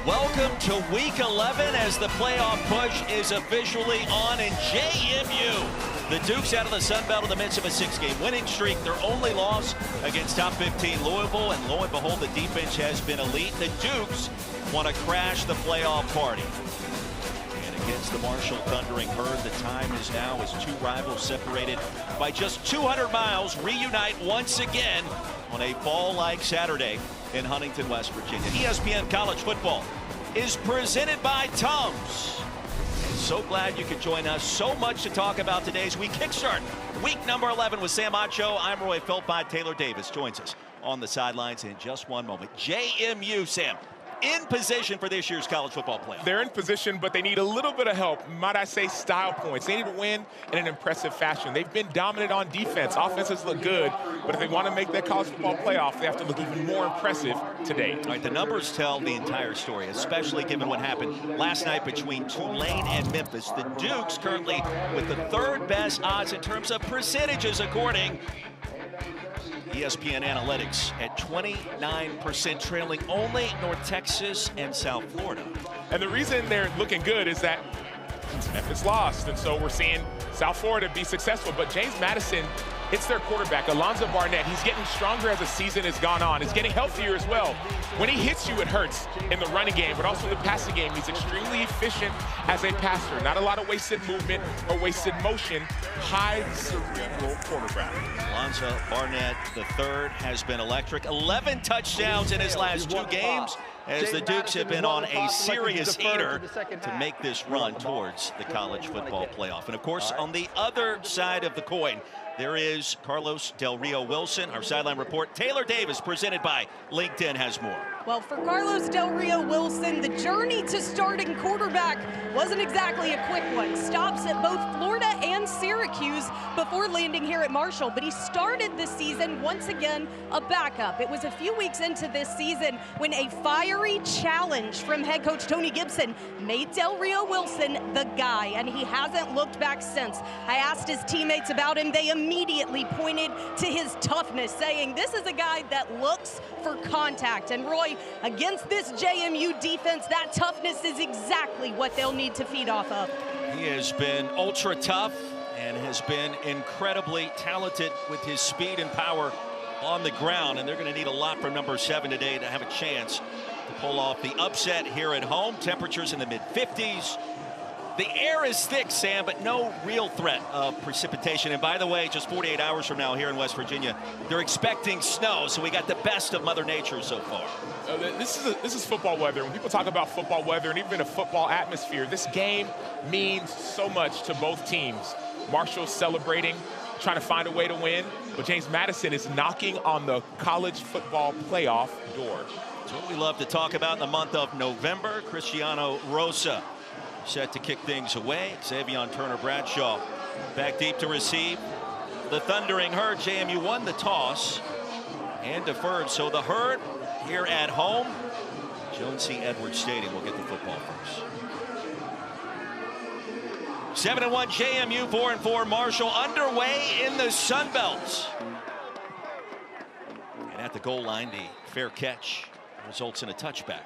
Welcome to Week 11 as the playoff push is officially on in JMU. The Dukes out of the Sun Belt in the midst of a 6-game winning streak. Their only loss against top 15 Louisville, and lo and behold, the defense has been elite. The Dukes want to crash the playoff party. And against the Marshall Thundering Herd, the time is now as two rivals separated by just 200 miles reunite once again on a fall-like Saturday in Huntington, West Virginia. ESPN College Football is presented by Tums. And so glad you could join us. So much to talk about today as we kickstart week number 11 with Sam Acho. I'm Roy Philpott. Taylor Davis joins us on the sidelines in just one moment. JMU, Sam, in position for this year's college football playoff. They're in position, but they need a little bit of help. Might I say style points. They need to win in an impressive fashion. They've been dominant on defense. Offenses look good, but if they want to make that college football playoff, they have to look even more impressive today. All right, the numbers tell the entire story, especially given what happened last night between Tulane and Memphis. The Dukes currently with the third best odds in terms of percentages, according ESPN Analytics, at 29%, trailing only North Texas and South Florida. And the reason they're looking good is that Memphis lost, and so we're seeing South Florida be successful. But James Madison, it's their quarterback, Alonzo Barnett. He's getting stronger as the season has gone on. He's getting healthier as well. When he hits you, it hurts in the running game, but also the passing game. He's extremely efficient as a passer. Not a lot of wasted movement or wasted motion. High cerebral quarterback. Alonzo Barnett III has been electric. 11 touchdowns in his last two games as the Dukes have been on a serious heater to make this run towards the college football playoff. And of course, on the other side of the coin, there is Carlos Del Rio Wilson, our sideline report. Taylor Davis, presented by LinkedIn, has more. Well, for Carlos Del Rio Wilson, the journey to starting quarterback wasn't exactly a quick one. Stops at both Florida and Syracuse before landing here at Marshall, but he started this season once again a backup. It was a few weeks into this season when a fiery challenge from head coach Tony Gibson made Del Rio Wilson the guy, and he hasn't looked back since. I asked his teammates about him. They immediately pointed to his toughness, saying this is a guy that looks for contact. And Roy, against this JMU defense, that toughness is exactly what they'll need to feed off of. He has been ultra tough and has been incredibly talented with his speed and power on the ground, and they're going to need a lot from number 7 today to have a chance to pull off the upset here at home. Temperatures in the mid-50s. The air is thick, Sam, but no real threat of precipitation. And by the way, just 48 hours from now here in West Virginia, they're expecting snow, so we got the best of Mother Nature so far. This is football weather. When people talk about football weather and even a football atmosphere, this game means so much to both teams. Marshall's celebrating, trying to find a way to win, but James Madison is knocking on the college football playoff door. It's what we love to talk about in the month of November. Cristiano Rosa set to kick things away. Xavion Turner-Bradshaw back deep to receive. The Thundering Herd, JMU won the toss and deferred. So the Herd here at home, Joan C. Edwards Stadium will get the football first. 7-1 JMU, 4-4 Marshall, underway in the Sun Belt. And at the goal line, the fair catch results in a touchback.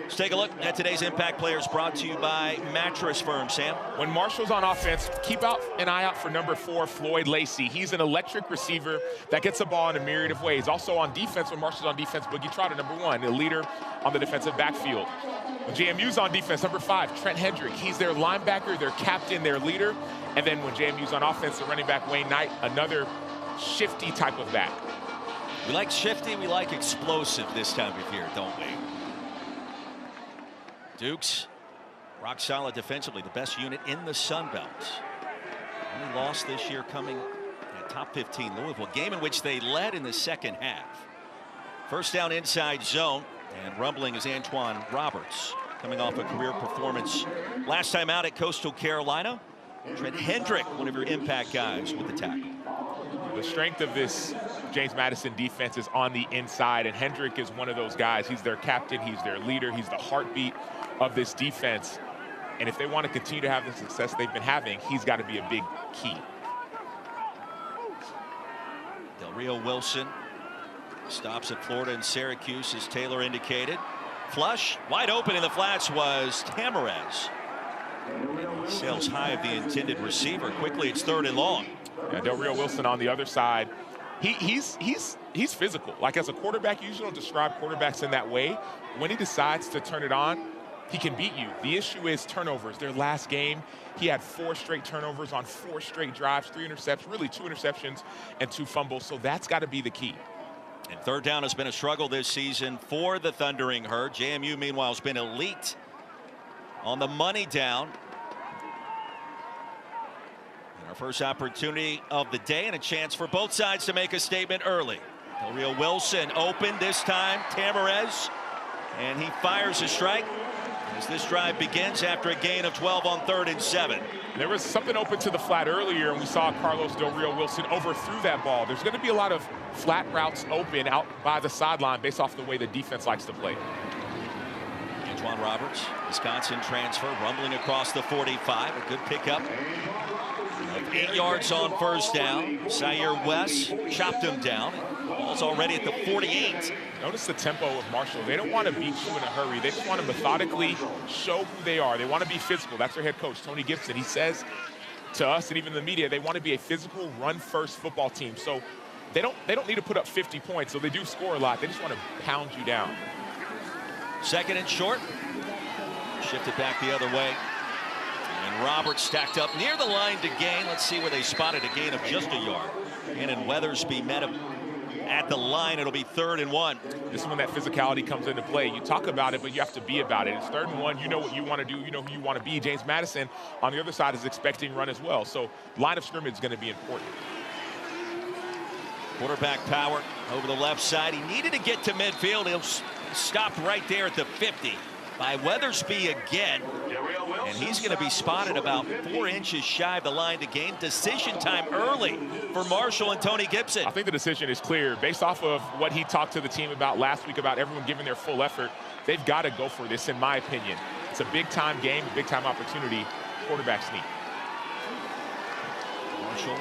Let's take a look at today's Impact Players, brought to you by Mattress Firm. Sam? When Marshall's on offense, keep an eye out for number 4, Floyd Lacey. He's an electric receiver that gets the ball in a myriad of ways. Also on defense, when Marshall's on defense, Boogie Trotter, number 1, the leader on the defensive backfield. When JMU's on defense, number 5, Trent Hendrick. He's their linebacker, their captain, their leader. And then when JMU's on offense, the running back, Wayne Knight, another shifty type of back. We like shifty, we like explosive this time of year, don't we? Dukes, rock solid defensively, the best unit in the Sun Belt. Only loss this year coming at top 15 Louisville, game in which they led in the second half. First down inside zone, and rumbling is Antoine Roberts, coming off a career performance last time out at Coastal Carolina. Trent Hendrick, one of your impact guys, with the tackle. The strength of this James Madison defense is on the inside, and Hendrick is one of those guys. He's their captain, he's their leader, he's the heartbeat of this defense. And if they want to continue to have the success they've been having, he's got to be a big key. Del Rio Wilson stops at Florida and Syracuse, as Taylor indicated. Flush, wide open in the flats was Tamarez. Sails high of the intended receiver. Quickly, it's 3rd and long. Yeah, Del Rio Wilson on the other side. He's physical. Like, as a quarterback, you usually don't describe quarterbacks in that way. When he decides to turn it on, he can beat you. The issue is turnovers. Their last game, he had 4 straight turnovers on 4 straight drives, 3 interceptions, really 2 interceptions and 2 fumbles. So that's got to be the key. And 3rd down has been a struggle this season for the Thundering Herd. JMU, meanwhile, has been elite on the money down. And our first opportunity of the day, and a chance for both sides to make a statement early. Del Rio Wilson open this time. Tamarez, and he fires a strike as this drive begins after a gain of 12 on 3rd and 7. There was something open to the flat earlier, and we saw Carlos Del Rio Wilson overthrew that ball. There's going to be a lot of flat routes open out by the sideline based off the way the defense likes to play. Antoine Roberts, Wisconsin transfer, rumbling across the 45. A good pickup. 8 yards on 1st down. Zaire West chopped him down. Ball's already at the 48. Notice the tempo of Marshall. They don't want to beat you in a hurry. They just want to methodically show who they are. They want to be physical. That's their head coach, Tony Gibson. He says to us and even the media, they want to be a physical, run-first football team. So they don't need to put up 50 points. So they do score a lot. They just want to pound you down. 2nd and short. Shifted back the other way. And Roberts stacked up near the line to gain. Let's see where they spotted a gain of just a yard. And in Weathersby met him at the line. It'll be 3rd and 1. This is when that physicality comes into play. You talk about it, but you have to be about it. It's 3rd and 1. You know what you want to do. You know who you want to be. James Madison on the other side is expecting run as well. So line of scrimmage is going to be important. Quarterback power over the left side. He needed to get to midfield. He'll stop right there at the 50 by Weathersby again. And he's going to be spotted about 4 inches shy of the line to gain. Decision time early for Marshall and Tony Gibson. I think the decision is clear. Based off of what he talked to the team about last week, about everyone giving their full effort, they've got to go for this, in my opinion. It's a big-time game, a big-time opportunity. Quarterbacks need. Marshall,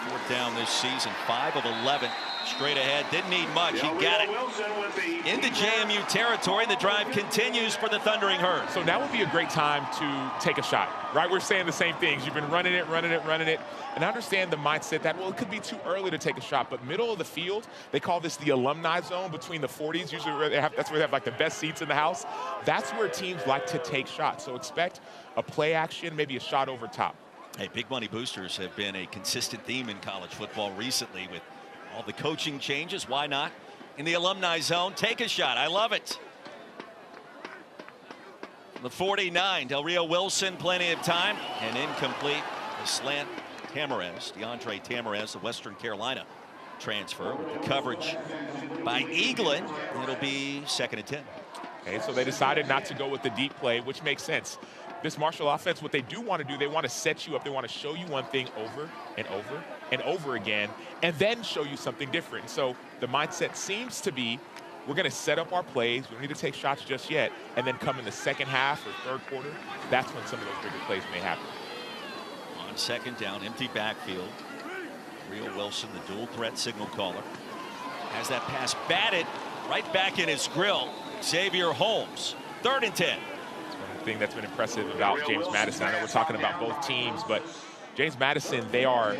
4th down this season, 5 of 11. Straight ahead, didn't need much. He got it into JMU territory. The drive continues for the Thundering Herd. So now would be a great time to take a shot, right? We're saying the same things. You've been running it. And I understand the mindset that, well, it could be too early to take a shot, but middle of the field, they call this the alumni zone between the 40s. Usually that's where they have like the best seats in the house. That's where teams like to take shots. So expect a play action, maybe a shot over top. Hey, big money boosters have been a consistent theme in college football recently with all the coaching changes. Why not? In the alumni zone, take a shot. I love it. The 49, Del Rio Wilson, plenty of time, and incomplete. The slant, Tamarez, DeAndre Tamarez, the Western Carolina transfer, with the coverage by Eaglin. It'll be 2nd and 10. Okay, so they decided not to go with the deep play, which makes sense. This Marshall offense, what they do want to do, they want to set you up. They want to show you one thing over and over and over again, and then show you something different. So the mindset seems to be, we're going to set up our plays. We don't need to take shots just yet. And then come in the 2nd half or 3rd quarter, that's when some of those bigger plays may happen. On 2nd down, empty backfield. Rio Wilson, the dual threat signal caller, has that pass batted right back in his grill. Xavier Holmes, 3rd and 10. Thing that's been impressive about James Madison. I know we're talking about both teams, but James Madison, they are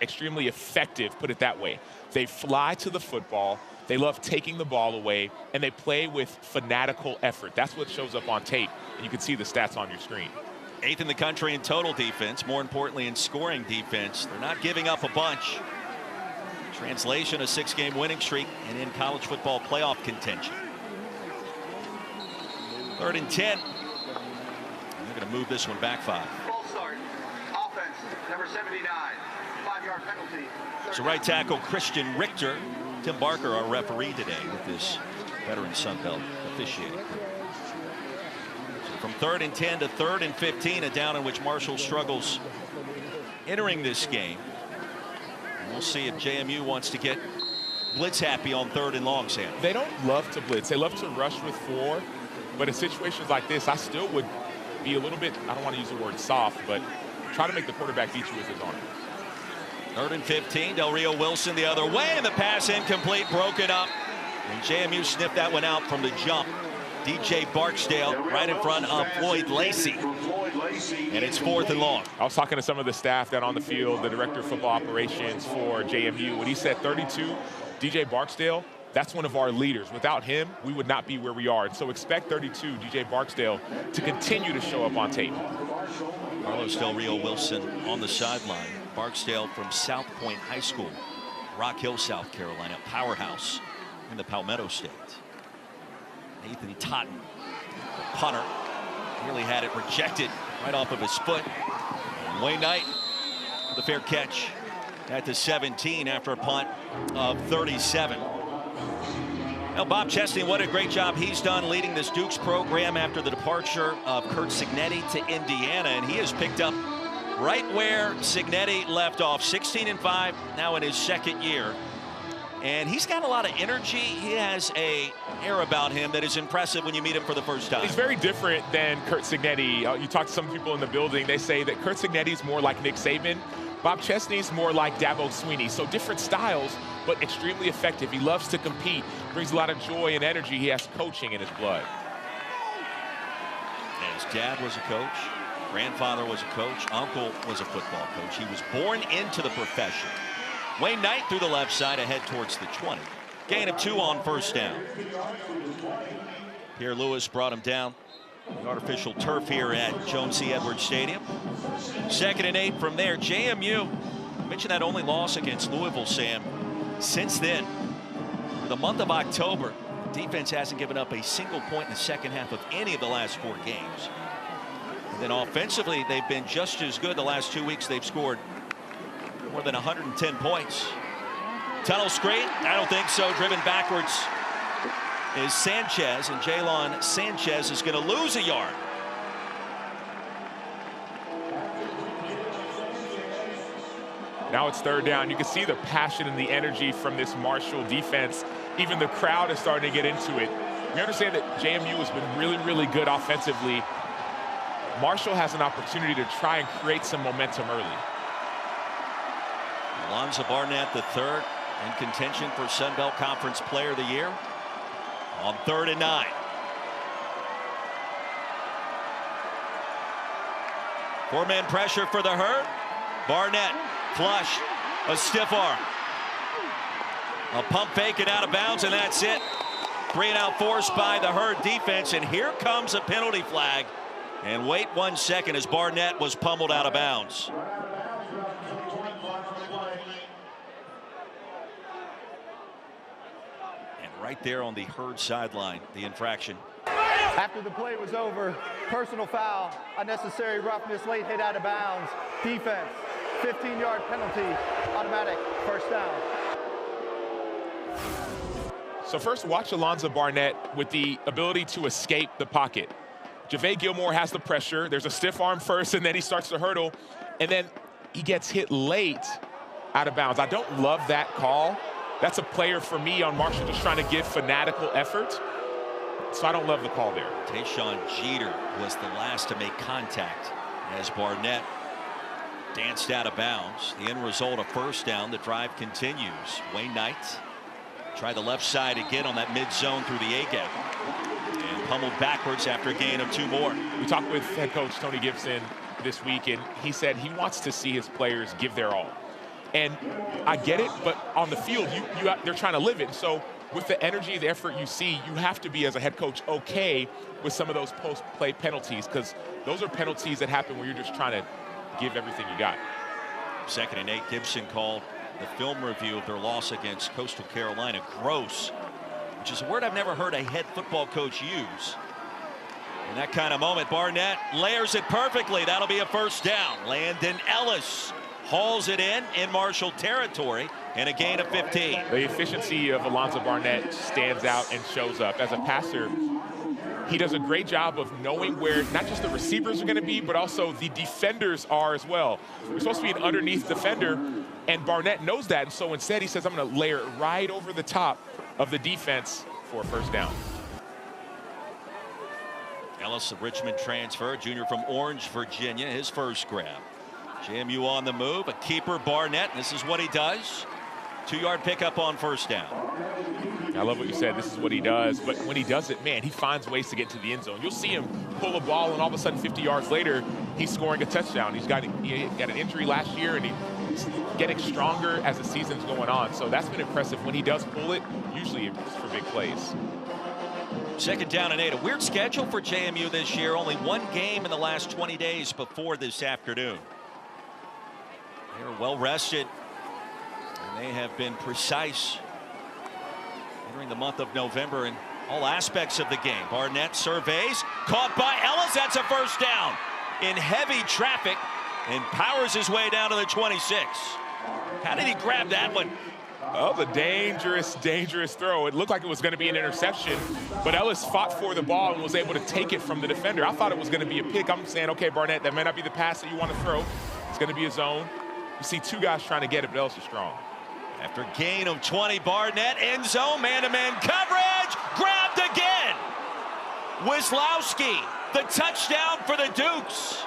extremely effective, put it that way. They fly to the football, they love taking the ball away, and they play with fanatical effort. That's what shows up on tape, and you can see the stats on your screen. 8th in the country in total defense, more importantly in scoring defense. They're not giving up a bunch. Translation, a 6-game winning streak, and in college football playoff contention. 3rd and 10. They're going to move this one back 5. False start. Offense, number 79. 5-yard penalty. So right tackle Christian Richter. Tim Barker, our referee today, with this veteran Sun Belt officiating. So from 3rd and 10 to 3rd and 15, a down in which Marshall struggles entering this game. And we'll see if JMU wants to get blitz happy on 3rd and long, Sam. They don't love to blitz. They love to rush with 4. But in situations like this, I still would be a little bit, I don't want to use the word soft, but try to make the quarterback beat you with his arm. 3rd and 15, Del Rio Wilson the other way, and the pass incomplete, broken up And JMU sniffed that one out from the jump. DJ Barksdale right in front of Floyd Lacey. And it's 4th and long. I was talking to some of the staff down on the field, the director of football operations for JMU. When he said 32, DJ Barksdale, that's one of our leaders. Without him, we would not be where we are. And so expect 32, DJ Barksdale, to continue to show up on tape. Carlos Del Rio Wilson on the sideline. Barksdale from South Point High School, Rock Hill, South Carolina, powerhouse in the Palmetto State. Nathan Totten, the punter, nearly had it rejected right off of his foot. And Wayne Knight, the fair catch at the 17 after a punt of 37. Now, Bob Chesney, what a great job he's done leading this Dukes program after the departure of Curt Cignetti to Indiana, and he has picked up right where Cignetti left off, 16-5, now in his 2nd year. And he's got a lot of energy. He has an air about him that is impressive when you meet him for the first time. He's very different than Curt Cignetti. You talk to some people in the building, they say that Curt Cignetti's more like Nick Saban. Bob Chesney's more like Dabo Swinney. So different styles, but extremely effective. He loves to compete, brings a lot of joy and energy. He has coaching in his blood. And his dad was a coach. Grandfather was a coach. Uncle was a football coach. He was born into the profession. Wayne Knight through the left side ahead towards the 20. Gain of 2 on 1st down. Pierre Lewis brought him down. The artificial turf here at Jones C. Edwards Stadium. 2nd and 8 from there. JMU, I mentioned that only loss against Louisville, Sam. Since then, for the month of October, defense hasn't given up a single point in the second half of any of the last 4 games. And then offensively, they've been just as good. The last 2 weeks, they've scored more than 110 points. Tunnel screen? I don't think so. Driven backwards is Sanchez, and Jalen Sanchez is going to lose a yard. Now it's 3rd down. You can see the passion and the energy from this Marshall defense. Even the crowd is starting to get into it. We understand that JMU has been really, really good offensively. Marshall has an opportunity to try and create some momentum early. Alonzo Barnett, the 3rd, in contention for Sun Belt Conference Player of the Year on 3rd and 9. Four-man pressure for the Herd. Barnett, flush, a stiff arm. A pump fake and out of bounds, and that's it. 3-and-out forced by the Herd defense, and here comes a penalty flag. And wait 1 second as Barnett was pummeled out of bounds. Right there on the Herd sideline, the infraction. After the play was over, personal foul, unnecessary roughness, late hit out of bounds, defense, 15-yard penalty, automatic, 1st down. So first, watch Alonzo Barnett with the ability to escape the pocket. JaVale Gilmore has the pressure. There's a stiff arm first, and then he starts to hurdle, and then he gets hit late out of bounds. I don't love that call. That's a player for me on Marshall just trying to give fanatical effort. So I don't love the call there. Tayshawn Jeter was the last to make contact as Barnett danced out of bounds. The end result, a 1st down. The drive continues. Wayne Knight tried the left side again on that mid-zone through the A-gap. And pummeled backwards after a gain of 2 more. We talked with head coach Tony Gibson this week, and he said he wants to see his players give their all. And I get it, but on the field, they're trying to live it. So with the energy, the effort you see, you have to be, as a head coach, okay with some of those post-play penalties, because those are penalties that happen where you're just trying to give everything you got. 2nd and 8, Gibson called the film review of their loss against Coastal Carolina gross, which is a word I've never heard a head football coach use. In that kind of moment, Barnett layers it perfectly. That'll be a 1st down. Landon Ellis hauls it in Marshall territory, and a gain of 15. The efficiency of Alonzo Barnett stands out and shows up. As a passer, he does a great job of knowing where not just the receivers are going to be, but also the defenders are as well. We're supposed to be an underneath defender, and Barnett knows that, and so instead he says, I'm going to layer it right over the top of the defense for a 1st down. Ellis, a Richmond transfer, junior from Orange, Virginia, his 1st grab. JMU on the move, a keeper Barnett, and this is what he does. 2-yard pickup on 1st down. I love what you said. This is what he does. But when he does it, man, he finds ways to get to the end zone. You'll see him pull a ball, and all of a sudden, 50 yards later, he's scoring a touchdown. He got an injury last year, and he's getting stronger as the season's going on. So that's been impressive. When he does pull it, usually it's for big plays. 2nd down and 8. A weird schedule for JMU this year. Only one game in the last 20 days before this afternoon. They're well rested, and they have been precise entering the month of November in all aspects of the game. Barnett surveys, caught by Ellis. That's a first down in heavy traffic, and powers his way down to the 26. How did he grab that one? Oh, the dangerous throw. It looked like it was going to be an interception, but Ellis fought for the ball and was able to take it from the defender. I thought it was going to be a pick. I'm saying, okay, Barnett, that may not be the pass that you want to throw. It's going to be a zone. You see 2 guys trying to get it, but Ellis is strong. After gain of 20, Barnett, end zone, man-to-man coverage, grabbed again. Wislowski, the touchdown for the Dukes.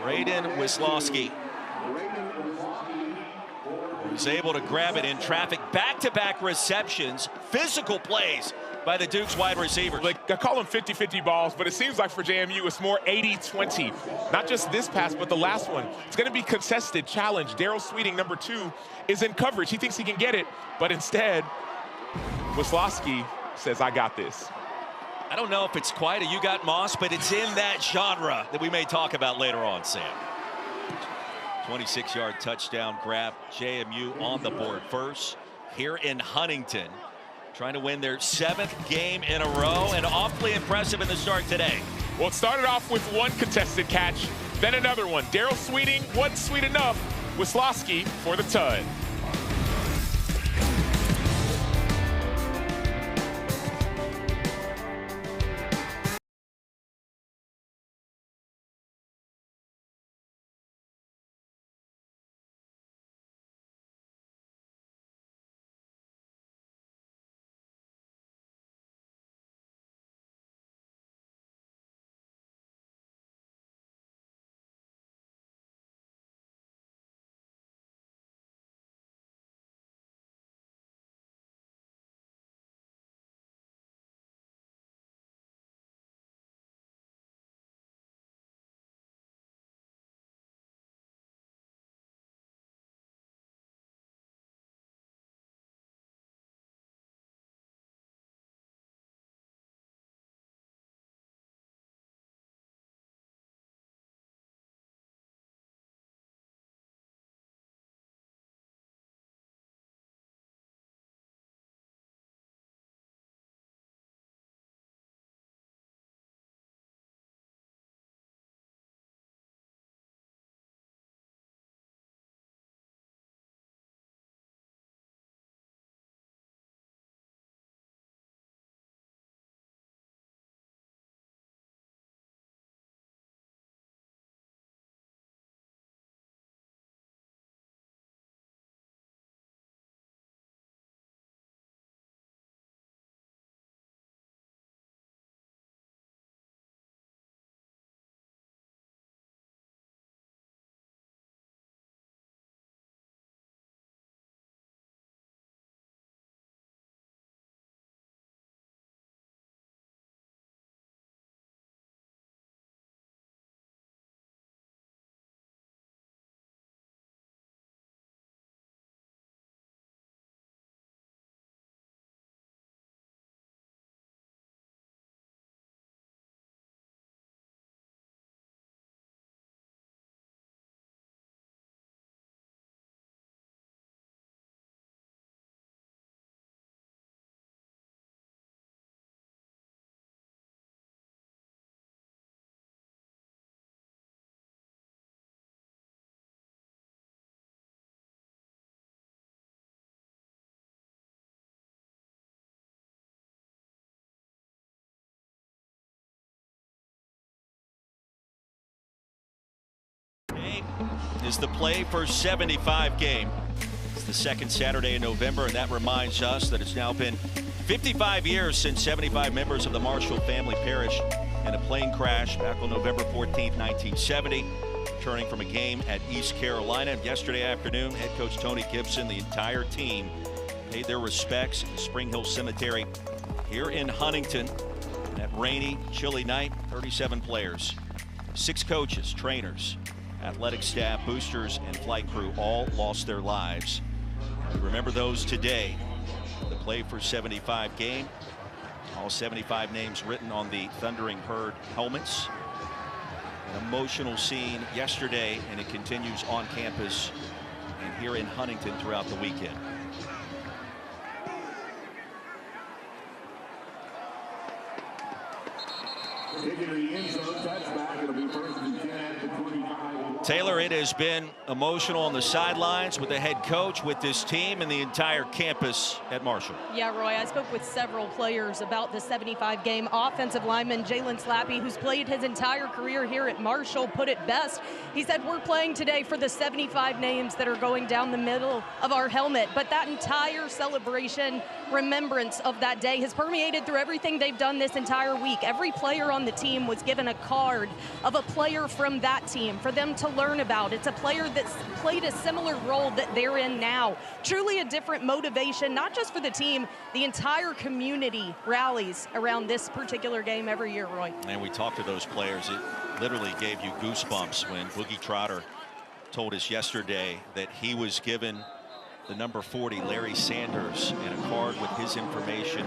Braden Wislowski was able to grab it in traffic. Back-to-back receptions, physical plays by the Dukes wide receivers. Like, I call them 50-50 balls, but it seems like for JMU it's more 80-20. Not just this pass, but the last one. It's going to be contested, challenge. Daryl Sweeting, number 2, is in coverage. He thinks he can get it, but instead, Wislowski says, I got this. I don't know if it's quite a you got Moss, but it's in that genre that we may talk about later on, Sam. 26-yard touchdown grab. JMU on the board first here in Huntington, trying to win their 7th game in a row, and awfully impressive in the start today. Well, it started off with one contested catch, then another one. Daryl Sweeting wasn't sweet enough. Wislowski for the tud. Is the play for 75 game. It's the 2nd Saturday in November, and that reminds us that it's now been 55 years since 75 members of the Marshall family perished in a plane crash back on November 14th, 1970. returning from a game at East Carolina. Yesterday afternoon, head coach Tony Gibson, the entire team, paid their respects at Spring Hill Cemetery here in Huntington. That rainy, chilly night, 37 players, 6 coaches, trainers, athletic staff, boosters, and flight crew all lost their lives. We remember those today. The Play for 75 game. All 75 names written on the Thundering Herd helmets. An emotional scene yesterday, and it continues on campus and here in Huntington throughout the weekend. Taylor, it has been emotional on the sidelines with the head coach, with this team, and the entire campus at Marshall. Yeah, Roy, I spoke with several players about the 75 game. Offensive lineman Jalen Slappy, who's played his entire career here at Marshall, put it best. He said, we're playing today for the 75 names that are going down the middle of our helmet. But that entire celebration, remembrance of that day has permeated through everything they've done this entire week. Every player on the team was given a card of a player from that team for them to learn about. It's a player that's played a similar role that they're in now. Truly a different motivation, not just for the team, the entire community rallies around this particular game every year, Roy. And we talked to those players. It literally gave you goosebumps when Boogie Trotter told us yesterday that he was given the number 40, Larry Sanders, and a card with his information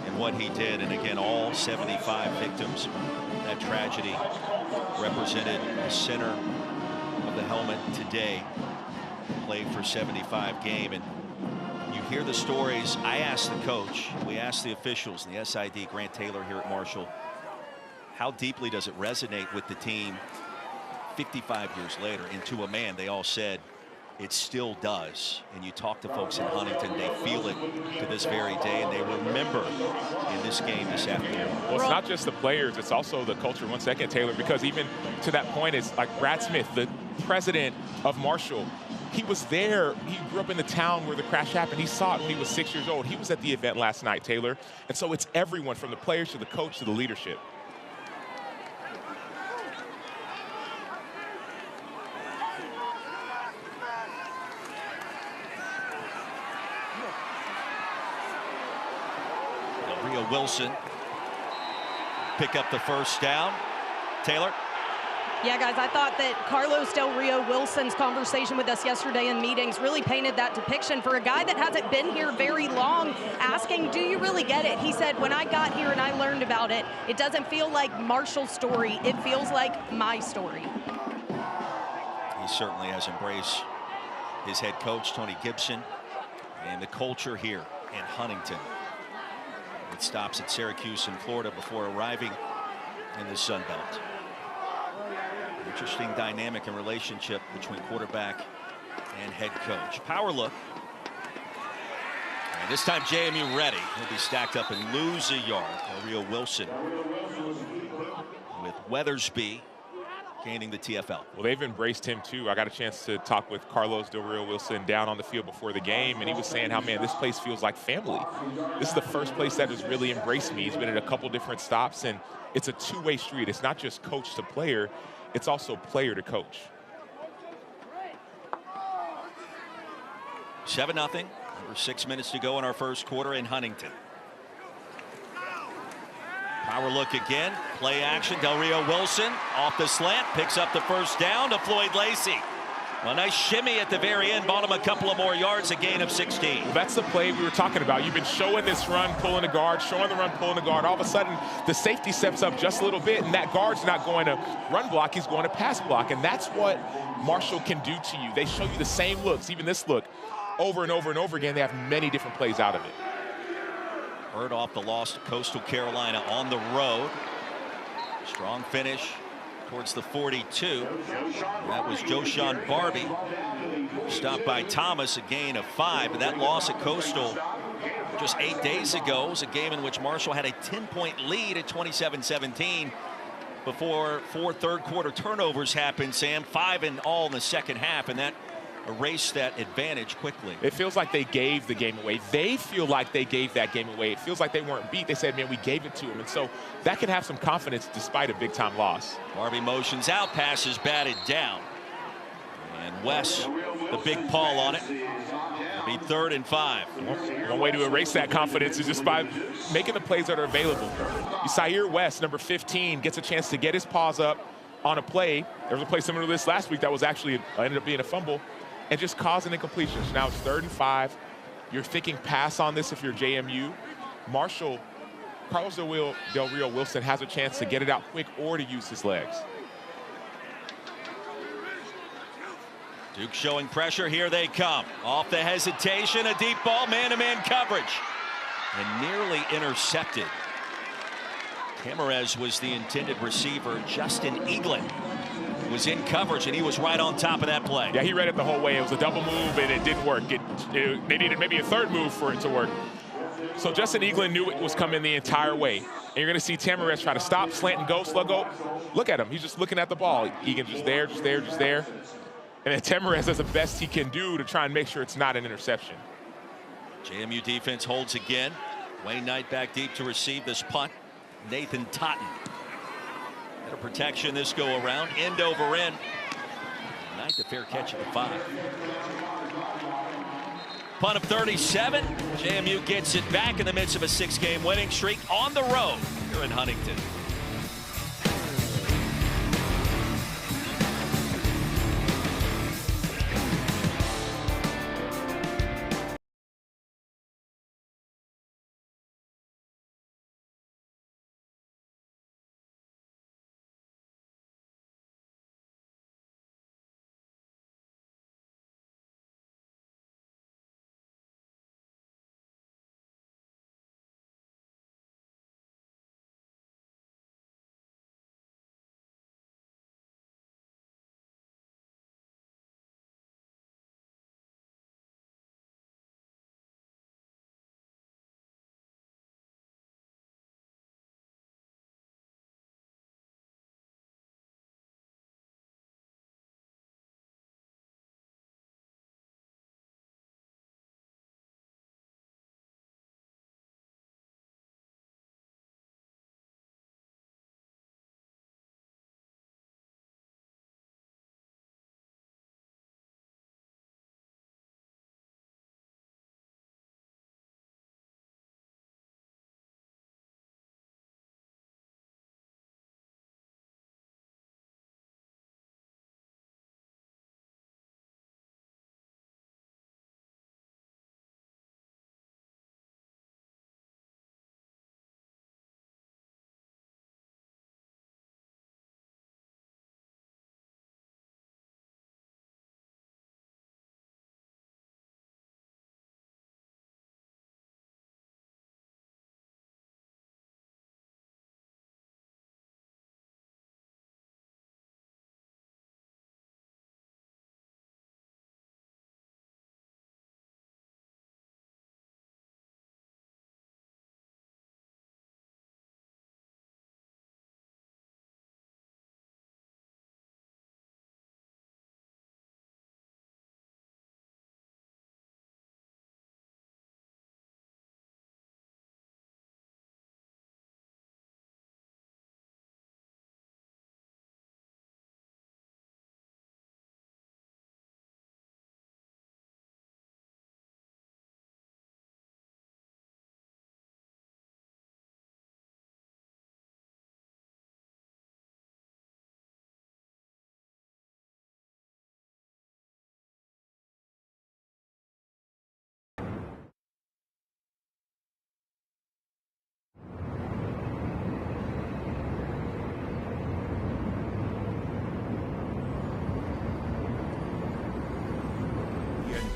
and what he did. And again, all 75 victims of that tragedy represented the center of the helmet today. Played for 75 game, and you hear the stories. I asked the coach, we asked the officials, and the SID, Grant Taylor here at Marshall, how deeply does it resonate with the team 55 years later? And to a man, they all said it still does. And you talk to folks in Huntington, they feel it to this very day, and they remember in this game this afternoon. Well, it's not just the players, it's also the culture. 1 second, Taylor, because even to that point, it's like Brad Smith, the president of Marshall. He was there. He grew up in the town where the crash happened. He saw it when he was 6 years old. He was at the event last night, Taylor. And so it's everyone from the players to the coach to the leadership. Wilson pick up the first down. Taylor? Yeah, guys, I thought that Carlos Del Rio Wilson's conversation with us yesterday in meetings really painted that depiction for a guy that hasn't been here very long, asking, do you really get it? He said, when I got here and I learned about it, it doesn't feel like Marshall's story. It feels like my story. He certainly has embraced his head coach, Tony Gibson, and the culture here in Huntington. It stops at Syracuse in Florida before arriving in the Sun Belt. Interesting dynamic and relationship between quarterback and head coach. Power look. And this time JMU ready. He'll be stacked up and lose a yard. Del Rio Wilson with Weathersby gaining the TFL. Well, they've embraced him too. I got a chance to talk with Carlos Del Rio Wilson down on the field before the game, and he was saying how, man, this place feels like family. This is the first place that has really embraced me. He's been at a couple different stops, and it's a two-way street. It's not just coach to player, it's also player to coach. 7-0. Over 6 minutes to go in our first quarter in Huntington. Power look again. Play action. Del Rio Wilson off the slant. Picks up the first down to Floyd Lacey. A nice shimmy at the very end. Bought him a couple of more yards. A gain of 16. Well, that's the play we were talking about. You've been showing this run, pulling the guard, showing the run, pulling the guard. All of a sudden, the safety steps up just a little bit, and that guard's not going to run block. He's going to pass block, and that's what Marshall can do to you. They show you the same looks, even this look, over and over and over again. They have many different plays out of it. Herd off the loss to Coastal Carolina on the road. Strong finish towards the 42. That was Joshawn Barbie. Stopped by Thomas, a gain of 5. But that loss at Coastal just 8 days ago was a game in which Marshall had a 10-point lead at 27-17 before 4 third-quarter turnovers happened, Sam. 5 in all in the second half, and that erase that advantage quickly. It feels like they gave the game away. They feel like they gave that game away. It feels like they weren't beat. They said, man, we gave it to them. And so that can have some confidence despite a big-time loss. Barbie motions out, passes batted down. And Wes, the big Paul on it. It'll be 3rd and 5. One way to erase that confidence is just by making the plays that are available. Zaire West, number 15, gets a chance to get his paws up on a play. There was a play similar to this last week that was actually ended up being a fumble and just causing incompletion. So now it's 3rd and 5. You're thinking pass on this if you're JMU. Carlos Del Rio Wilson has a chance to get it out quick or to use his legs. Duke showing pressure. Here they come. Off the hesitation, a deep ball, man-to-man coverage. And nearly intercepted. Tamarez was the intended receiver. Justin Eaglin was in coverage, and he was right on top of that play. Yeah, he read it the whole way. It was a double move, and it didn't work. They needed maybe a 3rd move for it to work. So Justin Eaglin knew it was coming the entire way. And you're going to see Tamarez try to stop, slant, and go, slug go. Look at him. He's just looking at the ball. Egan just there, just there, just there. And then Tamarez does the best he can do to try and make sure it's not an interception. JMU defense holds again. Wayne Knight back deep to receive this punt. Nathan Totten. Better protection this go around. End over end. Knight the fair catch at the 5. Punt of 37. JMU gets it back in the midst of a 6-game winning streak on the road here in Huntington.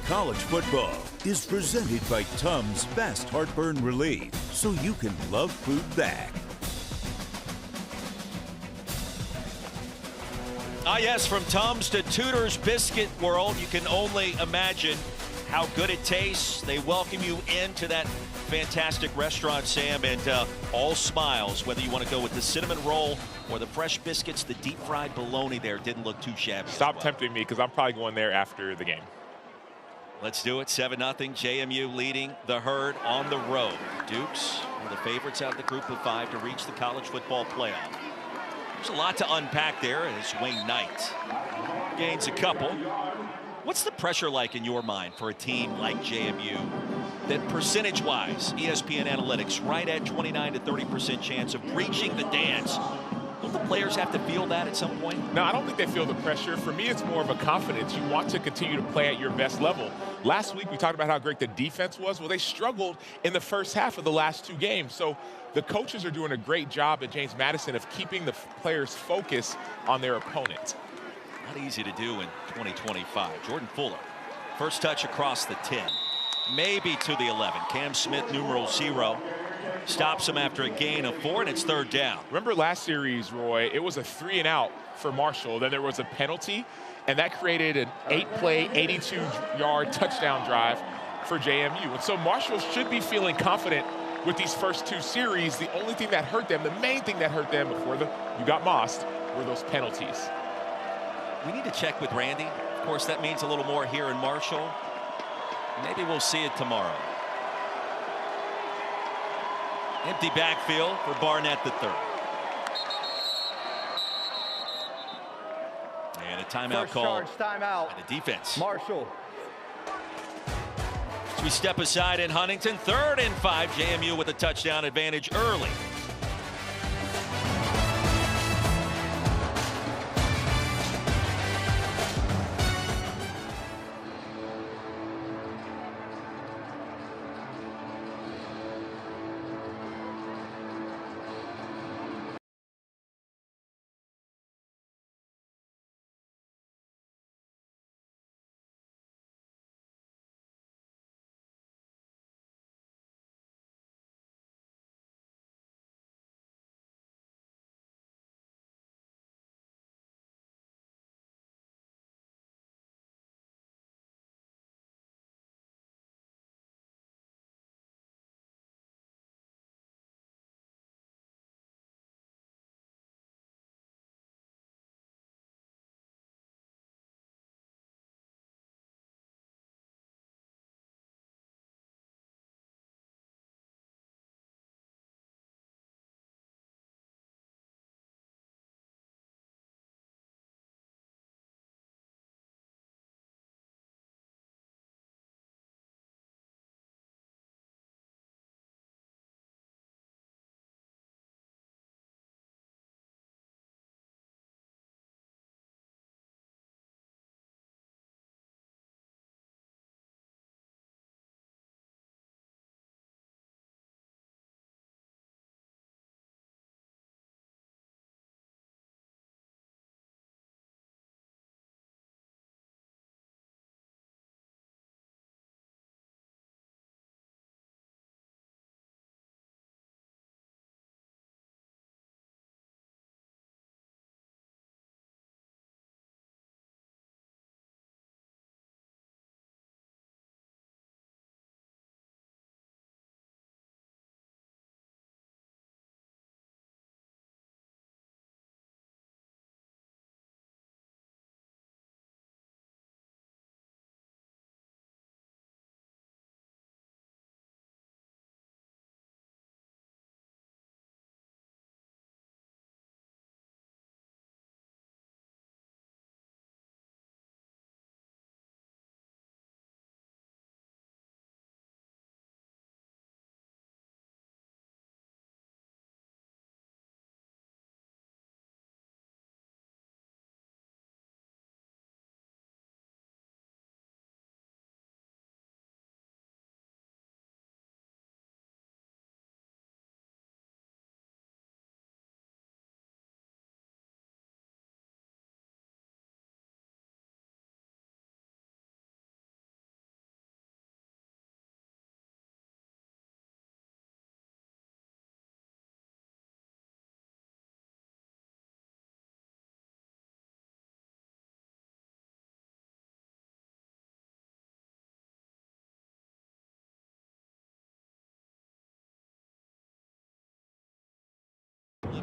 College football is presented by Tums Fast Heartburn Relief, so you can love food back. Ah, yes, from Tums to Tudor's Biscuit World, you can only imagine how good it tastes. They welcome you into that fantastic restaurant, Sam, and all smiles, whether you want to go with the cinnamon roll or the fresh biscuits, the deep fried bologna there didn't look too shabby. Stop tempting me, because I'm probably going there after the game. Let's do it. 7-0. JMU leading the Herd on the road. Dukes are the favorites out of the group of 5 to reach the college football playoff. There's a lot to unpack there as Wayne Knight gains a couple. What's the pressure like in your mind for a team like JMU that percentage-wise, ESPN Analytics, right at 29 to 30% chance of reaching the dance? Don't the players have to feel that at some point? No, I don't think they feel the pressure. For me, it's more of a confidence. You want to continue to play at your best level. Last week, we talked about how great the defense was. Well, they struggled in the first half of the last 2 games. So the coaches are doing a great job at James Madison of keeping the players focused on their opponent. Not easy to do in 2025. Jordan Fuller, first touch across the 10. Maybe to the 11. Cam Smith, numeral 0. Stops him after a gain of 4, and it's 3rd down. Remember last series, Roy, it was a 3-and-out for Marshall. Then there was a penalty, and that created an 8-play, 82-yard touchdown drive for JMU. And so Marshall should be feeling confident with these first 2 series. The only thing that hurt them, the main thing that hurt them before you got mossed, were those penalties. We need to check with Randy. Of course, that means a little more here in Marshall. Maybe we'll see it tomorrow. Empty backfield for Barnett the 3rd. And a timeout First called charge, timeout. by the defense. Marshall. As we step aside in Huntington, 3rd and 5. JMU with a touchdown advantage early.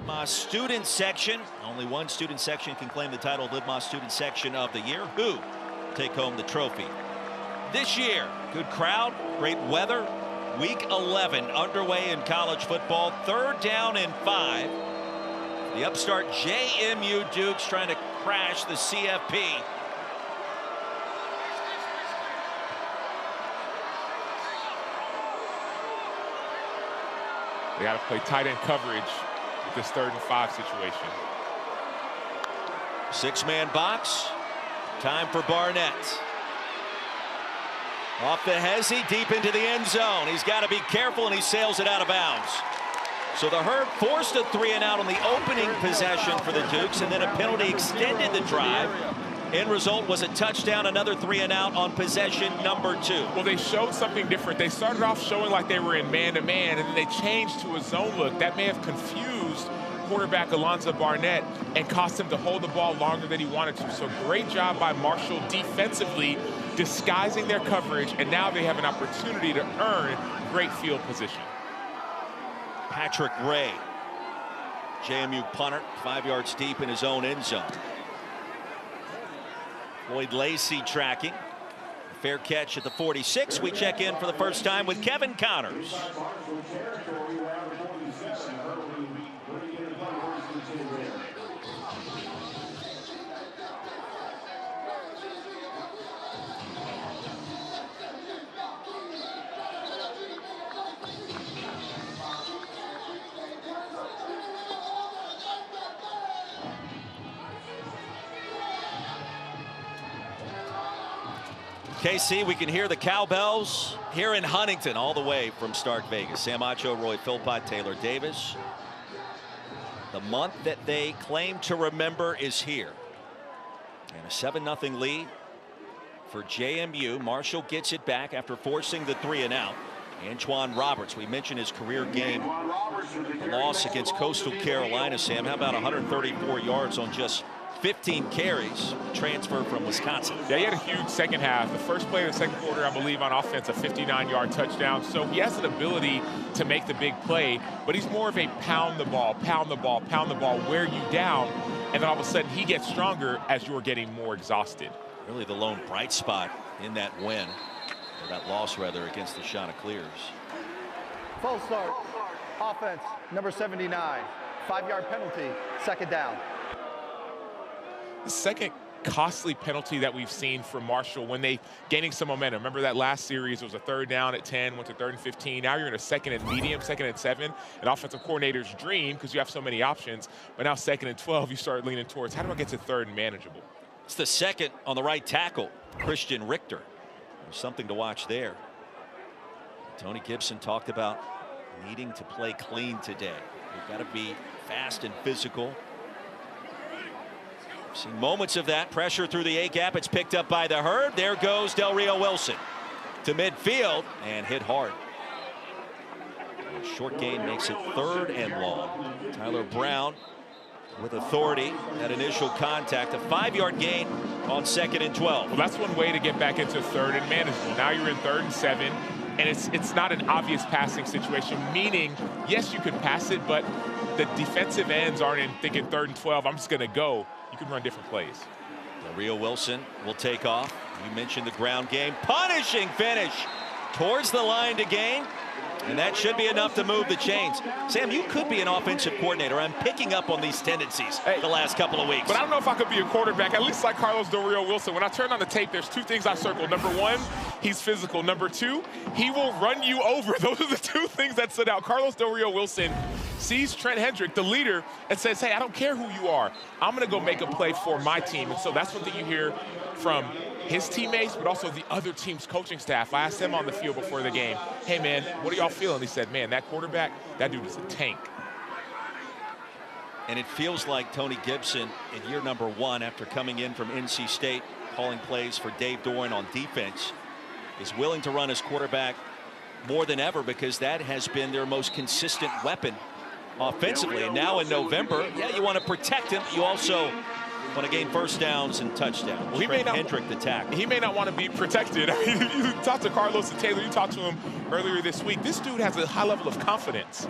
Lidmoss Student Section. Only one student section can claim the title of Lidmoss Student Section of the Year. Who take home the trophy this year? Good crowd, great weather. Week 11 underway in college football. 3rd down and 5. The upstart JMU Dukes trying to crash the CFP. They got to play tight end coverage with this 3rd and 5 situation. 6-man box. Time for Barnett. Off the hezzy, deep into the end zone. He's got to be careful, and he sails it out of bounds. So the Herd forced a 3 and out on the opening possession for the Dukes, and then a penalty extended the drive. End result was a touchdown, another 3 and out on possession number 2. Well, they showed something different. They started off showing like they were in man-to-man, and then they changed to a zone look. That may have confused quarterback Alonzo Barnett and cost him to hold the ball longer than he wanted to. So great job by Marshall defensively disguising their coverage, and now they have an opportunity to earn great field position. Patrick Ray, JMU punter, 5 yards deep in his own end zone. Lloyd Lacey tracking. Fair catch at the 46. We check in for the first time with Kevin Connors. KC, we can hear the cowbells here in Huntington, all the way from Stark Vegas. Sam Acho, Roy Philpott, Taylor Davis. The month that they claim to remember is here. And a 7-0 lead for JMU. Marshall gets it back after forcing the 3 and out. Antoine Roberts, we mentioned his career game. The loss against Coastal Carolina, Sam. How about 134 yards on just 15 carries, transfer from Wisconsin. Yeah, he had a huge second half. The first play of the second quarter, I believe, on offense, a 59-yard touchdown. So he has an ability to make the big play, but he's more of a pound the ball, wear you down, and then all of a sudden he gets stronger as you're getting more exhausted. Really the lone bright spot in that win, or that loss rather, against the Chanticleers. False start. Offense, number 79. 5-yard penalty, 2nd down. The second costly penalty that we've seen from Marshall when they gaining some momentum. Remember that last series, it was a 3rd down at 10, went to 3rd and 15. Now you're in a 2nd and medium, 2nd and 7. An offensive coordinator's dream because you have so many options. But now 2nd and 12, you start leaning towards, how do I get to 3rd and manageable? It's the second on the right tackle, Christian Richter. There's something to watch there. Tony Gibson talked about needing to play clean today. You've got to be fast and physical. Seen moments of that. Pressure through the A-gap. It's picked up by the Herd. There goes Del Rio Wilson to midfield and hit hard. A short gain makes it 3rd and long. Tyler Brown with authority. That initial contact. A 5-yard gain on 2nd and 12. Well, that's one way to get back into 3rd and manageable. Now you're in 3rd and 7. And it's not an obvious passing situation, meaning, yes, you can pass it, but the defensive ends aren't in thinking 3rd and 12, I'm just going to go. You can run different plays. Del Rio Wilson will take off. You mentioned the ground game. Punishing finish towards the line to gain. And that should be enough to move the chains. Sam, you could be an offensive coordinator. I'm picking up on these tendencies the last couple of weeks. But I don't know if I could be a quarterback, at least like Carlos Del Rio Wilson. When I turn on the tape, there's 2 things I circled. Number 1, he's physical. Number 2, he will run you over. Those are the 2 things that stood out. Carlos Del Rio Wilson sees Trent Hendrick, the leader, and says, hey, I don't care who you are. I'm going to go make a play for my team. And so that's what you hear from his teammates, but also the other team's coaching staff. I asked him on the field before the game, hey, man, what are y'all feeling? He said, man, that quarterback, that dude is a tank. And it feels like Tony Gibson in year number 1 after coming in from NC State, calling plays for Dave Doran on defense, is willing to run his quarterback more than ever because that has been their most consistent weapon offensively. And now in November, yeah, you want to protect him. You also want to gain first downs and touchdowns. Well, he may not, Hendrick the tackle. He may not want to be protected. I mean, you talk to Carlos and Taylor, you talked to him earlier this week. This dude has a high level of confidence.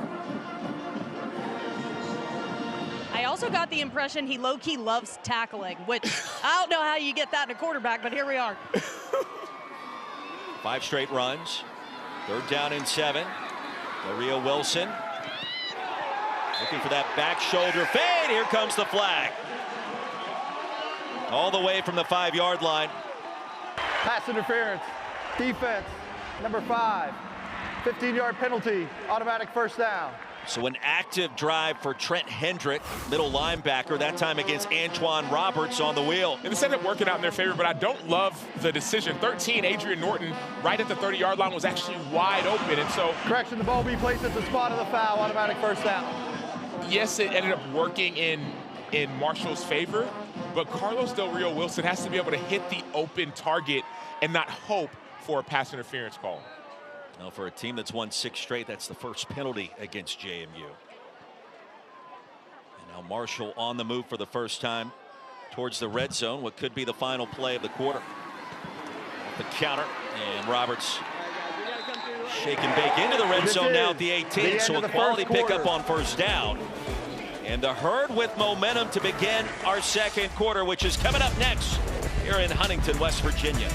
also got the impression he low-key loves tackling, which I don't know how you get that in a quarterback, but here we are. 5 straight runs. 3rd down and 7. Del Rio Wilson looking for that back shoulder fade. Here comes the flag. All the way from the 5-yard line. Pass interference. Defense, number 5. 15-yard penalty. Automatic first down. So an active drive for Trent Hendrick, middle linebacker, that time against Antoine Roberts on the wheel. And this ended up working out in their favor, but I don't love the decision. 13, Adrian Norton, right at the 30-yard line, was actually wide open. And so, Correction, the ball be placed at the spot of the foul. Automatic first down. yes, it ended up working in Marshall's favor, but Carlos Del Rio Wilson has to be able to hit the open target and not hope for a pass interference call. Now, for a team that's won 6 straight, that's the first penalty against JMU. And now Marshall on the move for the first time towards the red zone, what could be the final play of the quarter. The counter, and Roberts shake and bake into the red zone now at the 18, so a quality pickup on first down. And the Herd with momentum to begin our second quarter, which is coming up next here in Huntington, West Virginia.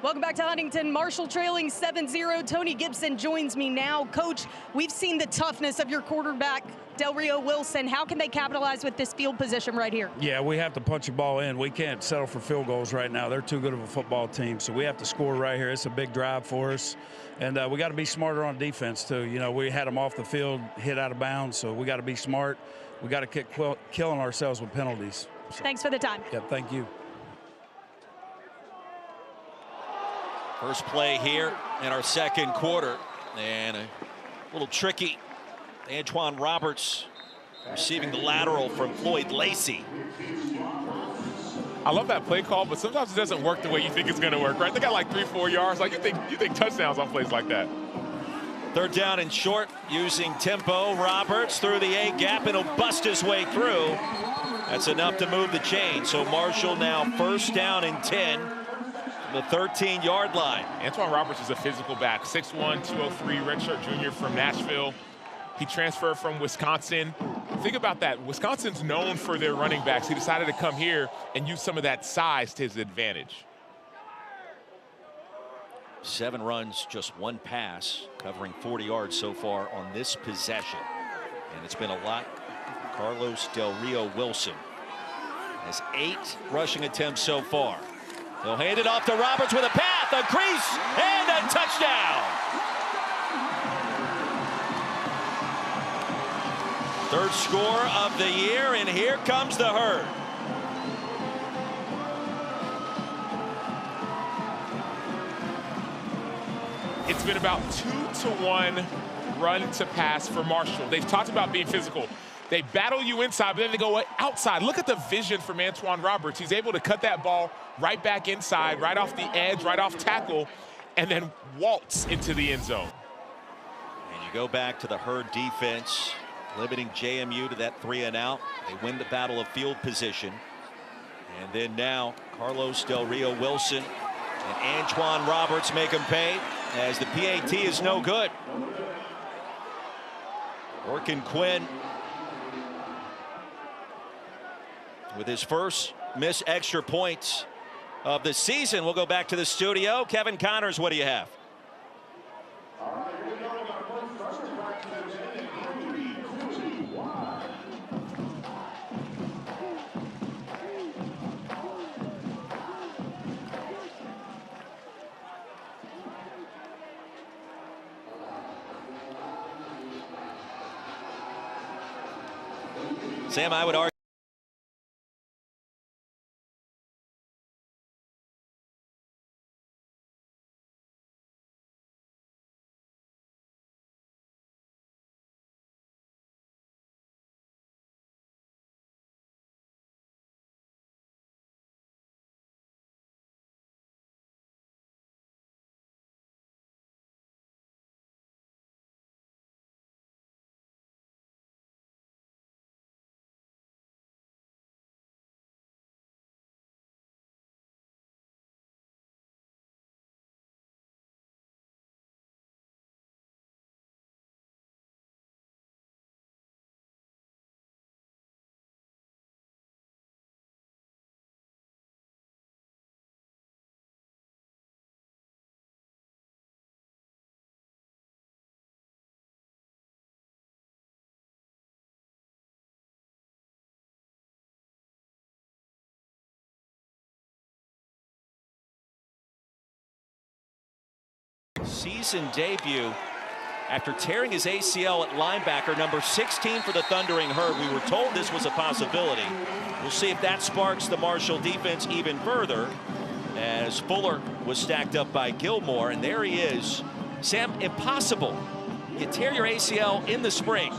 Welcome back to Huntington. Marshall trailing 7-0. Tony Gibson joins me now. Coach, we've seen the toughness of your quarterback, Del Rio Wilson. How can they capitalize with this field position right here? Yeah, we have to punch the ball in. We can't settle for field goals right now. They're too good of a football team, so we have to score right here. It's a big drive for us, and we got to be smarter on defense too. You know, we had them off the field, hit out of bounds, so we got to be smart. We got to keep killing ourselves with penalties. So, thanks for the time. Yeah, thank you. First play here in our second quarter, and a little tricky. Antoine Roberts receiving the lateral from Floyd Lacey. I love that play call, but sometimes it doesn't work the way you think it's going to work, right? They got like 3-4 yards. Like you think touchdowns on plays like that. Third down and short, using tempo. Roberts through the A gap, and he'll bust his way through. That's enough to move the chain. So Marshall now first down and 10. The 13-yard line. Antoine Roberts is a physical back, 6'1", 203, redshirt junior from Nashville. He transferred from Wisconsin. Think about that. Wisconsin's known for their running backs. He decided to come here and use some of that size to his advantage. 7 runs, just 1 pass, covering 40 yards so far on this possession. And it's been a lot. Carlos Del Rio Wilson has 8 rushing attempts so far. He'll hand it off to Roberts with a path, a crease, and a touchdown. Third score of the year, and here comes the herd. It's been about 2-to-1 run to pass for Marshall. They've talked about being physical. They battle you inside, but then they go outside. Look at the vision from Antoine Roberts. He's able to cut that ball right back inside, right off the edge, right off tackle, and then waltz into the end zone. And you go back to the herd defense, limiting JMU to that 3 and out. They win the battle of field position. And then now Carlos Del Rio Wilson and Antoine Roberts make them pay, as the PAT is no good. Orkin Quinn with his first missed extra points of the season. We'll go back to the studio. Kevin Connors, what do you have? Sam, I would argue season debut after tearing his ACL at linebacker, number 16 for the Thundering Herd. We were told this was a possibility. We'll see if that sparks the Marshall defense even further, as Fuller was stacked up by Gilmore, and there he is. Sam, impossible. You tear your ACL in the spring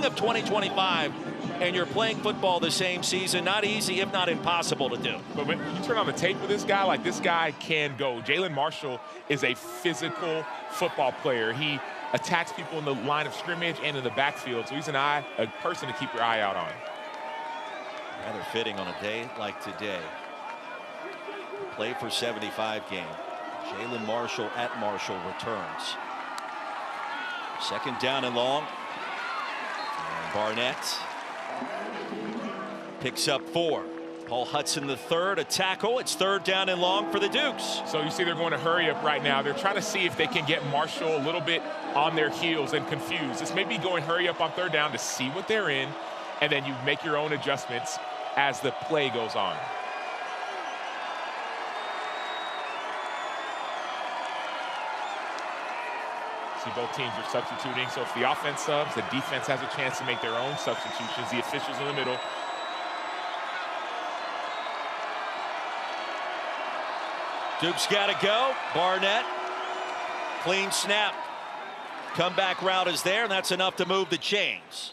of 2025, and you're playing football the same season. Not easy, if not impossible to do. But when you turn on the tape with this guy, like, this guy can go. Jalen Marshall is a physical football player. He attacks people in the line of scrimmage and in the backfield, so he's a person to keep your eye out on. Rather fitting on a day like today. Play for 75 game. Jalen Marshall at Marshall returns. Second down and long. And Barnett picks up 4. Paul Hudson the third, a tackle. It's 3rd down and long for the Dukes. So you see they're going to hurry up right now. They're trying to see if they can get Marshall a little bit on their heels and confused. This may be going hurry up on 3rd down to see what they're in, and then you make your own adjustments as the play goes on. See, both teams are substituting. So if the offense subs, the defense has a chance to make their own substitutions. The officials in the middle. Duke's got to go. Barnett, clean snap. Comeback route is there, and that's enough to move the chains.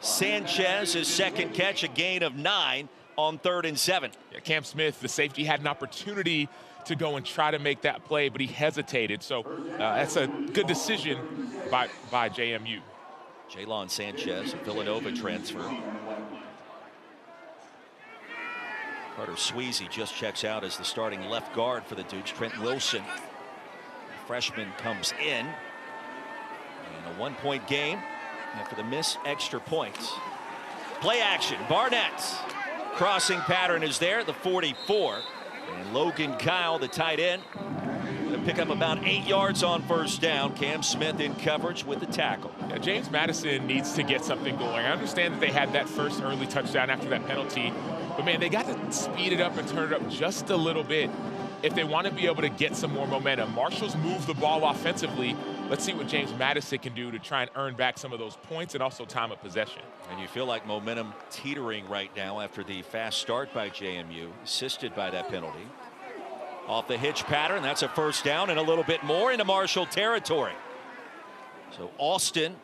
Sanchez, his second catch, a gain of 9 on 3rd and 7. Yeah, Cam Smith, the safety, had an opportunity to go and try to make that play, but he hesitated. So that's a good decision by JMU. Jalen Sanchez, a Villanova transfer. Carter Sweezy just checks out as the starting left guard for the Dukes. Trent Wilson, the freshman, comes in. And a 1-point game after the miss, extra points. Play action, Barnett. Crossing pattern is there at the 44. And Logan Kyle, the tight end, going to pick up about 8 yards on 1st down. Cam Smith in coverage with the tackle. Yeah, James Madison needs to get something going. I understand that they had that first early touchdown after that penalty. But, man, they got to speed it up and turn it up just a little bit if they want to be able to get some more momentum. Marshall's moved the ball offensively. Let's see what James Madison can do to try and earn back some of those points and also time of possession. And you feel like momentum teetering right now after the fast start by JMU, assisted by that penalty. Off the hitch pattern, that's a 1st down and a little bit more into Marshall territory. So Austin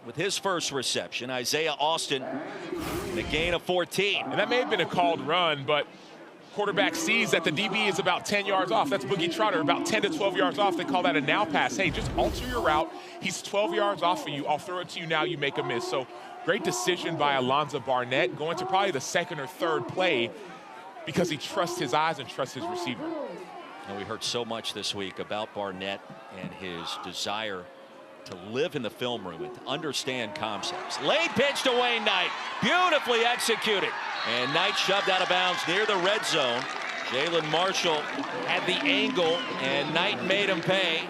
with his first reception, Isaiah Austin, and a gain of 14. And that may have been a called run, but quarterback sees that the DB is about 10 yards off. That's Boogie Trotter, about 10 to 12 yards off. They call that a now pass. Hey, just alter your route. He's 12 yards off of you. I'll throw it to you now. You make a miss. So great decision by Alonzo Barnett, going to probably the 2nd or 3rd play because he trusts his eyes and trusts his receiver. And we heard so much this week about Barnett and his desire to live in the film room and to understand concepts. Late pitch to Wayne Knight, beautifully executed, and Knight shoved out of bounds near the red zone. Jalen Marshall had the angle, and Knight made him pay.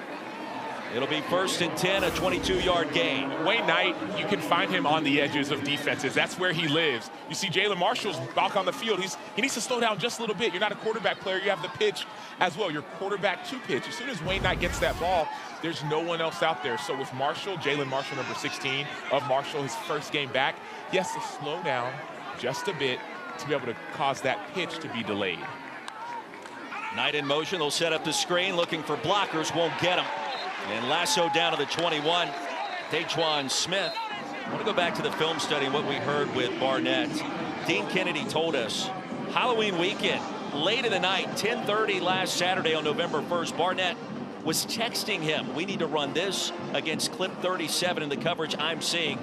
It'll be 1st and 10, a 22-yard gain. Wayne Knight, you can find him on the edges of defenses. That's where he lives. You see Jalen Marshall's back on the field. He needs to slow down just a little bit. You're not a quarterback player. You have the pitch as well. You're quarterback to pitch. As soon as Wayne Knight gets that ball, there's no one else out there. So with Marshall, Jalen Marshall, number 16 of Marshall, his first game back, he has to slow down just a bit to be able to cause that pitch to be delayed. Knight in motion. They'll set up the screen, looking for blockers. Won't get him. And lasso down to the 21. Dajuan Smith. I want to go back to the film study, what we heard with Barnett. Dean Kennedy told us Halloween weekend, late in the night, 10:30 last Saturday on November 1st, Barnett was texting him, we need to run this against clip 37 in the coverage I'm seeing.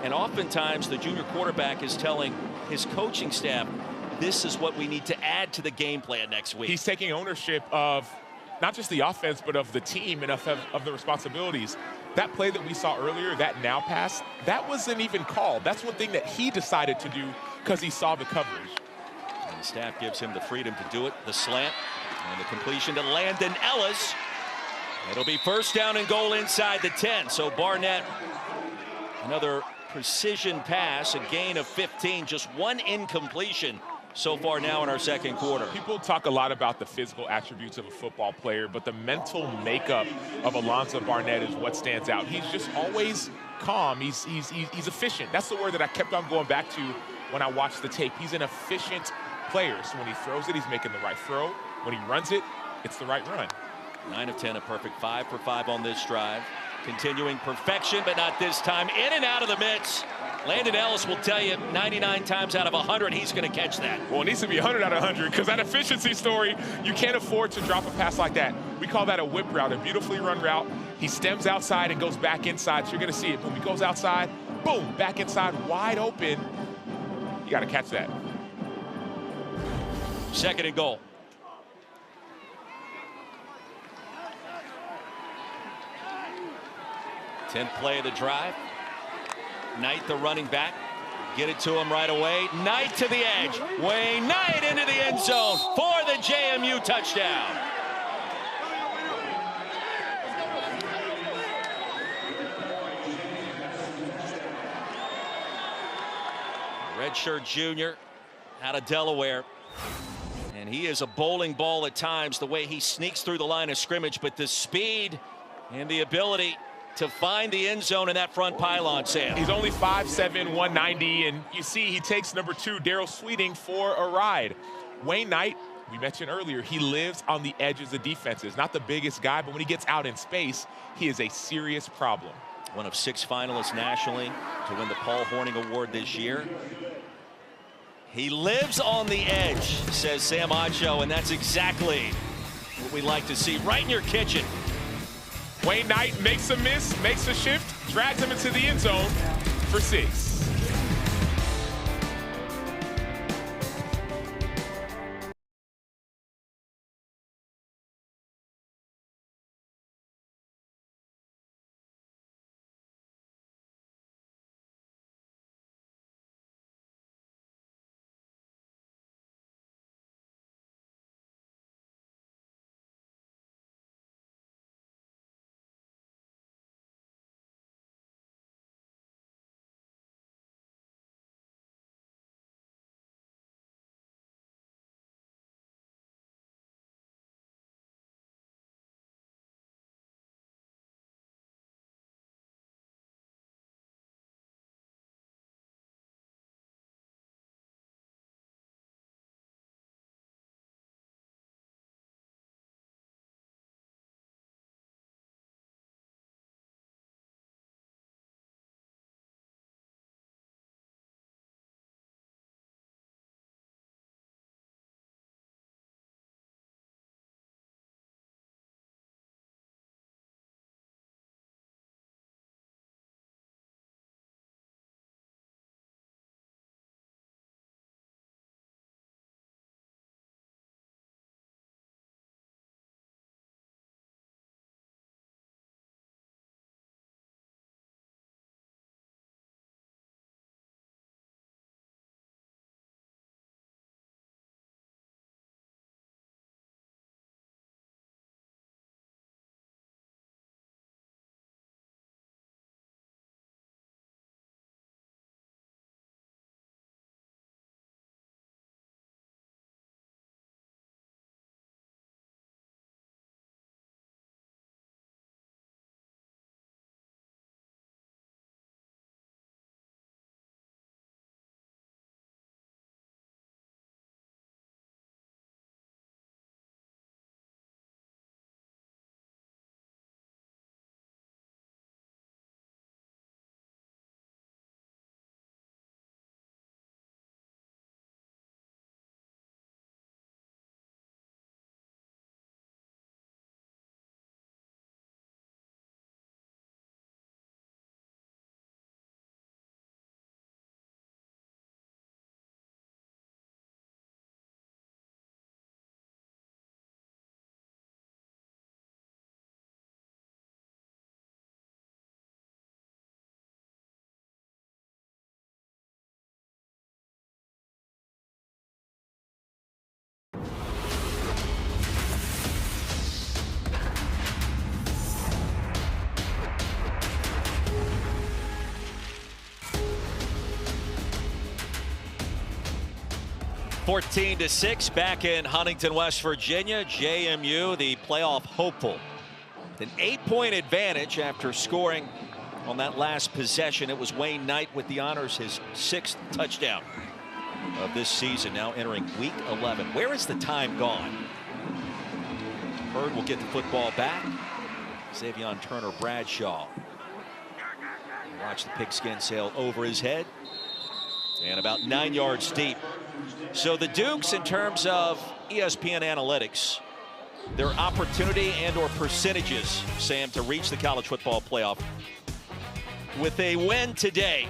And oftentimes the junior quarterback is telling his coaching staff, this is what we need to add to the game plan next week. He's taking ownership of not just the offense, but of the team and of the responsibilities. That play that we saw earlier, that now pass, that wasn't even called. That's one thing that he decided to do because he saw the coverage. And the staff gives him the freedom to do it. The slant and the completion to Landon Ellis. It'll be 1st down and goal inside the 10. So Barnett, another precision pass, a gain of 15, just 1 incompletion so far now in our 2nd quarter. People talk a lot about the physical attributes of a football player, but the mental makeup of Alonzo Barnett is what stands out. He's just always calm. He's efficient. That's the word that I kept on going back to when I watched the tape. He's an efficient player. So when he throws it, he's making the right throw. When he runs it, it's the right run. 9 of 10, a perfect 5 for 5 on this drive. Continuing perfection, but not this time. In and out of the midst. Landon Ellis will tell you 99 times out of 100 he's going to catch that. Well, it needs to be 100 out of 100 because that efficiency story, you can't afford to drop a pass like that. We call that a whip route, a beautifully run route. He stems outside and goes back inside, so you're going to see it. Boom, he goes outside, boom, back inside, wide open. You got to catch that. 2nd and goal. Tenth play of the drive. Knight, the running back. Get it to him right away. Knight to the edge. Wayne Knight into the end zone for the JMU touchdown. Redshirt junior out of Delaware. And he is a bowling ball at times, the way he sneaks through the line of scrimmage, but the speed and the ability to find the end zone in that front pylon, Sam. He's only 5'7", 190, and you see he takes number 2, Daryl Sweeting, for a ride. Wayne Knight, we mentioned earlier, he lives on the edges of defenses. Not the biggest guy, but when he gets out in space, he is a serious problem. One of 6 finalists nationally to win the Paul Horning Award this year. He lives on the edge, says Sam Ocho, and that's exactly what we like to see right in your kitchen. Wayne Knight makes a miss, makes a shift, drags him into the end zone for 6. (14-6) back in Huntington, West Virginia. JMU, the playoff hopeful, an 8-point advantage after scoring on that last possession. It was Wayne Knight with the honors, his 6th touchdown of this season, now entering week 11. Where is the time gone? Bird will get the football back. Xavion Turner Bradshaw. Watch the pigskin sail over his head. And about 9 yards deep. So the Dukes, in terms of ESPN analytics, their opportunity and or percentages, Sam, to reach the college football playoff. With a win today,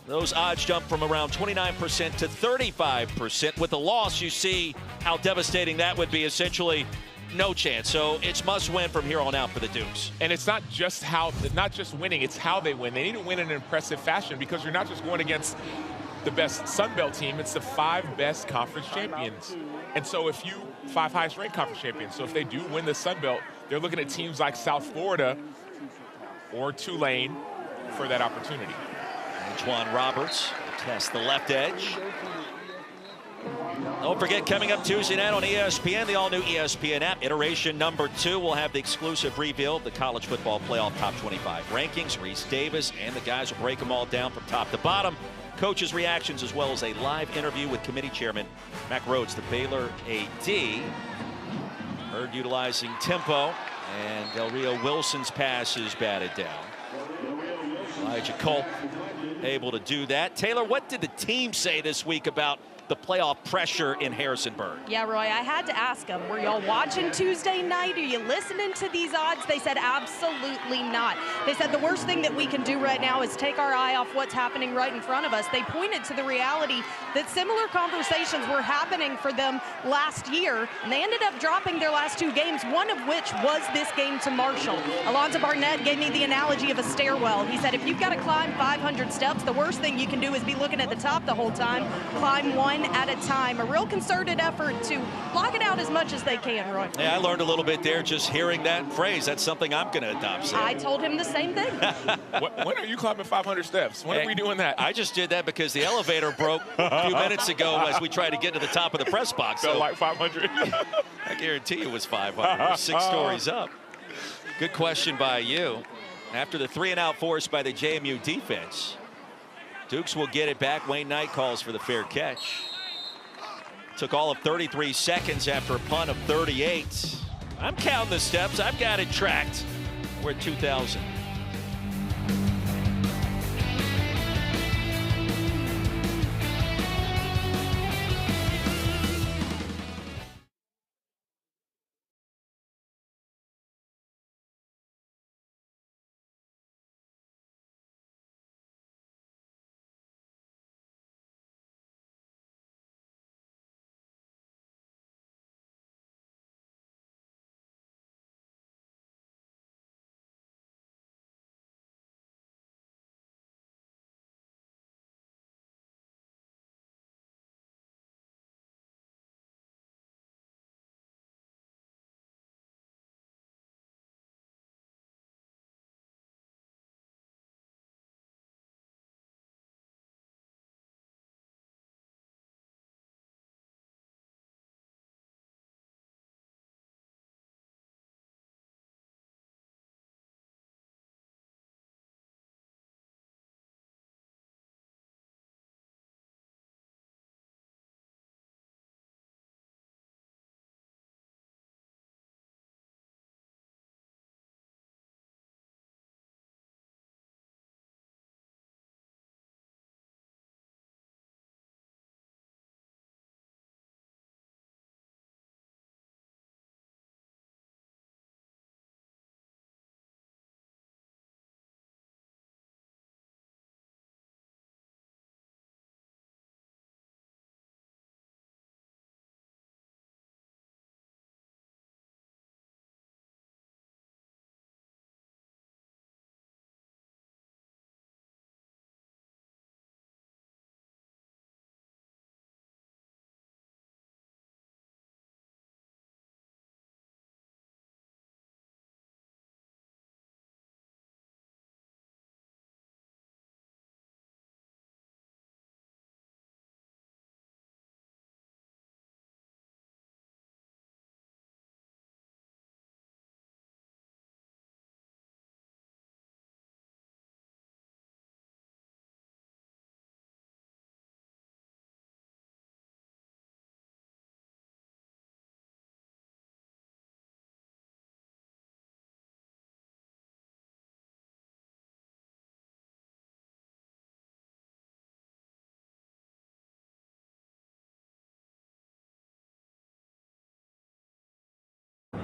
those odds jump from around 29% to 35%. With a loss, you see how devastating that would be. Essentially no chance. So it's must win from here on out for the Dukes. And it's not just winning, it's how they win. They need to win in an impressive fashion, because you're not just going against the best Sun Belt team, it's the 5 best conference champions. And so if 5 highest ranked conference champions. So if they do win the Sun Belt, they're looking at teams like South Florida or Tulane for that opportunity. Antoine Roberts will test the left edge. Don't forget, coming up Tuesday night on ESPN, the all-new ESPN app, iteration number 2, will have the exclusive reveal of the college football playoff top 25 rankings. Reese Davis and the guys will break them all down from top to bottom. Coaches' reactions, as well as a live interview with committee chairman Mack Rhoades, the Baylor AD. Heard utilizing tempo, and Del Rio Wilson's pass is batted down. Elijah Culp able to do that. Taylor, what did the team say this week about the playoff pressure in Harrisonburg? Yeah, Roy, I had to ask them, were y'all watching Tuesday night? Are you listening to these odds? They said absolutely not. They said the worst thing that we can do right now is take our eye off what's happening right in front of us. They pointed to the reality that similar conversations were happening for them last year, and they ended up dropping their last 2 games, one of which was this game to Marshall. Alonzo Barnett gave me the analogy of a stairwell. He said if you've got to climb 500 steps, the worst thing you can do is be looking at the top the whole time. Climb one at a time. A real concerted effort to block it out as much as they can, Roy. Yeah, I learned a little bit there just hearing that phrase. That's something I'm going to adopt, Sam. I told him the same thing. When are you climbing 500 steps? When are we doing that? I just did that because the elevator broke a few minutes ago as we tried to get to the top of the press box. Felt like 500. I guarantee it was 500. 6 stories up. Good question by you. After the 3-and-out force by the JMU defense, Dukes will get it back. Wayne Knight calls for the fair catch. Took all of 33 seconds after a punt of 38. I'm counting the steps. I've got it tracked. We're at 2,000.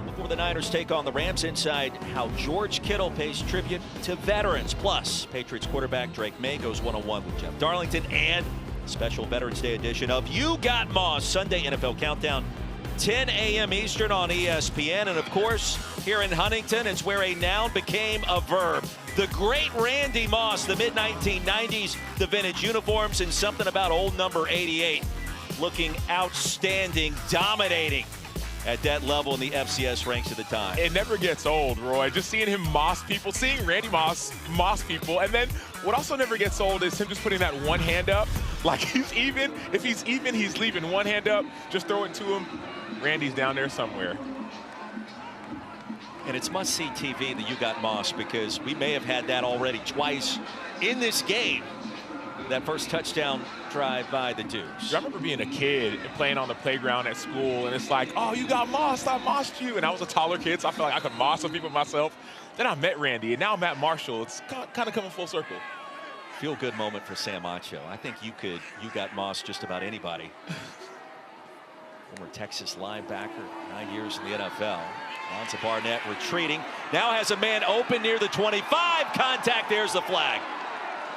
Before the Niners take on the Rams, inside how George Kittle pays tribute to veterans. Plus, Patriots quarterback Drake May goes one-on-one with Jeff Darlington, and special Veterans Day edition of You Got Moss, Sunday NFL Countdown 10 a.m. Eastern on ESPN. And of course, here in Huntington, it's where a noun became a verb. The great Randy Moss, the mid-1990s, the vintage uniforms, and something about old number 88. Looking outstanding, dominating at that level in the FCS ranks at the time. It never gets old, Roy. Just seeing him moss people, seeing Randy Moss people. And then what also never gets old is him just putting that one hand up. Like he's even. If he's even, he's leaving one hand up. Just throw it to him. Randy's down there somewhere. And it's must-see TV that you got Moss, because we may have had that already twice in this game. That first touchdown drive by the Dukes. I remember being a kid and playing on the playground at school, and it's like, oh, you got mossed, I mossed you. And I was a taller kid, so I felt like I could moss some people myself. Then I met Randy, and now I'm at Marshall. It's kind of coming full circle. Feel-good moment for Sam Acho. I think you got mossed just about anybody. Former Texas linebacker, 9 years in the NFL. Alonzo Barnett retreating. Now has a man open near the 25. Contact, there's the flag.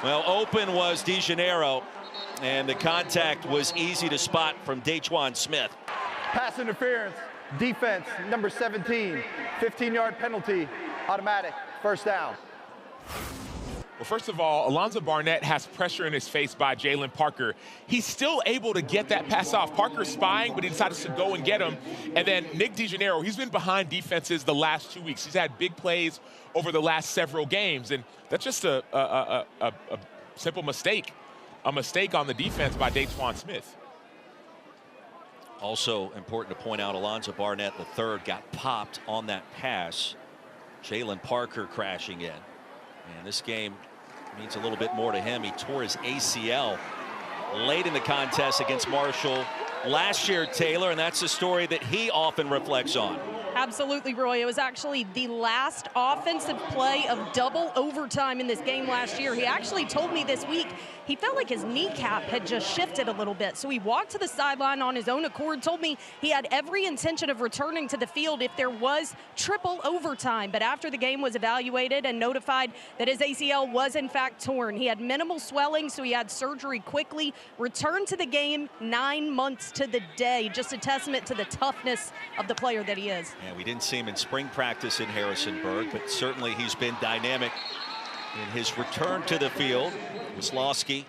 Well, open was DeGeneiro, and the contact was easy to spot from Daquan Smith. Pass interference, defense, number 17, 15-yard penalty, automatic, first down. Well, first of all, Alonzo Barnett has pressure in his face by Jalen Parker. He's still able to get that pass off. Parker's spying, but he decided to go and get him. And then Nick DeGeneiro, he's been behind defenses the last 2 weeks. He's had big plays over the last several games, and that's just a simple mistake. A mistake on the defense by Daquan Smith. Also important to point out, Alonzo Barnett III got popped on that pass. Jalen Parker crashing in. And this game means a little bit more to him. He tore his ACL late in the contest against Marshall last year, Taylor, and that's a story that he often reflects on. Absolutely, Roy. It was actually the last offensive play of double overtime in this game last year. He actually told me this week he felt like his kneecap had just shifted a little bit. So he walked to the sideline on his own accord, told me he had every intention of returning to the field if there was triple overtime. But after the game was evaluated and notified that his ACL was in fact torn, he had minimal swelling, so he had surgery quickly, returned to the game 9 months to the day. Just a testament to the toughness of the player that he is. Yeah, we didn't see him in spring practice in Harrisonburg, but certainly he's been dynamic in his return to the field. Wisłowski,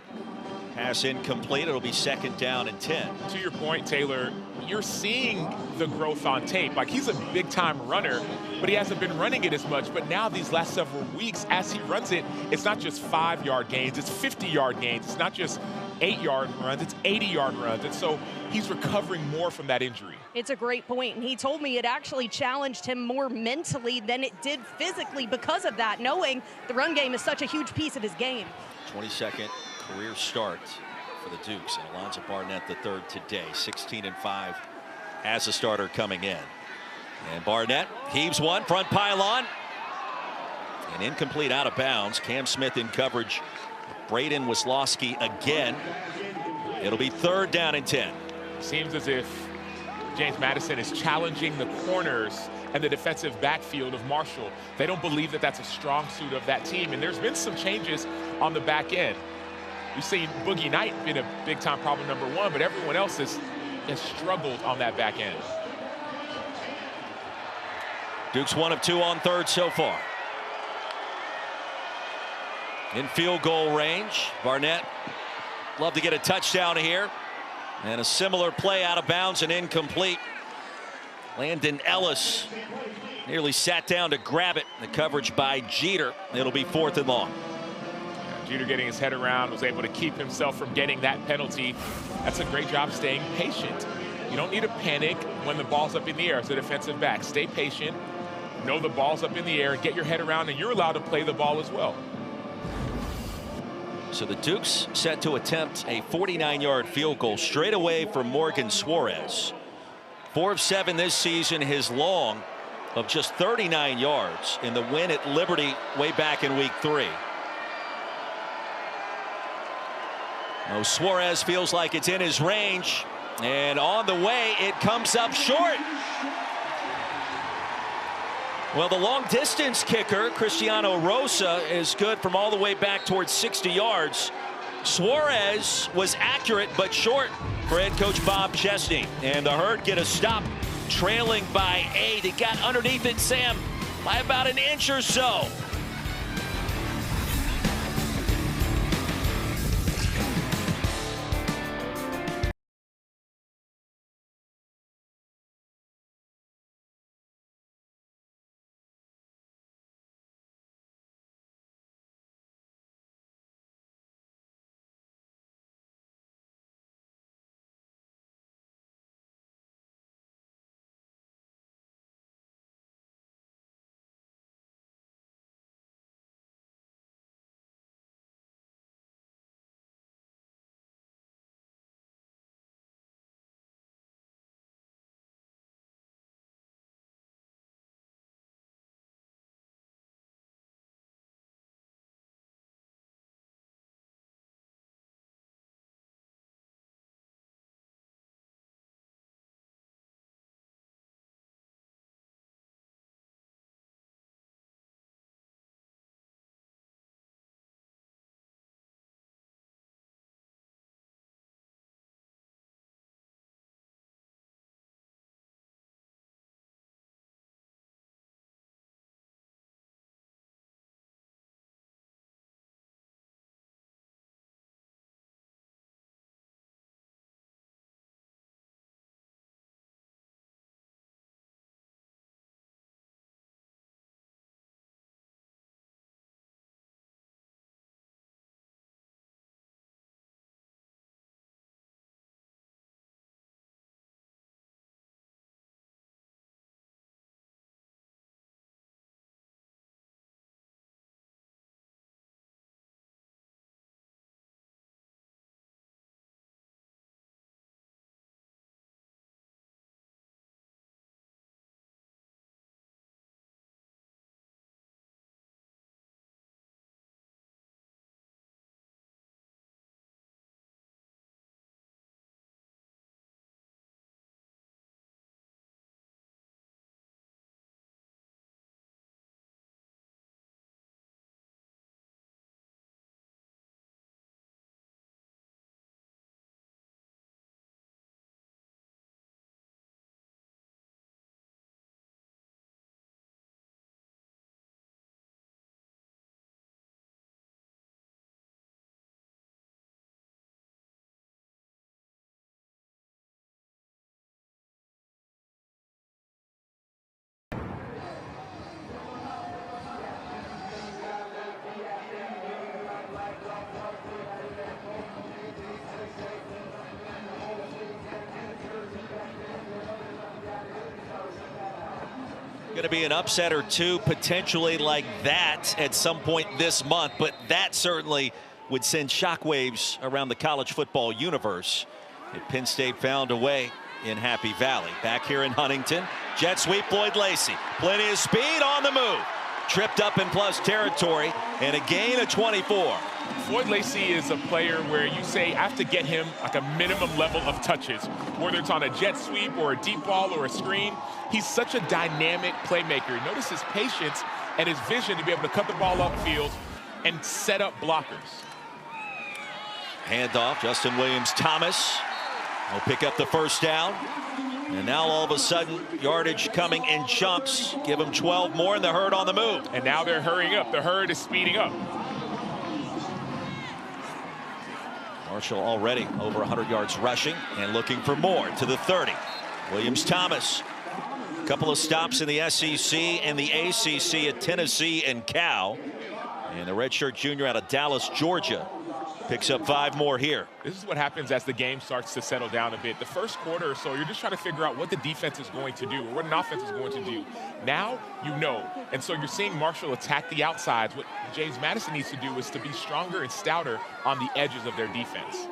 pass incomplete. It'll be second down and 10. To your point, Taylor, you're seeing the growth on tape. Like, he's a big-time runner, but he hasn't been running it as much. But now these last several weeks, as he runs it, it's not just 5-yard gains, it's 50-yard gains. It's not just 8-yard runs, it's 80-yard runs. And so he's recovering more from that injury. It's a great point, and he told me it actually challenged him more mentally than it did physically because of that, knowing the run game is such a huge piece of his game. 22nd career start for the Dukes, and Alonzo Barnett III today, 16-5 as a starter coming in. And Barnett heaves one, front pylon, and incomplete, out of bounds. Cam Smith in coverage. Braden Wisłowski again. It'll be third down and 10. Seems as if James Madison is challenging the corners and the defensive backfield of Marshall. They don't believe that that's a strong suit of that team, and there's been some changes on the back end. We've seen Boogie Knight been a big-time problem number one, but everyone else has struggled on that back end. Dukes 1 of 2 on third so far. In field goal range, Barnett love to get a touchdown here. And a similar play out of bounds and incomplete. Landon Ellis nearly sat down to grab it. The coverage by Jeter. It'll be fourth and long. Yeah, Jeter getting his head around, was able to keep himself from getting that penalty. That's a great job staying patient. You don't need to panic when the ball's up in the air as a defensive back. Stay patient, know the ball's up in the air, get your head around, and you're allowed to play the ball as well. So the Dukes set to attempt a 49-yard field goal straight away from Morgan Suarez. 4 of 7 this season, his long of just 39 yards in the win at Liberty way back in week 3. Oh, Suarez feels like it's in his range, and on the way it comes up short. Well, the long distance kicker, Cristiano Rosa, is good from all the way back towards 60 yards. Suarez was accurate but short for head coach Bob Chesney. And the Herd get a stop, trailing by 8. It got underneath it, Sam, by about an inch or so. Going to be an upset or two potentially like that at some point this month, but that certainly would send shockwaves around the college football universe if Penn State found a way in Happy Valley. Back here in Huntington, jet sweep Floyd Lacey, plenty of speed on the move, tripped up in plus territory, and a gain of 24. Floyd Lacey is a player where you say I have to get him like a minimum level of touches, whether it's on a jet sweep or a deep ball or a screen. He's such a dynamic playmaker. Notice his patience and his vision to be able to cut the ball upfield and set up blockers. Handoff, Justin Williams-Thomas will pick up the first down. And now all of a sudden, yardage coming in chunks. Give them 12 more, and the Herd on the move. And now they're hurrying up. The Herd is speeding up. Marshall already over 100 yards rushing and looking for more to the 30. Williams-Thomas, a couple of stops in the SEC and the ACC at Tennessee and Cal. And the redshirt junior out of Dallas, Georgia, picks up 5 more here. This is what happens as the game starts to settle down a bit. The first quarter or so, you're just trying to figure out what the defense is going to do or what an offense is going to do. Now you know. And so you're seeing Marshall attack the outsides. What James Madison needs to do is to be stronger and stouter on the edges of their defense.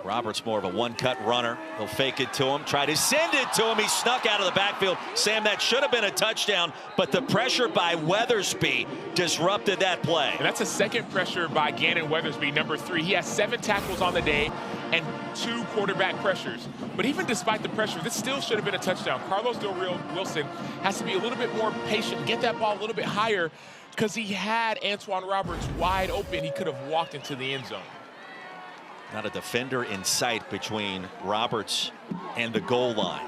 Roberts more of a one-cut runner. He'll fake it to him, try to send it to him. He snuck out of the backfield. Sam, that should have been a touchdown, but the pressure by Weathersby disrupted that play. And that's a second pressure by Gannon Weathersby, number 3. He has 7 tackles on the day and 2 quarterback pressures. But even despite the pressure, this still should have been a touchdown. Carlos Del Rio Wilson has to be a little bit more patient, get that ball a little bit higher, because he had Antoine Roberts wide open. He could have walked into the end zone. Not a defender in sight between Roberts and the goal line.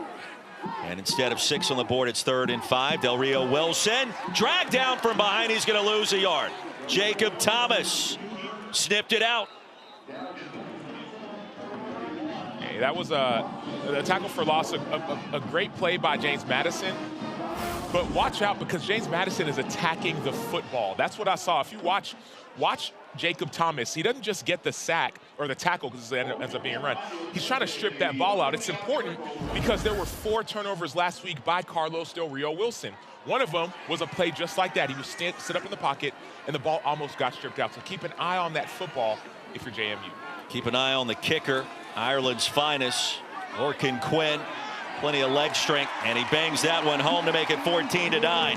And instead of 6 on the board, it's 3rd and 5. Del Rio Wilson dragged down from behind. He's going to lose a yard. Jacob Thomas snipped it out. Hey, that was a tackle for loss, a great play by James Madison. But watch out, because James Madison is attacking the football. That's what I saw. If you watch Jacob Thomas, he doesn't just get the sack or the tackle because it ends up being a run. He's trying to strip that ball out. It's important because there were 4 turnovers last week by Carlos Del Rio Wilson. One of them was a play just like that. He was sit up in the pocket, and the ball almost got stripped out. So keep an eye on that football if you're JMU. Keep an eye on the kicker, Ireland's finest, Lorcan Quinn. Plenty of leg strength, and he bangs that one home to make it 14-9.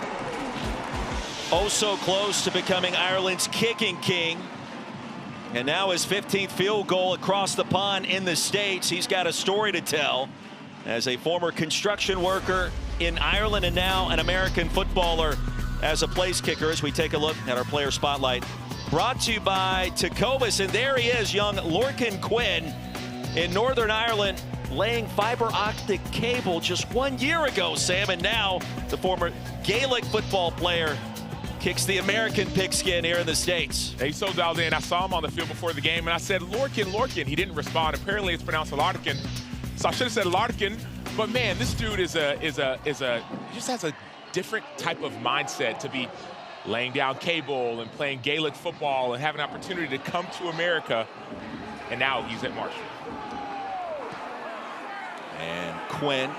Oh, so close to becoming Ireland's kicking king. And now his 15th field goal across the pond in the States. He's got a story to tell as a former construction worker in Ireland and now an American footballer as a place kicker, as we take a look at our player spotlight. Brought to you by Tecovas, and there he is, young Lorcan Quinn in Northern Ireland, laying fiber optic cable just 1 year ago, Sam, and now the former Gaelic football player kicks the American pigskin here in the States. He's so dialed in. I saw him on the field before the game, and I said, Lorcan. He didn't respond. Apparently, it's pronounced Larkin. So I should have said Larkin. But man, this dude he just has a different type of mindset to be laying down cable and playing Gaelic football and have an opportunity to come to America. And now he's at Marshall. And Quinn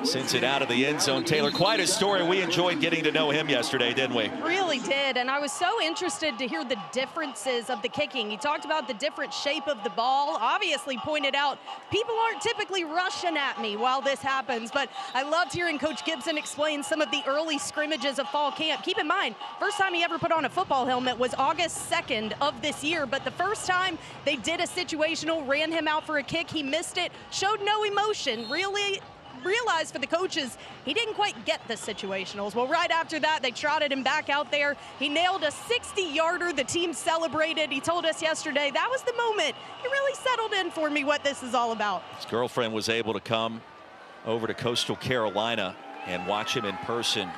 sends it out of the end zone. Taylor, quite a story. We enjoyed getting to know him yesterday, didn't we? Really did, and I was so interested to hear the differences of the kicking. He talked about the different shape of the ball, obviously pointed out people aren't typically rushing at me while this happens, but I loved hearing Coach Gibson explain some of the early scrimmages of fall camp. Keep in mind, first time he ever put on a football helmet was August 2nd of this year, but the first time they did a situational, ran him out for a kick, he missed it, showed no emotion, really realized for the coaches he didn't quite get the situationals. Well, right after that, they trotted him back out there. He nailed a 60-yarder. The team celebrated. He told us yesterday, that was the moment. He really settled in for me what this is all about. His girlfriend was able to come over to Coastal Carolina and watch him in person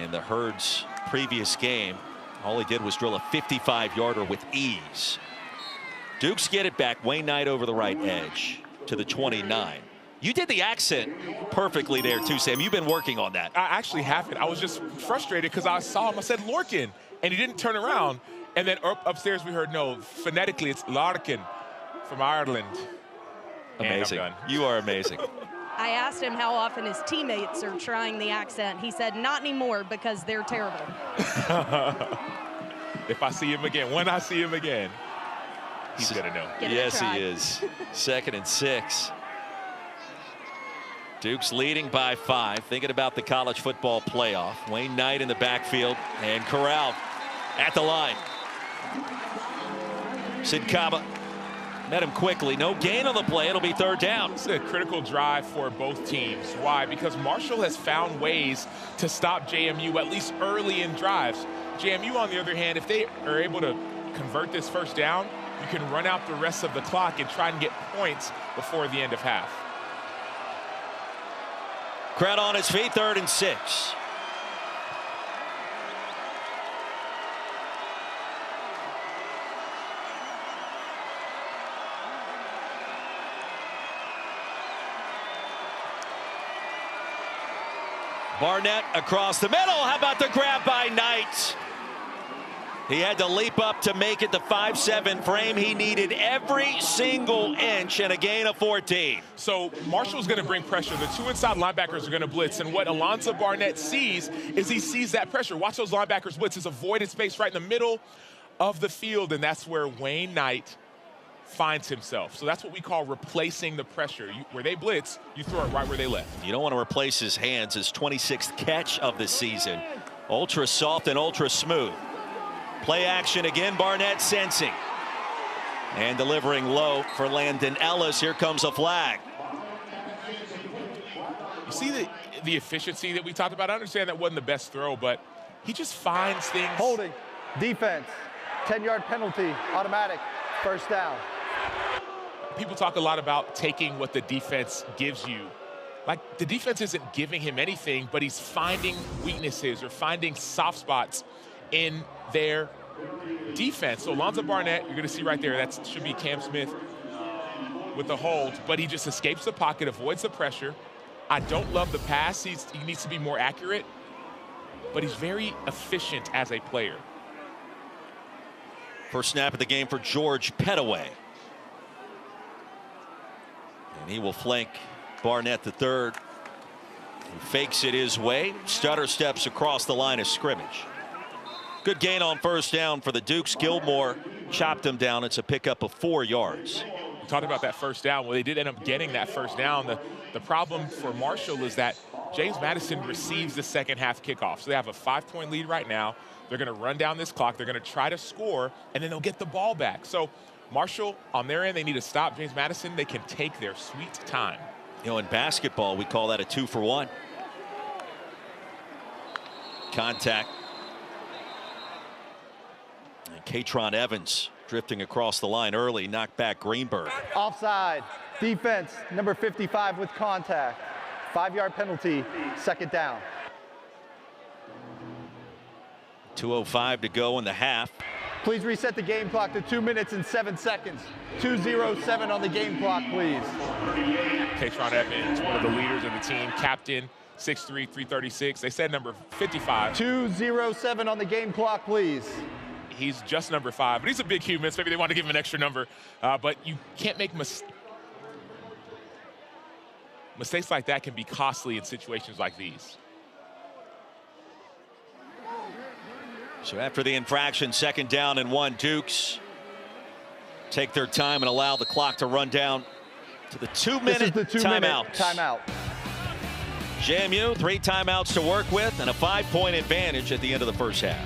in the Herds' previous game. All he did was drill a 55-yarder with ease. Dukes get it back. Wayne Knight over the right edge to the 29. You did the accent perfectly there too, Sam. You've been working on that. I actually haven't. I was just frustrated because I saw him. I said Lorcan, and he didn't turn around. And then upstairs we heard, no, phonetically it's Larkin from Ireland. Amazing. You are amazing. I asked him how often his teammates are trying the accent. He said not anymore because they're terrible. If I see him again, when I see him again, he's going to know. Yes, he is. 2nd and 6. Dukes leading by 5. Thinking about the college football playoff. Wayne Knight in the backfield and corralled at the line. Sid Kaba met him quickly. No gain on the play. It'll be 3rd down. It's a critical drive for both teams. Why? Because Marshall has found ways to stop JMU, at least early in drives. JMU, on the other hand, if they are able to convert this 1st down, you can run out the rest of the clock and try and get points before the end of half. Crowd on his feet, 3rd and 6. Barnett across the middle. How about the grab by Knight? He had to leap up to make it the 5'7" frame. He needed every single inch and a gain of 14. So Marshall's going to bring pressure. The 2 inside linebackers are going to blitz. And what Alonzo Barnett sees is he sees that pressure. Watch those linebackers blitz. It's a voided space right in the middle of the field. And that's where Wayne Knight finds himself. So that's what we call replacing the pressure. Where they blitz, you throw it right where they left. You don't want to replace his hands. His 26th catch of the season. Ultra soft and ultra smooth. Play action again. Barnett sensing and delivering low for Landon Ellis. Here comes a flag. You see the efficiency that we talked about. I understand that wasn't the best throw, but he just finds things. Holding. Defense. 10-yard penalty. Automatic. 1st down. People talk a lot about taking what the defense gives you. Like, the defense isn't giving him anything, but he's finding weaknesses or finding soft spots in their defense. So Alonzo Barnett, you're going to see right there, that should be Cam Smith with the hold, but he just escapes the pocket, avoids the pressure. I don't love the pass. He needs to be more accurate, but he's very efficient as a player. First snap of the game for George Pettaway. And he will flank Barnett the third. He fakes it his way. Stutter steps across the line of scrimmage. Good gain on first down for the Dukes. Gilmore chopped him down. It's a pickup of 4 yards. We talked about that first down. Well, they did end up getting that first down. The problem for Marshall is that James Madison receives the second half kickoff. So they have a 5-point lead right now. They're going to run down this clock. They're going to try to score, and then they'll get the ball back. So Marshall, on their end, they need to stop James Madison. They can take their sweet time. You know, in basketball, we call that a 2-for-1. Contact. And Katron Evans drifting across the line early, knocked back Greenberg. Offside. Defense, number 55 with contact. 5-yard penalty, second down. 2:05 to go in the half. Please reset the game clock to 2 minutes and 7 seconds. 2:07 on the game clock, please. Katron Evans, one of the leaders of the team, captain, 6'3", 336. They said number 55. 2:07 on the game clock, please. He's just number 5, but he's a big human, so maybe they want to give him an extra number. But you can't make mistakes like that can be costly in situations like these. So after the infraction, second down and 1, Dukes take their time and allow the clock to run down to the 2-minute timeout. Timeout. JMU, 3 timeouts to work with and a 5-point advantage at the end of the first half.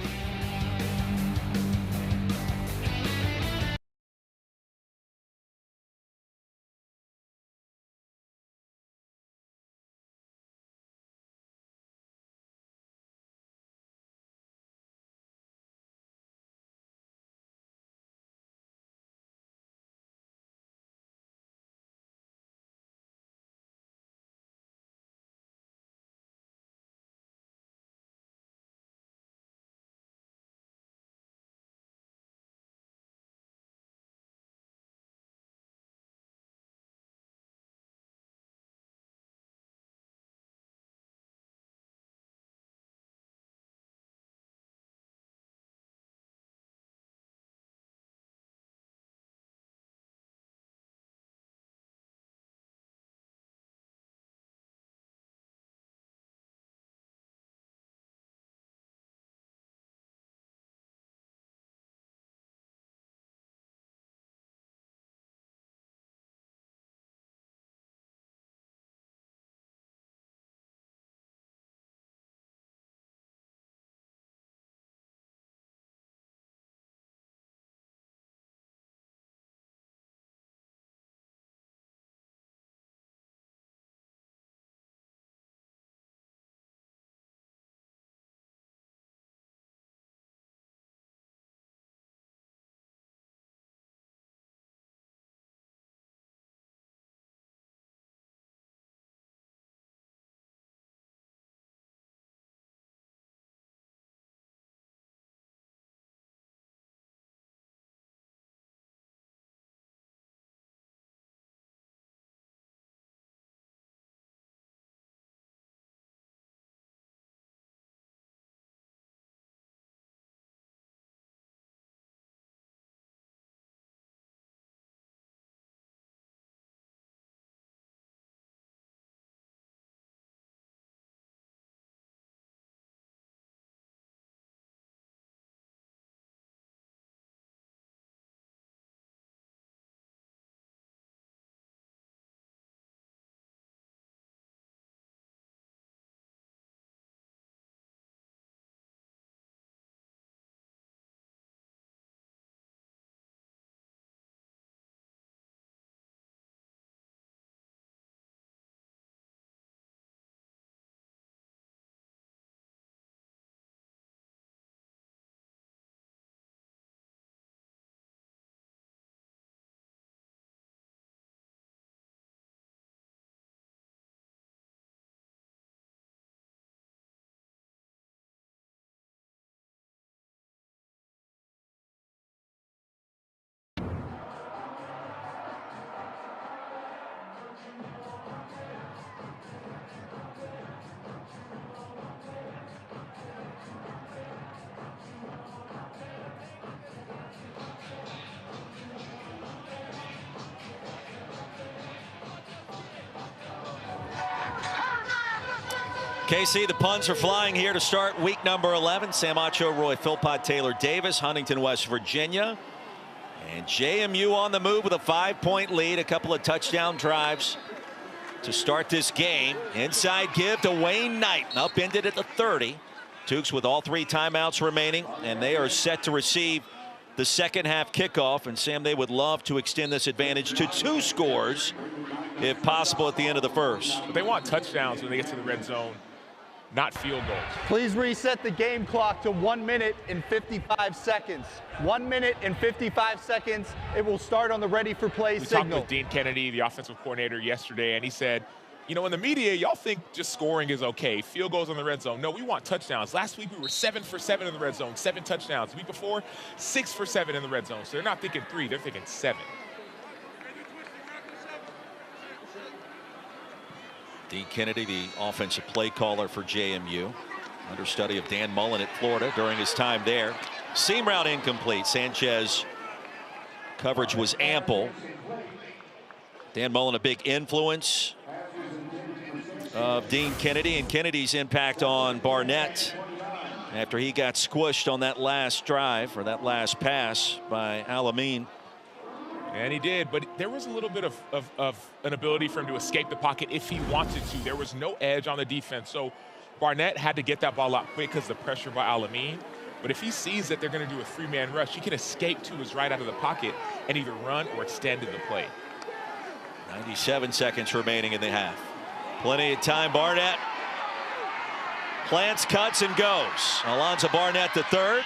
KC, the puns are flying here to start week number 11. Sam Acho, Roy Philpott, Taylor Davis, Huntington, West Virginia. And JMU on the move with a 5-point lead, a couple of touchdown drives to start this game. Inside give to Wayne Knight, upended at the 30. Dukes with all 3 timeouts remaining, and they are set to receive the second half kickoff. And Sam, they would love to extend this advantage to 2 scores if possible at the end of the first. They want touchdowns when they get to the red zone, not field goals. Please reset the game clock to 1 minute and 55 seconds. 1 minute and 55 seconds. It will start on the ready for play signal. We talked with Dean Kennedy, the offensive coordinator, yesterday, and he said, you know, in the media, y'all think just scoring is okay. Field goals on the red zone. No, we want touchdowns. Last week, we were 7 for 7 in the red zone, 7 touchdowns. The week before, 6 for 7 in the red zone. So they're not thinking 3, they're thinking 7. Dean Kennedy, the offensive play caller for JMU, understudy of Dan Mullen at Florida during his time there. Seam route incomplete. Sanchez coverage was ample. Dan Mullen, a big influence of Dean Kennedy, and Kennedy's impact on Barnett after he got squished on that last drive, or that last pass by Alameen. And he did, but there was a little bit of an ability for him to escape the pocket if he wanted to. There was no edge on the defense, so Barnett had to get that ball out quick because of the pressure by Alameen. But if he sees that they're going to do a 3-man rush, he can escape to his right out of the pocket and either run or extend the play. 97 seconds remaining in the half. Plenty of time. Barnett plants, cuts, and goes. Alonzo Barnett, the third.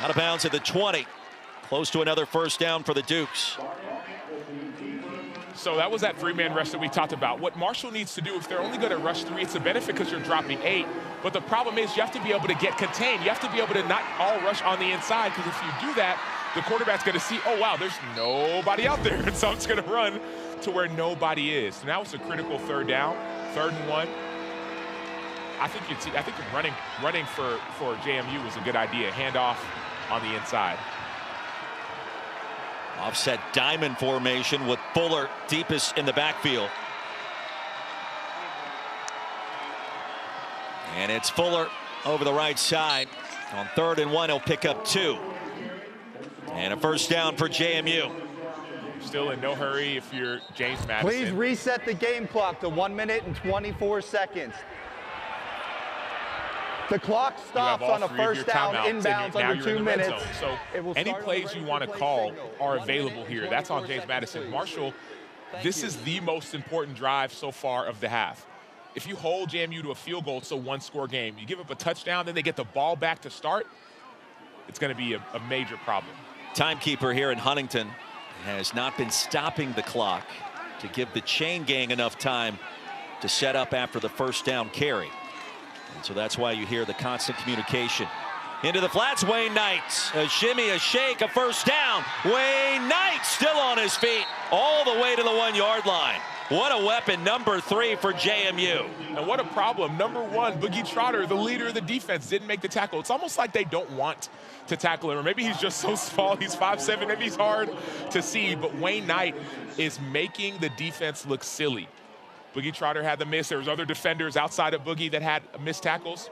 Out of bounds at the 20. Close to another first down for the Dukes. So that was that 3-man rush that we talked about. What Marshall needs to do, if they're only going to rush 3, it's a benefit because you're dropping 8. But the problem is you have to be able to get contained. You have to be able to not all rush on the inside, because if you do that, the quarterback's going to see, oh, wow, there's nobody out there. And so I'm just going to run to where nobody is. So now it's a critical 3rd down, 3rd and 1. I think running for JMU was a good idea. Handoff on the inside. Offset diamond formation with Fuller deepest in the backfield. And it's Fuller over the right side. On 3rd and 1, he'll pick up 2. And a first down for JMU. Still in no hurry if you're James Madison. Please reset the game clock to 1 minute and 24 seconds. The clock stops on a first down inbounds under 2 minutes. So any plays you want to call are available here. That's on James Madison. Marshall, this is the most important drive so far of the half. If you hold JMU to a field goal, it's a 1-score game. You give up a touchdown, then they get the ball back to start, it's going to be a major problem. Timekeeper here in Huntington has not been stopping the clock to give the chain gang enough time to set up after the first down carry. And so that's why you hear the constant communication. Into the flats, Wayne Knight. A shimmy, a shake, a first down. Wayne Knight still on his feet all the way to the 1-yard line. What a weapon, number 3 for JMU. And what a problem. Number 1, Boogie Trotter, the leader of the defense, didn't make the tackle. It's almost like they don't want to tackle him, or maybe he's just so small. He's 5'7", maybe he's hard to see, but Wayne Knight is making the defense look silly. Boogie Trotter had the miss. There was other defenders outside of Boogie that had missed tackles.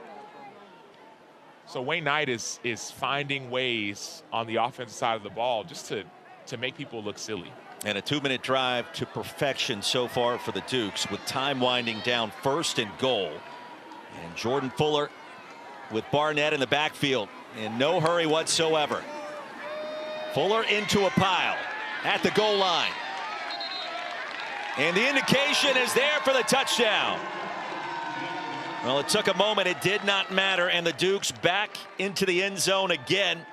So Wayne Knight is finding ways on the offensive side of the ball just to make people look silly. And a 2-minute drive to perfection so far for the Dukes, with time winding down, 1st and goal. And Jordan Fuller with Barnett in the backfield in no hurry whatsoever. Fuller into a pile at the goal line. And the indication is there for the touchdown. Well, it took a moment. It did not matter. And the Dukes back into the end zone again.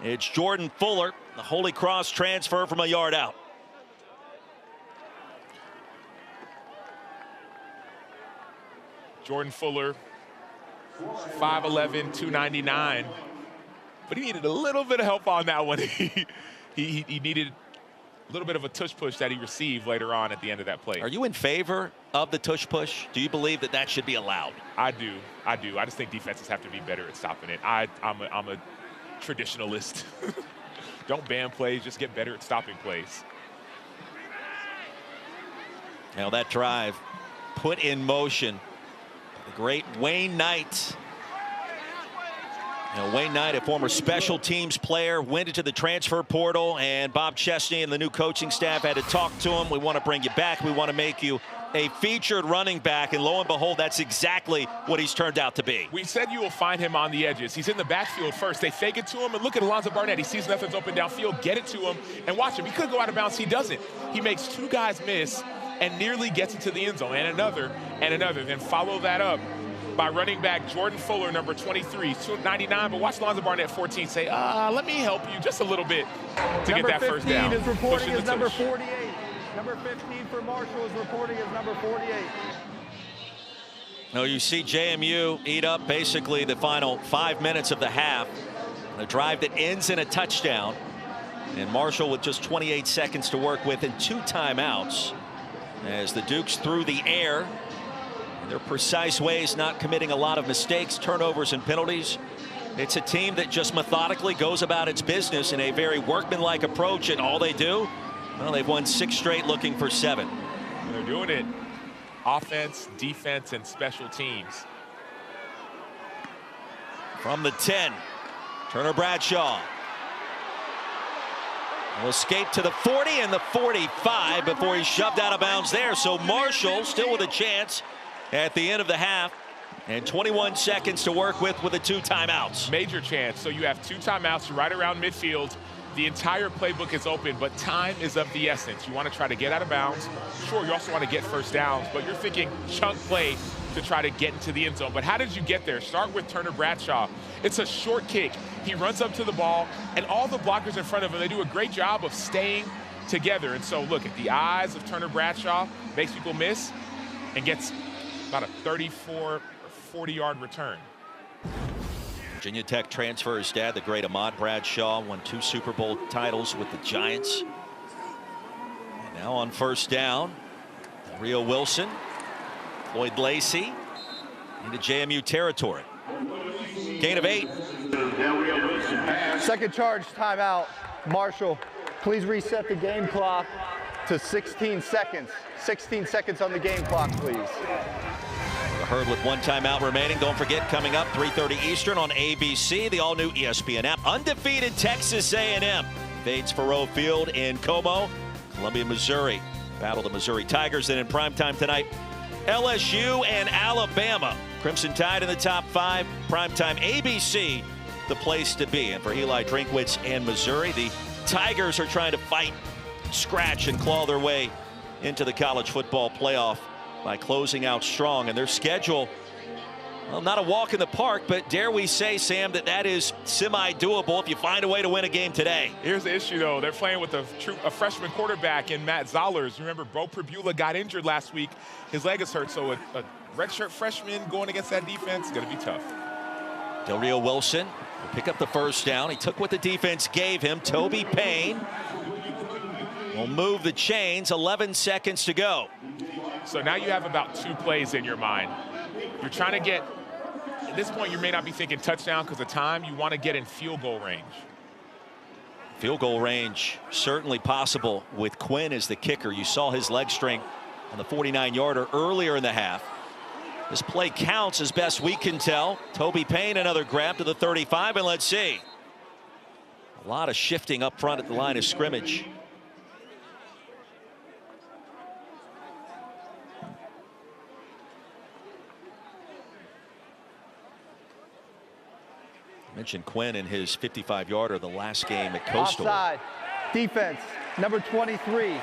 It's Jordan Fuller, the Holy Cross transfer from a yard out. Jordan Fuller, 5'11", 299. But he needed a little bit of help on that one. he needed a little bit of a tush push that he received later on at the end of that play. Are you in favor of the tush push? Do you believe that that should be allowed? I do. I just think defenses have to be better at stopping it. I'm a traditionalist. Don't ban plays, just get better at stopping plays. Now that drive put in motion The great Wayne Knight. Wayne Knight, a former special teams player, went into the transfer portal, and Bob Chesney and the new coaching staff had to talk to him. We want to bring you back. We want to make you a featured running back, and lo and behold, that's exactly what he's turned out to be. We said you will find him on the edges. He's in the backfield first. They fake it to him, and look at Alonzo Barnett. He sees nothing's open downfield, get it to him, and watch him. He could go out of bounds. He doesn't. He makes two guys miss and nearly gets into the end zone, and another, and another. Then follow that up by running back Jordan Fuller, number 23, 299. But watch Alonzo Barnett, 14, say, let me help you just a little bit to get that first down. Number 15 is reporting as number 48. Number 15 for Marshall is reporting as number 48. Now you see JMU eat up basically the final 5 minutes of the half. A drive that ends in a touchdown. And Marshall with just 28 seconds to work with and 2 timeouts. As the Dukes through the air. In their precise ways, not committing a lot of mistakes, turnovers, and penalties. It's a team that just methodically goes about its business in a very workmanlike approach, and all they do, well, they've won 6 straight, looking for 7. They're doing it. Offense, defense, and special teams. From the 10, Turner Bradshaw will escape to the 40 and the 45 before he's shoved out of bounds there. So Marshall still with a chance at the end of the half, and 21 seconds to work with the 2 timeouts. Major chance. So you have 2 timeouts right around midfield. The entire playbook is open, but time is of the essence. You want to try to get out of bounds. Sure, you also want to get first downs, but you're thinking chunk play to try to get into the end zone. But how did you get there? Start with Turner Bradshaw. It's a short kick. He runs up to the ball, and all the blockers in front of him, they do a great job of staying together. And so look at the eyes of Turner Bradshaw, makes people miss, and gets about a 34 or 40-yard return. Virginia Tech transfer his dad, the great Ahmad Bradshaw, won 2 Super Bowl titles with the Giants. And now on first down, Rio Wilson, Floyd Lacey into JMU territory. Gain of 8. Second charge timeout. Marshall, please reset the game clock to 16 seconds. 16 seconds on the game clock, please. The Herd with 1 timeout remaining. Don't forget, coming up 3:30 Eastern on ABC, the all-new ESPN app. Undefeated Texas A&M fades Faurot Field in Como. Columbia, Missouri battle the Missouri Tigers. Then in primetime tonight, LSU and Alabama. Crimson Tide in the top 5. Primetime ABC, the place to be. And for Eli Drinkwitz and Missouri, the Tigers are trying to fight, scratch, and claw their way into the college football playoff by closing out strong. And their schedule, well, not a walk in the park, but dare we say, Sam, that is semi-doable if you find a way to win a game today. Here's the issue, though. They're playing with a freshman quarterback in Matt Zollers. Remember, Bo Pribula got injured last week. His leg is hurt, so a redshirt freshman going against that defense is going to be tough. Del Rio Wilson will pick up the first down. He took what the defense gave him. Toby Payne will move the chains. 11 seconds to go. So now you have about 2 plays in your mind. You're trying to get, at this point, you may not be thinking touchdown because of time. You want to get in field goal range. Field goal range certainly possible with Quinn as the kicker. You saw his leg strength on the 49-yarder earlier in the half. This play counts as best we can tell. Toby Payne, another grab to the 35, and let's see. A lot of shifting up front at the line of scrimmage. Mentioned Quinn in his 55-yarder the last game at Coastal. Offside. Defense, number 23.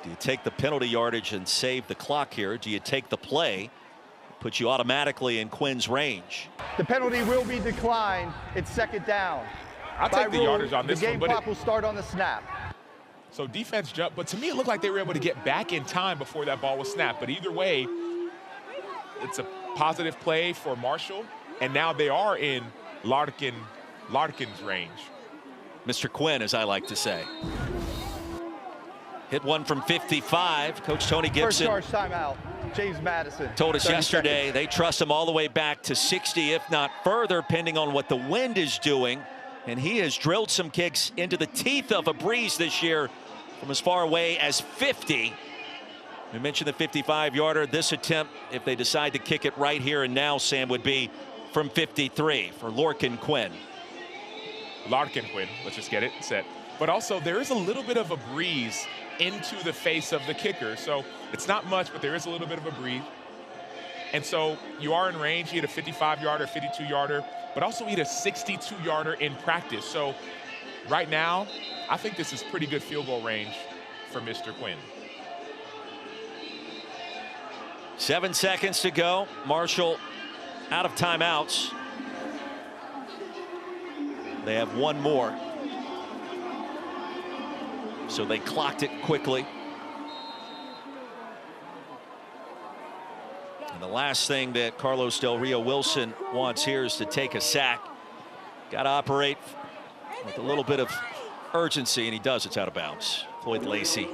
Do you take the penalty yardage and save the clock here? Do you take the play? Put you automatically in Quinn's range. The penalty will be declined. It's second down. I'll take the yardage on this one. The game clock will start on the snap. So defense jumped, but to me it looked like they were able to get back in time before that ball was snapped. But either way, it's a positive play for Marshall, and now they are in Larkin's range. Mr. Quinn, as I like to say. Hit one from 55. Coach Tony Gibson. First charge timeout. James Madison. Told us yesterday they trust him all the way back to 60, if not further, depending on what the wind is doing. And he has drilled some kicks into the teeth of a breeze this year from as far away as 50. We mentioned the 55-yarder. This attempt, if they decide to kick it right here and now, Sam, would be from 53 for Larkin Quinn. Larkin Quinn, let's just get it set. But also, there is a little bit of a breeze into the face of the kicker. So it's not much, but there is a little bit of a breeze. And so you are in range. He had a 55-yarder, 52-yarder, but also he had a 62-yarder in practice. So right now, I think this is pretty good field goal range for Mr. Quinn. 7 seconds to go. Marshall out of timeouts. They have one more. So they clocked it quickly. And the last thing that Carlos Del Rio Wilson wants here is to take a sack. Got to operate with a little bit of urgency, and he does. It's out of bounds. Floyd Lacey.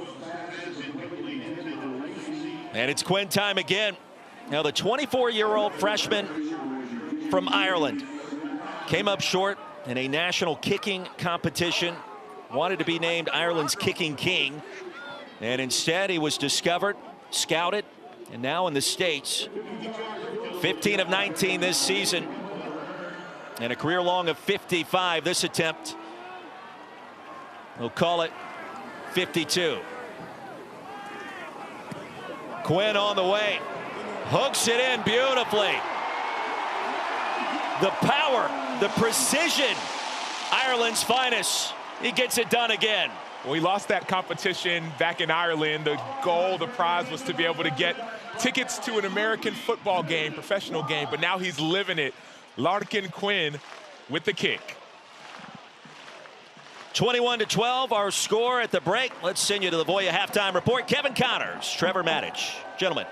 And it's Quinn time again. Now the 24-year-old freshman from Ireland came up short in a national kicking competition. Wanted to be named Ireland's kicking king. And instead he was discovered, scouted, and now in the States. 15 of 19 this season. And a career long of 55 this attempt. We'll call it 52. Quinn on the way. Hooks it in beautifully. The power, the precision, Ireland's finest. He gets it done again. Well, he lost that competition back in Ireland. The goal, the prize was to be able to get tickets to an American football game, professional game, but now he's living it. Larkin Quinn with the kick. 21-12, our score at the break. Let's send you to the Voya halftime report. Kevin Connors, Trevor Maddich. Gentlemen.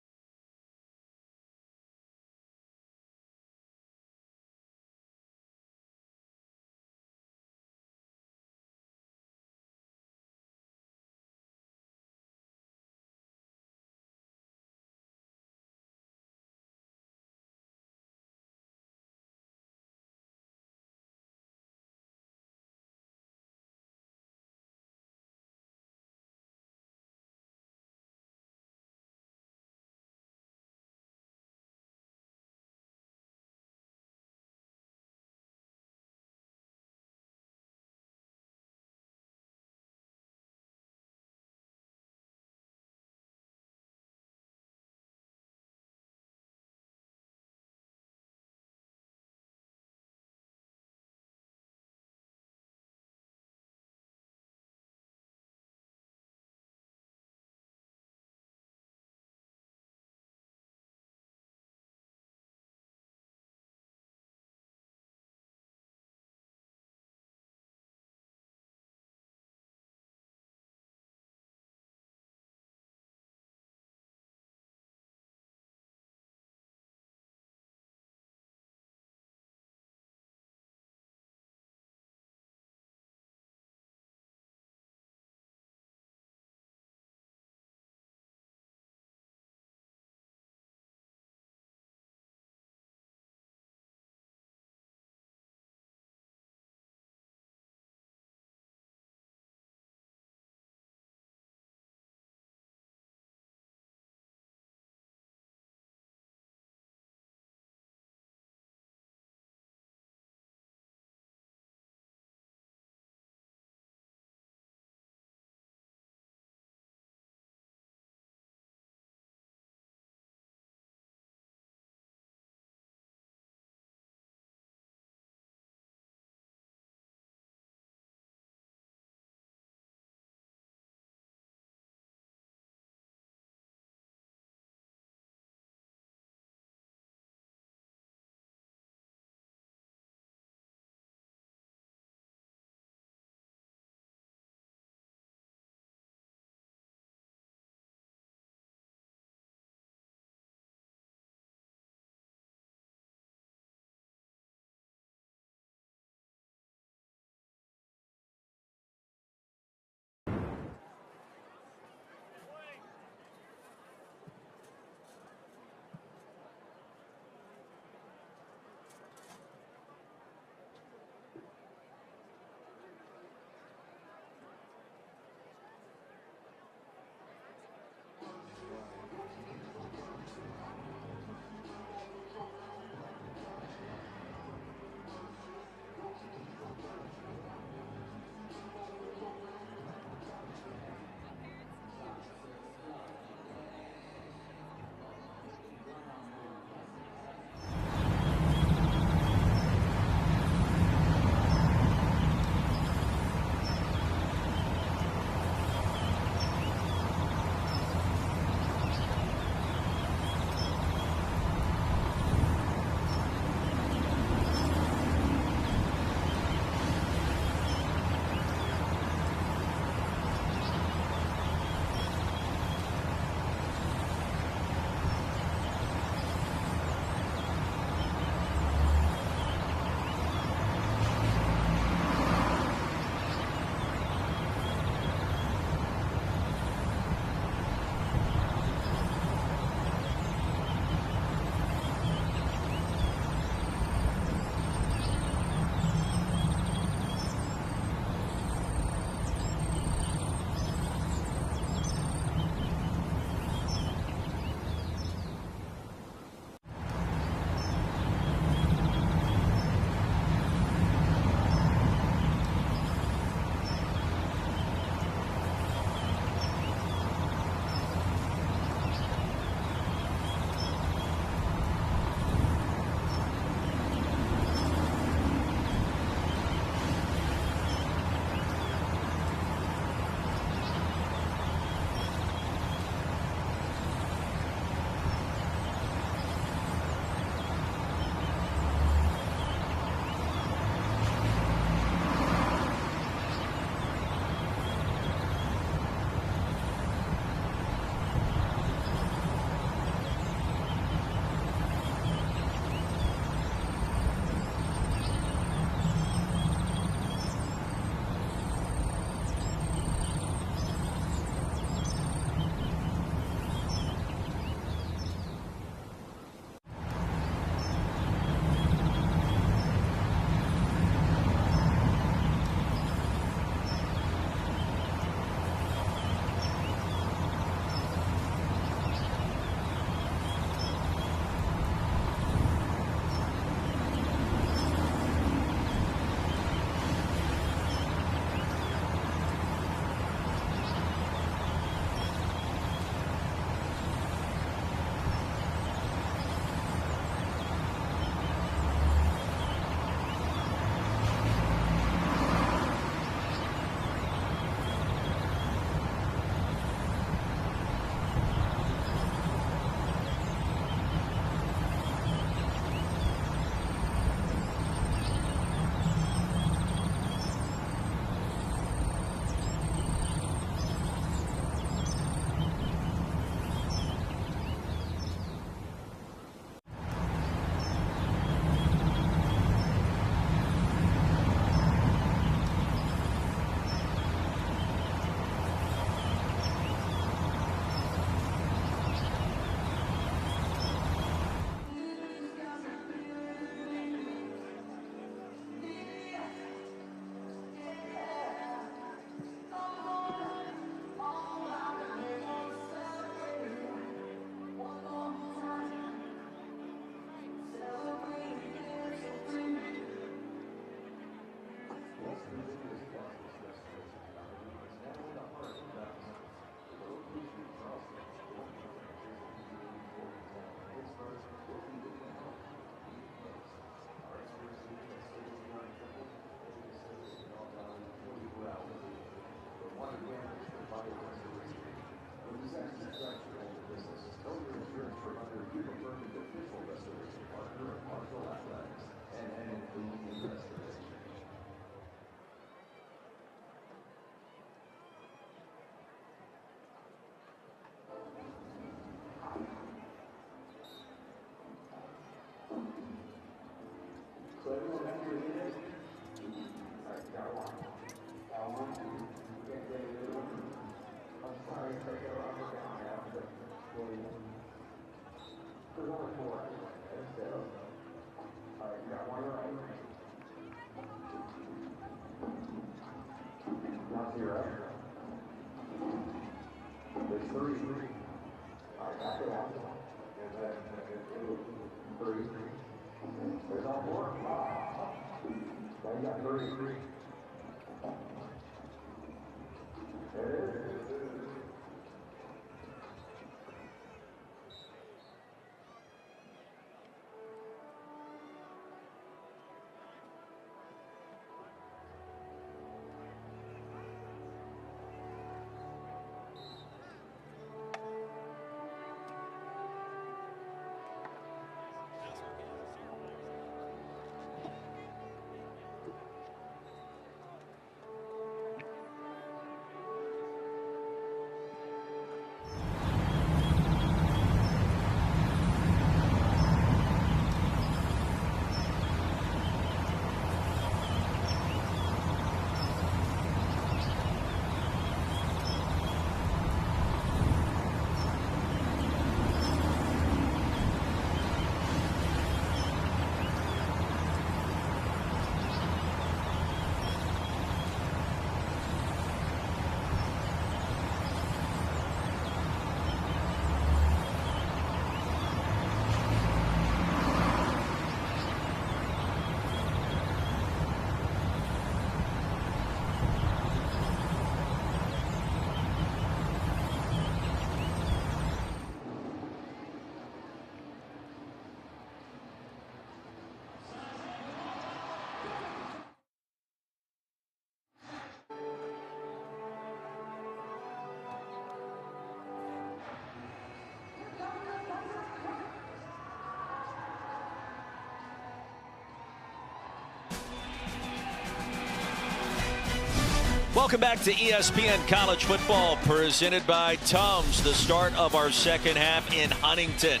Welcome back to ESPN College Football, presented by Tums. The start of our second half in Huntington.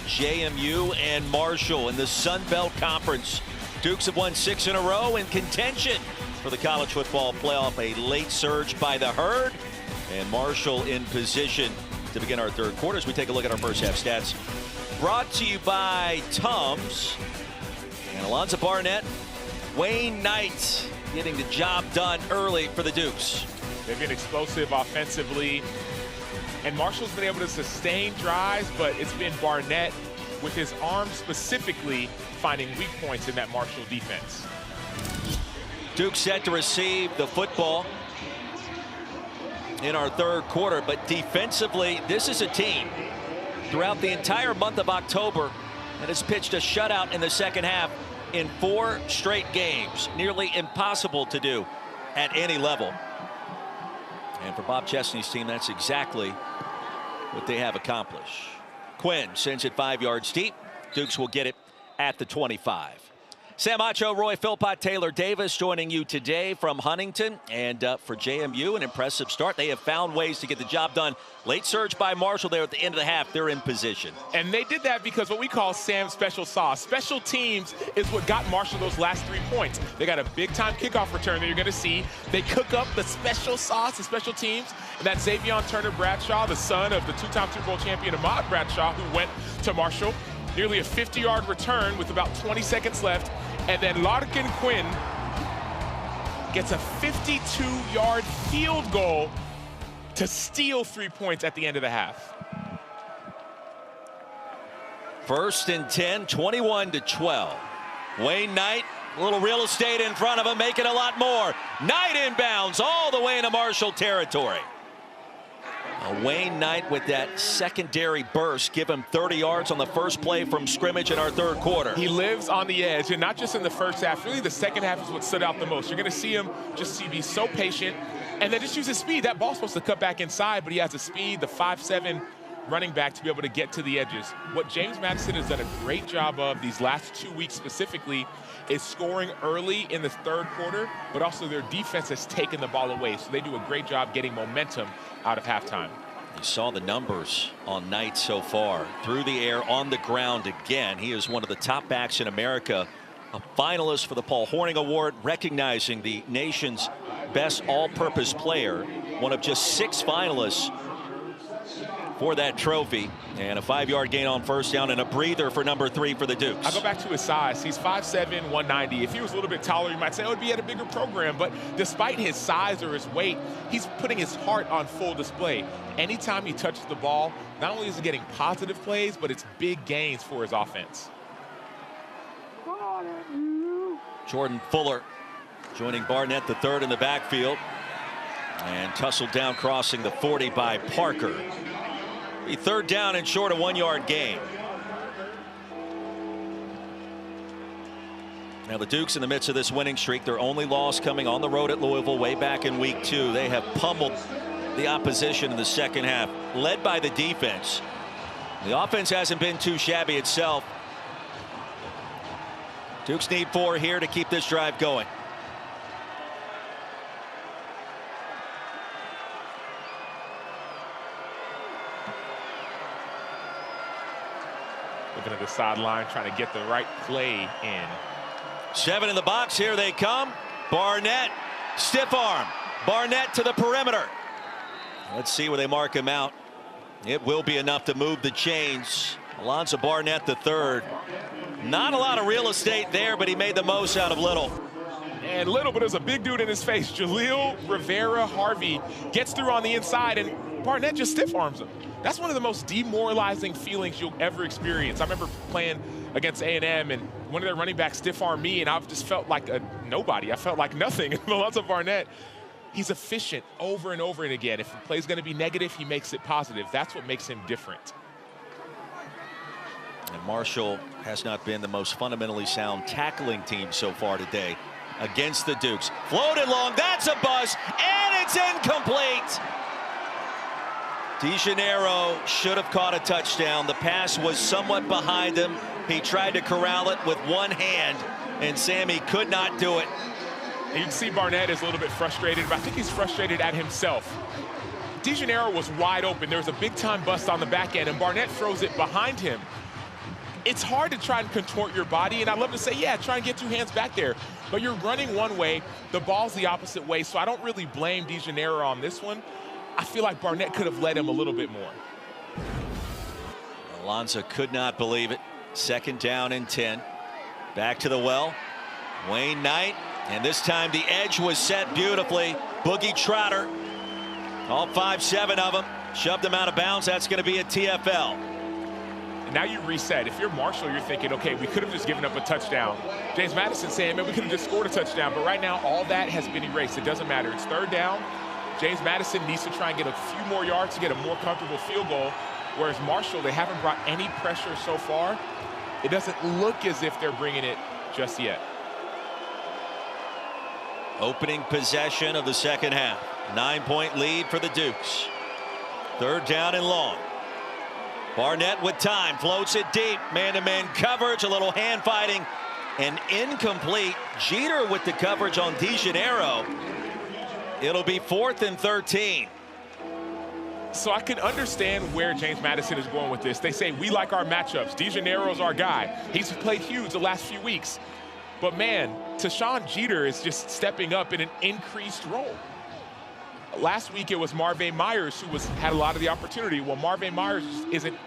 JMU and Marshall in the Sun Belt Conference. Dukes have won 6 in a row in contention for the college football playoff. A late surge by the Herd, and Marshall in position to begin our third quarter as we take a look at our first half stats. Brought to you by Tums and Alonzo Barnett, Wayne Knight, getting the job done early for the Dukes. They've been explosive offensively, and Marshall's been able to sustain drives, but it's been Barnett with his arm specifically finding weak points in that Marshall defense. Duke set to receive the football in our third quarter, but defensively, this is a team throughout the entire month of October that has pitched a shutout in the second half in 4 straight games. Nearly impossible to do at any level. And for Bob Chesney's team, that's exactly what they have accomplished. Quinn sends it 5 yards deep. Dukes will get it at the 25. Sam Acho, Roy Philpott, Taylor Davis joining you today from Huntington. And for JMU, an impressive start. They have found ways to get the job done. Late surge by Marshall there at the end of the half. They're in position. And they did that because what we call Sam's special sauce. Special teams is what got Marshall those last 3 points. They got a big-time kickoff return that you're going to see. They cook up the special sauce, the special teams. And that's Xavion Turner Bradshaw, the son of the 2-time Super Bowl champion Ahmad Bradshaw, who went to Marshall. Nearly a 50-yard return with about 20 seconds left. And then Larkin Quinn gets a 52-yard field goal to steal 3 points at the end of the half. 1st and 10, 21-12. Wayne Knight, a little real estate in front of him, making a lot more. Knight inbounds all the way into Marshall territory. Wayne Knight with that secondary burst, give him 30 yards on the first play from scrimmage in our third quarter. He lives on the edge, and not just in the first half. Really, the second half is what stood out the most. You're going to see him just be so patient, and then just use his speed. That ball's supposed to cut back inside, but he has the speed, the 5'7" running back to be able to get to the edges. What James Madison has done a great job of these last 2 weeks specifically is scoring early in the third quarter, but also their defense has taken the ball away. So they do a great job getting momentum out of halftime. You saw the numbers on Knight so far. Through the air, on the ground again. He is one of the top backs in America. A finalist for the Paul Horning Award, recognizing the nation's best all-purpose player. One of just 6 finalists for that trophy, and a 5-yard gain on first down and a breather for number 3 for the Dukes. I go back to his size. He's 5'7", 190. If he was a little bit taller, you might say, oh, it'd be at a bigger program. But despite his size or his weight, he's putting his heart on full display. Anytime he touches the ball, not only is he getting positive plays, but it's big gains for his offense. Jordan Fuller joining Barnett the third in the backfield, and tussled down crossing the 40 by Parker. The third down and short, a 1-yard gain. Now the Dukes in the midst of this winning streak, their only loss coming on the road at Louisville way back in week 2. They have pummeled the opposition in the second half, led by the defense. The offense hasn't been too shabby itself. Dukes need 4 here to keep this drive going. Looking at the sideline, trying to get the right play in. 7 in the box. Here they come. Barnett, stiff arm. Barnett to the perimeter. Let's see where they mark him out. It will be enough to move the chains. Alonzo Barnett the third. Not a lot of real estate there, but he made the most out of little. And little, but there's a big dude in his face. Jaleel Rivera Harvey gets through on the inside, and Barnett just stiff arms him. That's one of the most demoralizing feelings you'll ever experience. I remember playing against A&M, and one of their running backs stiff-armed me, and I just felt like a nobody. I felt like nothing. And Alonzo Barnett, he's efficient over and over and again. If the play's going to be negative, he makes it positive. That's what makes him different. And Marshall has not been the most fundamentally sound tackling team so far today against the Dukes. Floated long, that's a bust, and it's incomplete. DeGennaro should have caught a touchdown. The pass was somewhat behind him. He tried to corral it with one hand, and Sammy could not do it. And you can see Barnett is a little bit frustrated, but I think he's frustrated at himself. DeGennaro was wide open. There was a big-time bust on the back end, and Barnett throws it behind him. It's hard to try and contort your body, and I love to say, yeah, try and get 2 hands back there. But you're running one way, the ball's the opposite way, so I don't really blame DeGennaro on this one. I feel like Barnett could have led him a little bit more. Alonzo could not believe it. 2nd down and 10. Back to the well. Wayne Knight, and this time the edge was set beautifully. Boogie Trotter, all 5'7" of them, shoved him out of bounds. That's going to be a TFL. And now you reset. If you're Marshall, you're thinking, okay, we could have just given up a touchdown. James Madison saying, man, we could have just scored a touchdown. But right now, all that has been erased. It doesn't matter. It's 3rd down. James Madison needs to try and get a few more yards to get a more comfortable field goal. Whereas Marshall, they haven't brought any pressure so far. It doesn't look as if they're bringing it just yet. Opening possession of the second half. 9-point lead for the Dukes. 3rd down and long. Barnett with time, floats it deep. Man-to-man coverage, a little hand fighting, and incomplete. Jeter with the coverage on DeGennaro. It'll be 4th and 13. So I can understand where James Madison is going with this. They say we like our matchups. DeGennaro's our guy. He's played huge the last few weeks. But man, Tashawn Jeter is just stepping up in an increased role. Last week it was Marvin Myers who had a lot of the opportunity. Well, Marvin Myers isn't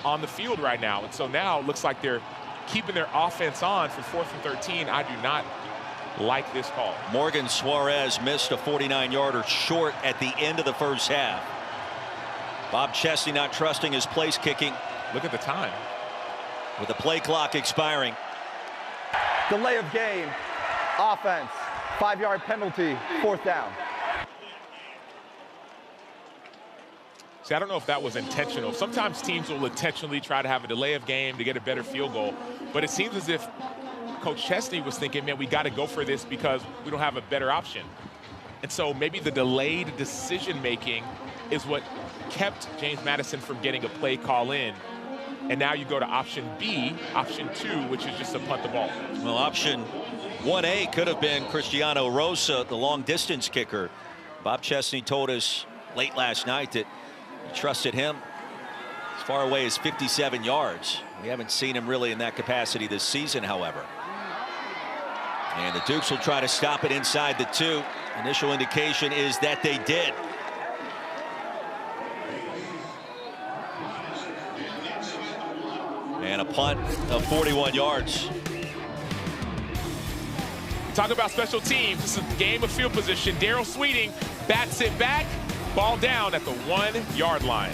on the field right now. And so now it looks like they're keeping their offense on for 4th and 13. I do not like this call. Morgan Suarez missed a 49-yarder short at the end of the first half. Bob Chesney not trusting his place kicking. Look at the time. With the play clock expiring. Delay of game. Offense. 5-yard penalty. 4th down. See, I don't know if that was intentional. Sometimes teams will intentionally try to have a delay of game to get a better field goal. But it seems as if Coach Chesney was thinking, man, we got to go for this because we don't have a better option. And so maybe the delayed decision-making is what kept James Madison from getting a play call in. And now you go to option B, option 2, which is just to punt the ball. Well, option 1A could have been Cristiano Rosa, the long-distance kicker. Bob Chesney told us late last night that he trusted him as far away as 57 yards. We haven't seen him really in that capacity this season, however. And the Dukes will try to stop it inside the 2. Initial indication is that they did. And a punt of 41 yards. Talk about special teams. This is a game of field position. Daryl Sweeting bats it back. Ball down at the 1-yard line.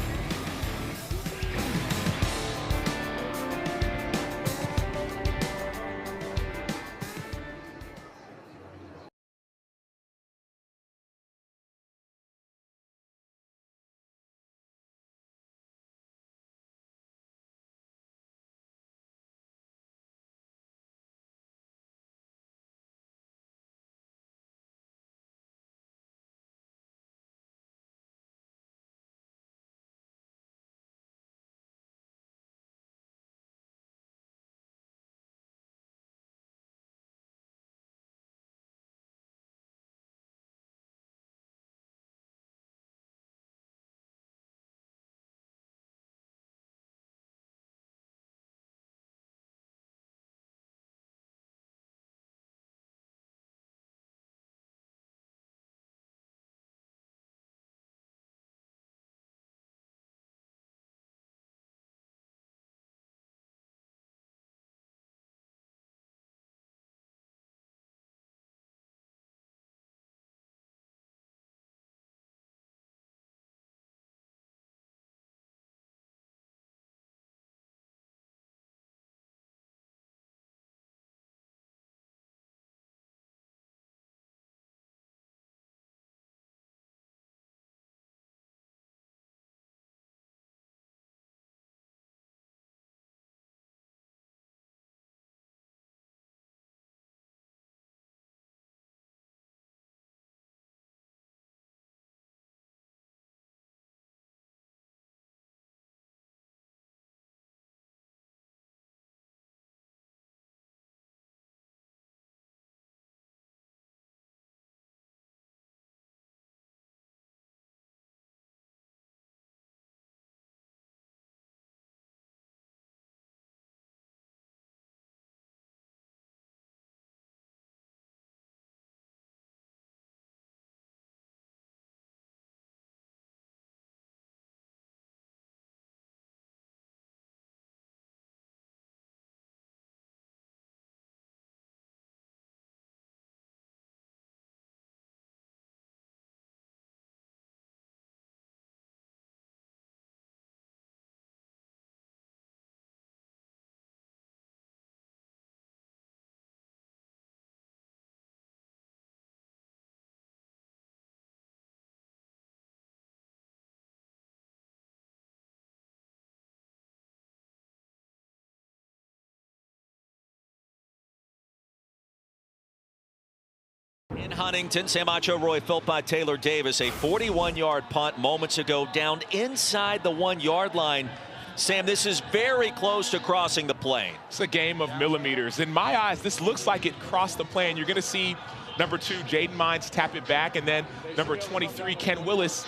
In Huntington, Sam Acho, Roy Philpott, Taylor Davis, a 41-yard punt moments ago down inside the 1-yard line. Sam, this is very close to crossing the plane. It's a game of millimeters. In my eyes, this looks like it crossed the plane. You're going to see number 2, Jaden Mines, tap it back, and then number 23, Ken Willis,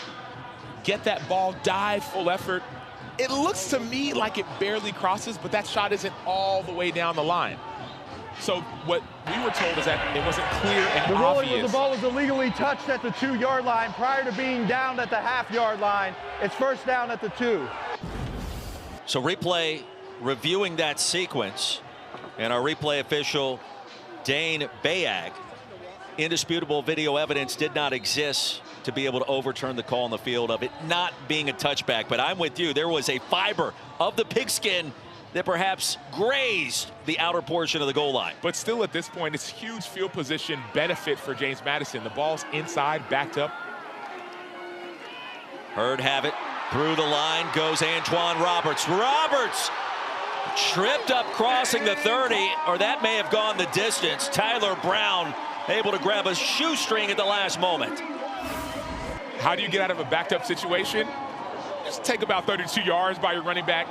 get that ball, dive, full effort. It looks to me like it barely crosses, but that shot isn't all the way down the line. So what we were told is that it wasn't clear and obvious. The ball was illegally touched at the 2-yard line prior to being down at the half-yard line. It's first down at the 2. So replay reviewing that sequence, and our replay official, Dane Bayag, indisputable video evidence did not exist to be able to overturn the call on the field of it not being a touchback. But I'm with you. There was a fiber of the pigskin that perhaps grazed the outer portion of the goal line. But still at this point, it's huge field position benefit for James Madison. The ball's inside, backed up. Hurd have it. Through the line goes Antoine Roberts. Roberts tripped up crossing the 30, or that may have gone the distance. Tyler Brown able to grab a shoestring at the last moment. How do you get out of a backed up situation? Just take about 32 yards by your running back.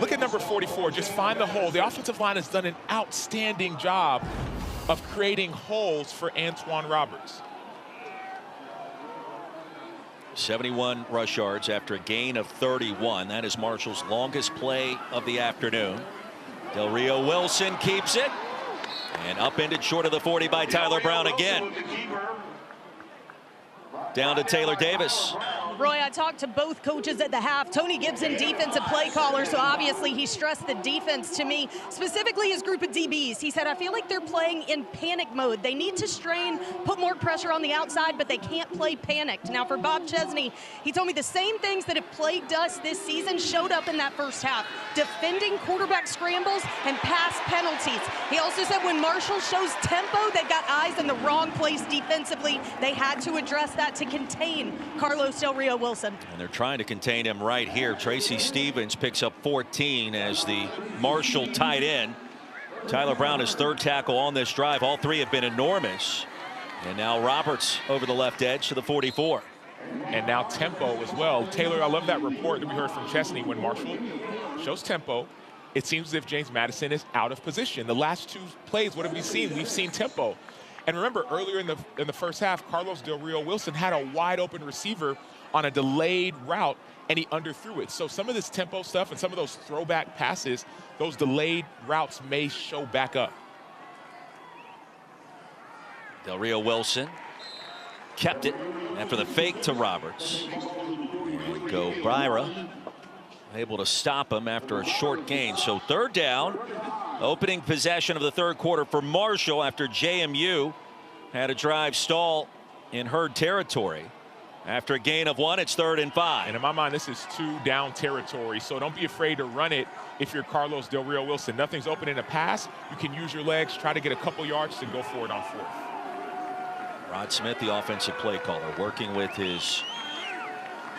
Look at number 44, just find the hole. The offensive line has done an outstanding job of creating holes for Antoine Roberts. 71 rush yards after a gain of 31. That is Marshall's longest play of the afternoon. Del Rio Wilson keeps it. And upended short of the 40 by Tyler Brown again. Down to Taylor Davis. Roy, I talked to both coaches at the half. Tony Gibson, defensive play caller, so obviously he stressed the defense to me, specifically his group of DBs. He said, I feel like they're playing in panic mode. They need to strain, put more pressure on the outside, but they can't play panicked. Now, for Bob Chesney, he told me the same things that have plagued us this season showed up in that first half. Defending quarterback scrambles and pass penalties. He also said when Marshall shows tempo, they've got eyes in the wrong place defensively. They had to address that to contain Carlos Del Rio Wilson. And they're trying to contain him right here. Tracy Stevens picks up 14 as the Marshall tight end. Tyler Brown is third tackle on this drive. All three have been enormous. And now Roberts over the left edge to the 44. And now tempo as well. Taylor, I love that report that we heard from Chesney when Marshall shows tempo. It seems as if James Madison is out of position. The last two plays, what have we seen? We've seen tempo. And remember, earlier in the first half, Carlos Del Rio Wilson had a wide open receiver on a delayed route, and he underthrew it. So some of this tempo stuff and some of those throwback passes, those delayed routes may show back up. Del Rio Wilson kept it after the fake to Roberts. And go Byra, able to stop him after a short gain. So third down, opening possession of the third quarter for Marshall after JMU had a drive stall in herd territory. After a gain of 1, it's 3rd and 5. And in my mind, this is 2 down territory, so don't be afraid to run it if you're Carlos Del Rio Wilson. Nothing's open in a pass. You can use your legs, try to get a couple yards to go for it on 4th. Rod Smith, the offensive play caller, working with his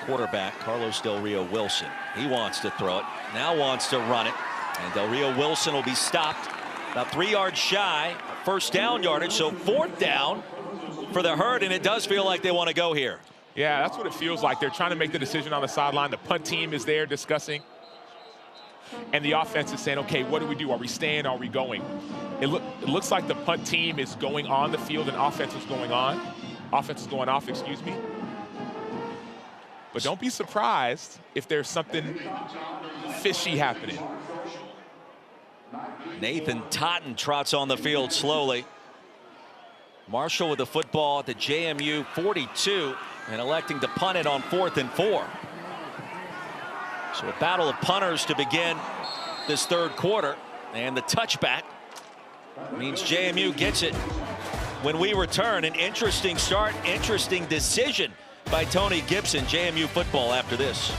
quarterback, Carlos Del Rio Wilson. He wants to throw it, now wants to run it. And Del Rio Wilson will be stopped about 3 yards shy, first down yardage, so 4th down for the herd, and it does feel like they want to go here. Yeah, that's what it feels like. They're trying to make the decision on the sideline. The punt team is there discussing. And the offense is saying, okay, what do we do? Are we staying? Are we going? It looks like the punt team is going on the field and offense is going on. Offense is going off, excuse me. But don't be surprised if there's something fishy happening. Nathan Totten trots on the field slowly. Marshall with the football at the JMU 42 and electing to punt it on 4th and 4. So a battle of punters to begin this third quarter, and the touchback means JMU gets it when we return. An interesting start, interesting decision by Tony Gibson. JMU football after this.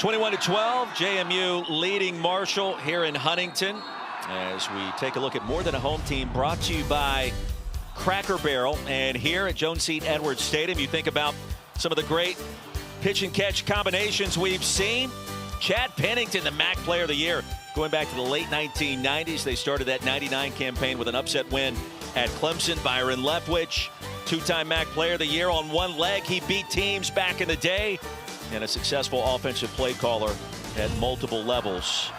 21-12, JMU leading Marshall here in Huntington as we take a look at more than a home team, brought to you by Cracker Barrel. And here at Jones C. Edwards Stadium, you think about some of the great pitch and catch combinations we've seen. Chad Pennington, the MAC Player of the Year, going back to the late 1990s. They started that 99 campaign with an upset win at Clemson. Byron Leftwich, two-time MAC Player of the Year on one leg. He beat teams back in the day, and a successful offensive play caller at multiple levels.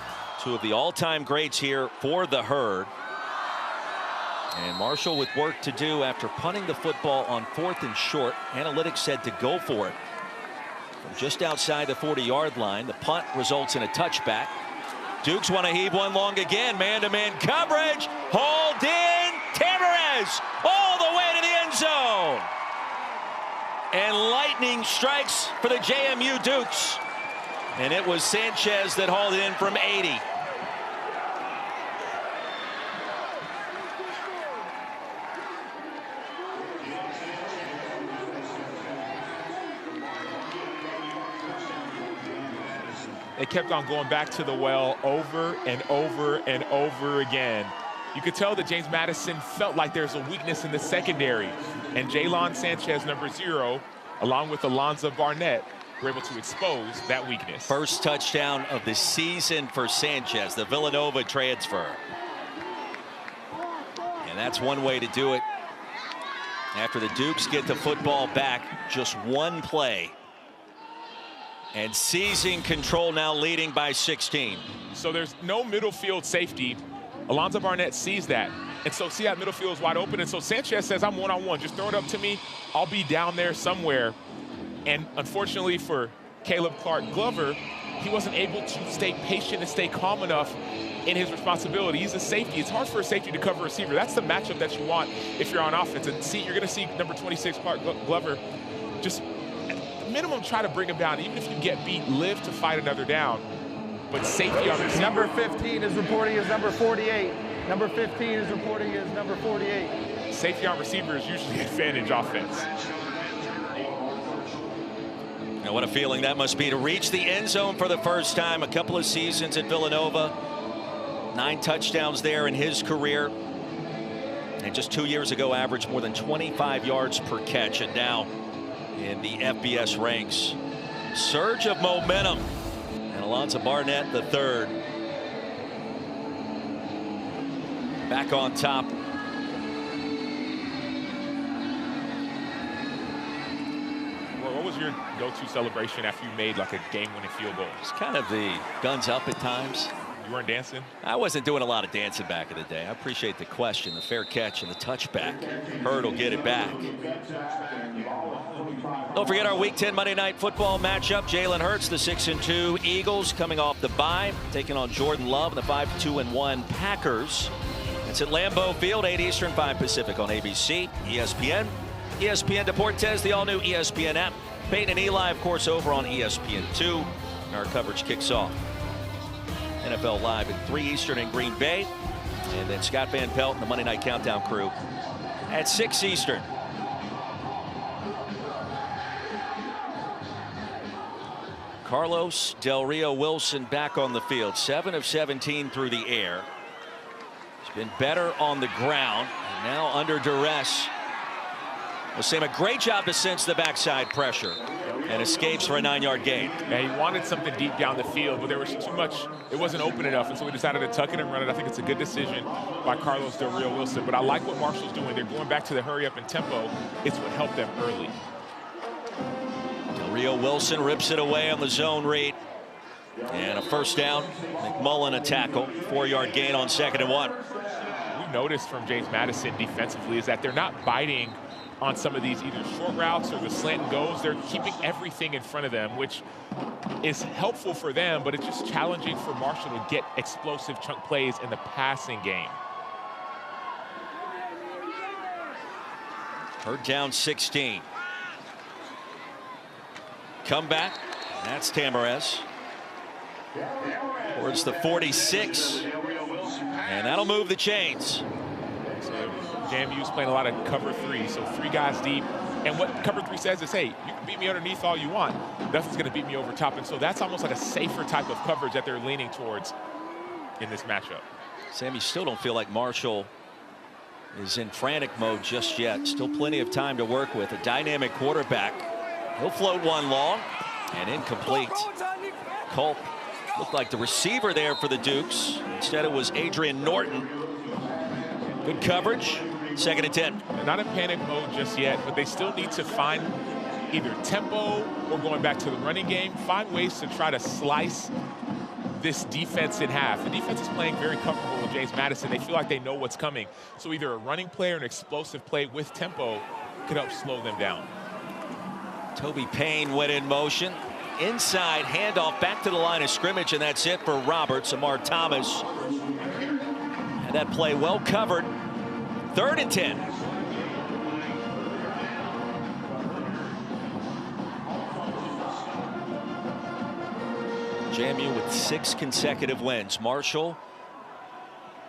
Two of the all-time greats here for the Herd. And Marshall with work to do after punting the football on 4th and short. Analytics said to go for it from just outside the 40-yard line. The punt results in a touchback. Dukes want to heave one long again. Man-to-man coverage. Hauled in. Tamarez all the way to the end zone. And lightning strikes for the JMU Dukes. And it was Sanchez that hauled in from 80. They kept on going back to the well over and over and over again. You could tell that James Madison felt like there's a weakness in the secondary. And Jaylon Sanchez, number 0, along with Alonzo Barnett, were able to expose that weakness. First touchdown of the season for Sanchez, the Villanova transfer. And that's one way to do it. After the Dukes get the football back, just one play. And seizing control, now leading by 16. So there's no middle field safety. Alonzo Barnett sees that. And so see that middle field is wide open. And so Sanchez says, I'm one-on-one. Just throw it up to me. I'll be down there somewhere. And unfortunately for Caleb Clark Glover, he wasn't able to stay patient and stay calm enough in his responsibility. He's a safety. It's hard for a safety to cover a receiver. That's the matchup that you want if you're on offense. And see, you're going to see number 26, Clark Glover, just minimum try to bring him down. Even if you get beat, live to fight another down. But safety on receiver. Number 15 is reporting as number 48. Number 15 is reporting as number 48. Safety on receiver is usually advantage offense. Now what a feeling that must be to reach the end zone for the first time. A couple of seasons at Villanova. 9 touchdowns there in his career. And just 2 years ago averaged more than 25 yards per catch. And now in the FBS ranks. Surge of momentum. And Alonzo Barnett, the third, back on top. Well, what was your go-to celebration after you made like a game-winning field goal? It's kind of the guns up at times. You weren't dancing? I wasn't doing a lot of dancing back in the day. I appreciate the question, the fair catch, and the touchback. Herd will get it back. Don't forget our Week 10 Monday Night Football matchup. Jalen Hurts, the 6-2 Eagles, coming off the bye, taking on Jordan Love and the 5-2-1 Packers. It's at Lambeau Field, 8 Eastern, 5 Pacific on ABC, ESPN, ESPN Deportes, the all-new ESPN app. Peyton and Eli, of course, over on ESPN2. And our coverage kicks off. NFL Live at 3 Eastern in Green Bay. And then Scott Van Pelt and the Monday Night Countdown crew at 6 Eastern. Carlos Del Rio Wilson back on the field. 7 of 17 through the air. He's been better on the ground. And now under duress. Osama, a great job to sense the backside pressure and escapes for a 9-yard gain. Yeah, he wanted something deep down the field, but there was too much. It wasn't open enough, and so we decided to tuck it and run it. I think it's a good decision by Carlos Del Rio Wilson, but I like what Marshall's doing. They're going back to the hurry up and tempo. It's what helped them early. Del Rio Wilson rips it away on the zone read. And a first down. McMullen a tackle. 4-yard gain on 2nd and 1. We noticed from James Madison defensively is that they're not biting on some of these either short routes or the slant and goes. They're keeping everything in front of them, which is helpful for them, but it's just challenging for Marshall to get explosive chunk plays in the passing game. Herd down 16. Comeback. That's Tamarez. Towards the 46. And that'll move the chains. JMU's playing a lot of cover 3, so 3 guys deep. And what cover 3 says is, hey, you can beat me underneath all you want. Nothing's going to beat me over top. And so that's almost like a safer type of coverage that they're leaning towards in this matchup. Sam, you still don't feel like Marshall is in frantic mode just yet. Still plenty of time to work with. A dynamic quarterback. He'll float one long and incomplete. Culp looked like the receiver there for the Dukes. Instead, it was Adrian Norton. Good coverage. 2nd and 10. They're not in panic mode just yet, but they still need to find either tempo or going back to the running game. Find ways to try to slice this defense in half. The defense is playing very comfortable with James Madison. They feel like they know what's coming. So either a running play or an explosive play with tempo could help slow them down. Toby Payne went in motion. Inside handoff back to the line of scrimmage, and that's it for Roberts. Amar Thomas. And that play well covered. 3rd and 10. JMU with 6 consecutive wins. Marshall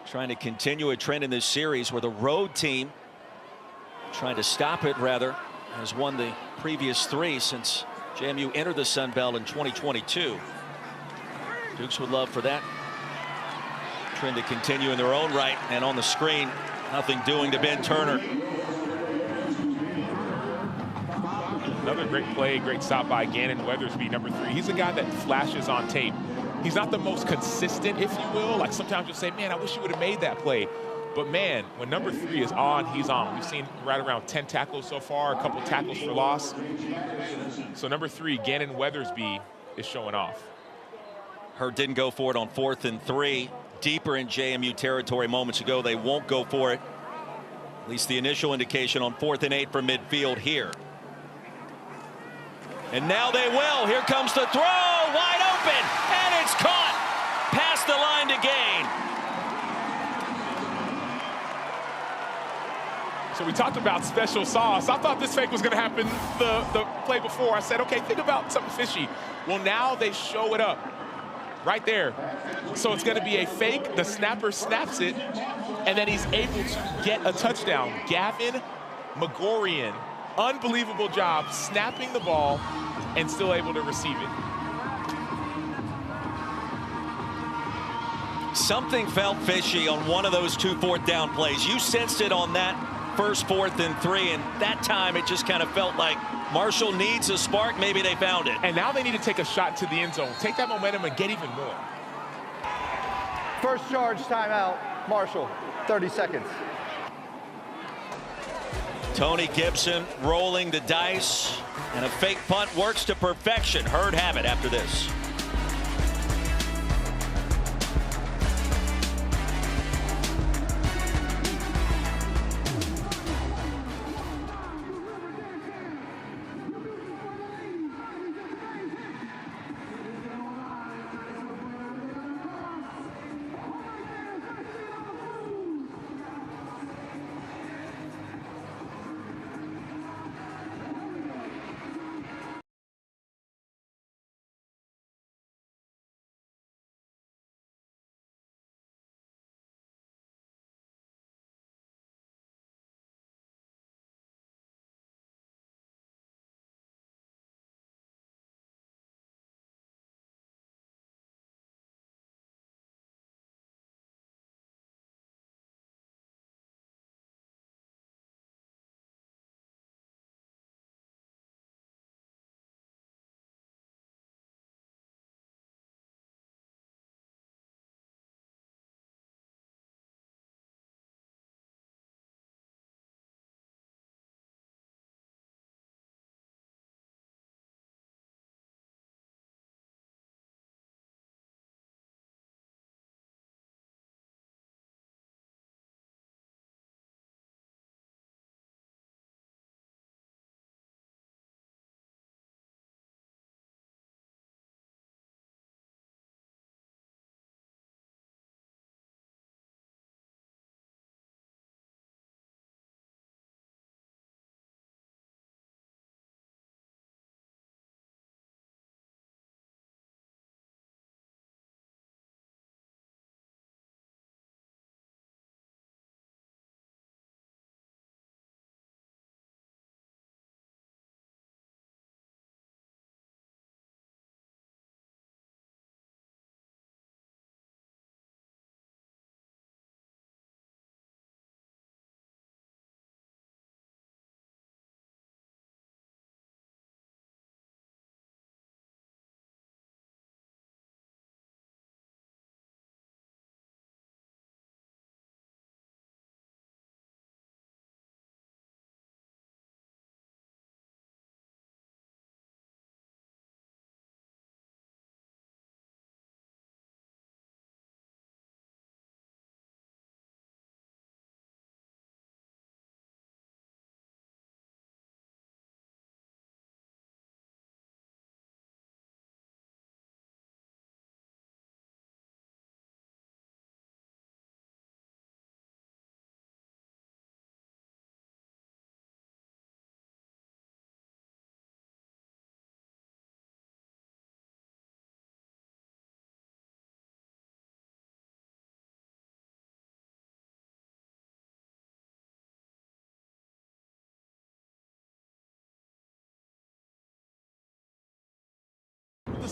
trying to continue a trend in this series where the road team, trying to stop it rather, has won the previous 3 since JMU entered the Sun Belt in 2022. Dukes would love for that trend to continue in their own right. And on the screen, nothing doing to Ben Turner. Another great play, great stop by Gannon Weathersby, number 3. He's a guy that flashes on tape. He's not the most consistent, if you will. Like sometimes you'll say, man, I wish you would have made that play. But man, when number 3 is on, he's on. We've seen right around 10 tackles so far, a couple tackles for loss. So number 3, Gannon Weathersby, is showing off. Hurd didn't go for it on 4th and 3. Deeper in JMU territory moments ago. They won't go for it. At least the initial indication on 4th and 8 from midfield here. And now they will. Here comes the throw. Wide open. And it's caught. Past the line to gain. So we talked about special sauce. I thought this fake was going to happen the play before. I said, okay, think about something fishy. Well, now they show it up right there. So it's going to be a fake. The snapper snaps it, and then he's able to get a touchdown. Gavin Magorian, unbelievable job snapping the ball and still able to receive it. Something felt fishy on one of those 2 4th down plays. You sensed it on that first 4th and 3, and that time it just kind of felt like Marshall needs a spark. Maybe they found it. And now they need to take a shot to the end zone. Take that momentum and get even more. First charge timeout, Marshall, 30 seconds. Tony Gibson rolling the dice, and a fake punt works to perfection. Hurd have it after this.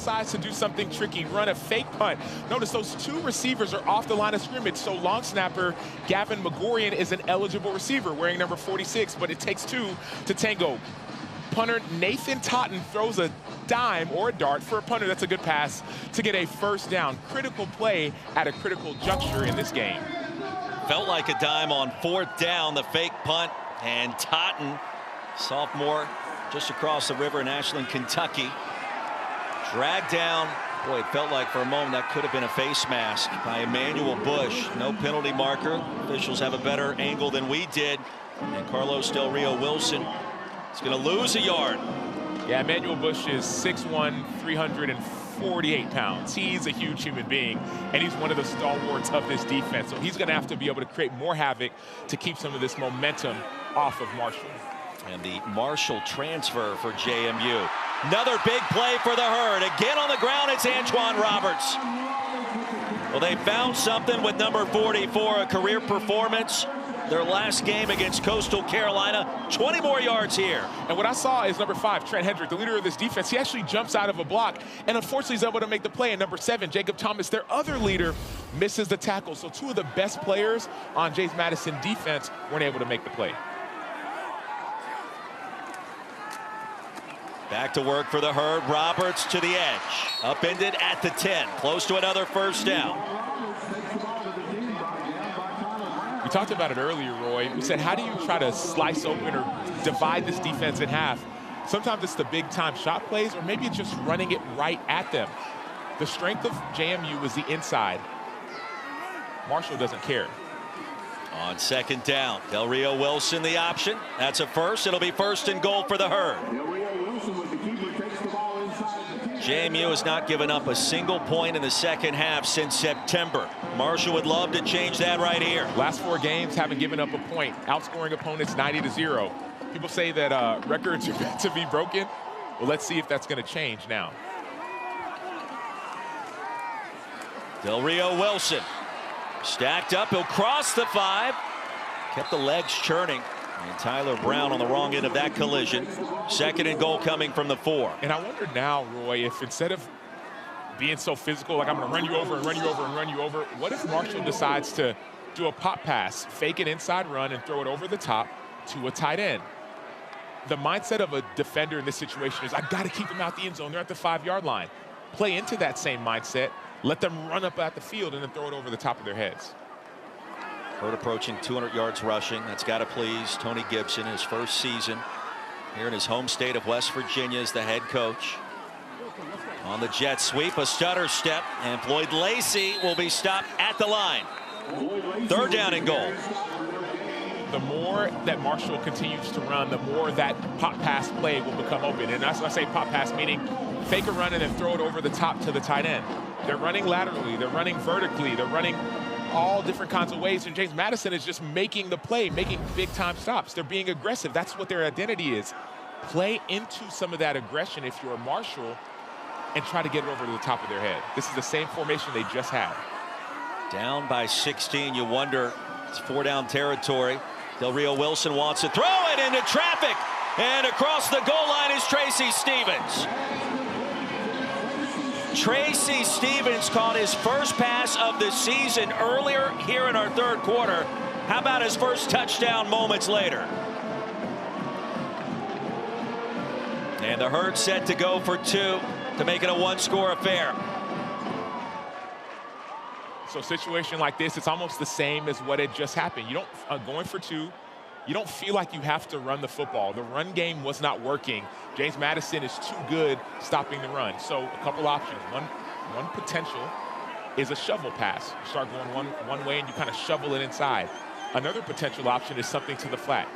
decides to do something tricky, run a fake punt. Notice those two receivers are off the line of scrimmage, so long snapper Gavin Magorian is an eligible receiver wearing number 46, but it takes two to tango. Punter Nathan Totten throws a dime or a dart for a punter. That's a good pass to get a first down. Critical play at a critical juncture in this game. Felt like a dime on 4th down, the fake punt, and Totten, sophomore, just across the river in Ashland, Kentucky, dragged down. Boy, it felt like for a moment that could have been a face mask by Emmanuel Bush. No penalty marker. Officials have a better angle than we did. And Carlos Del Rio Wilson is going to lose a yard. Yeah, Emmanuel Bush is 6'1", 348 pounds. He's a huge human being, and he's one of the stalwarts of this defense. So he's going to have to be able to create more havoc to keep some of this momentum off of Marshall. And the Marshall transfer for JMU. Another big play for the Herd. Again on the ground, it's Antoine Roberts. Well, they found something with number 44, a career performance. Their last game against Coastal Carolina, 20 more yards here. And what I saw is number 5, Trent Hendrick, the leader of this defense. He actually jumps out of a block and unfortunately is able to make the play. And number 7, Jacob Thomas, their other leader, misses the tackle. So two of the best players on James Madison defense weren't able to make the play. Back to work for the Herd. Roberts to the edge. Upended at the 10. Close to another first down. We talked about it earlier, Roy. We said, how do you try to slice open or divide this defense in half? Sometimes it's the big-time shot plays, or maybe it's just running it right at them. The strength of JMU is the inside. Marshall doesn't care. On 2nd down, Del Rio Wilson the option. That's a first. It'll be 1st and goal for the Herd. JMU has not given up a single point in the second half since September. Marshall would love to change that right here. Last 4 games haven't given up a point, outscoring opponents 90-0. People say that records are meant to be broken. Well, let's see if that's going to change now. Del Rio Wilson stacked up. He'll cross the 5. Kept the legs churning. And Tyler Brown on the wrong end of that collision. 2nd and goal coming from the 4. And I wonder now, Roy, if instead of being so physical, like I'm going to run you over and run you over and run you over, what if Marshall decides to do a pop pass, fake an inside run, and throw it over the top to a tight end? The mindset of a defender in this situation is, I've got to keep them out the end zone. They're at the 5-yard line. Play into that same mindset. Let them run up at the field and then throw it over the top of their heads. Herd approaching 200 yards rushing. That's got to please Tony Gibson, his first season here in his home state of West Virginia as the head coach. On the jet sweep, a stutter step, and Floyd Lacey will be stopped at the line. 3rd down and goal. The more that Marshall continues to run, the more that pop pass play will become open. And that's when I say pop pass, meaning fake a run and then throw it over the top to the tight end. They're running laterally, they're running vertically, they're running all different kinds of ways, and James Madison is just making the play, making big-time stops. They're being aggressive. That's what their identity is. Play into some of that aggression if you're a Marshall and try to get it over to the top of their head. This is the same formation they just had. Down by 16, you wonder, it's 4-down territory. Del Rio Wilson wants to throw it into traffic, and across the goal line is Tracy Stevens. Tracy Stevens caught his first pass of the season earlier here in our 3rd quarter. How about his first touchdown moments later? And the Herd set to go for 2 to make it a 1-score affair. So a situation like this, it's almost the same as what had just happened. You don't going for 2. You don't feel like you have to run the football. The run game was not working. James Madison is too good stopping the run. So a couple options. One potential is a shovel pass. You start going one way and you kind of shovel it inside. Another potential option is something to the flat.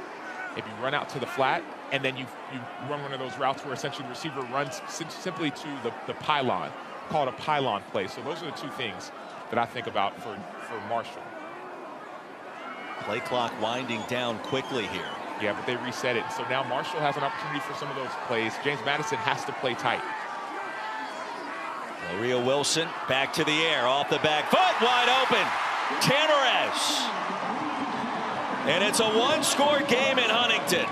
If you run out to the flat and then you run one of those routes where essentially the receiver runs simply to the pylon, called a pylon play. So those are the 2 things that I think about for Marshall. Play clock winding down quickly here. Yeah, but they reset it. So now Marshall has an opportunity for some of those plays. James Madison has to play tight. Del Rio Wilson back to the air, off the back foot, wide open. Tamarez. And it's a 1-score game in Huntington.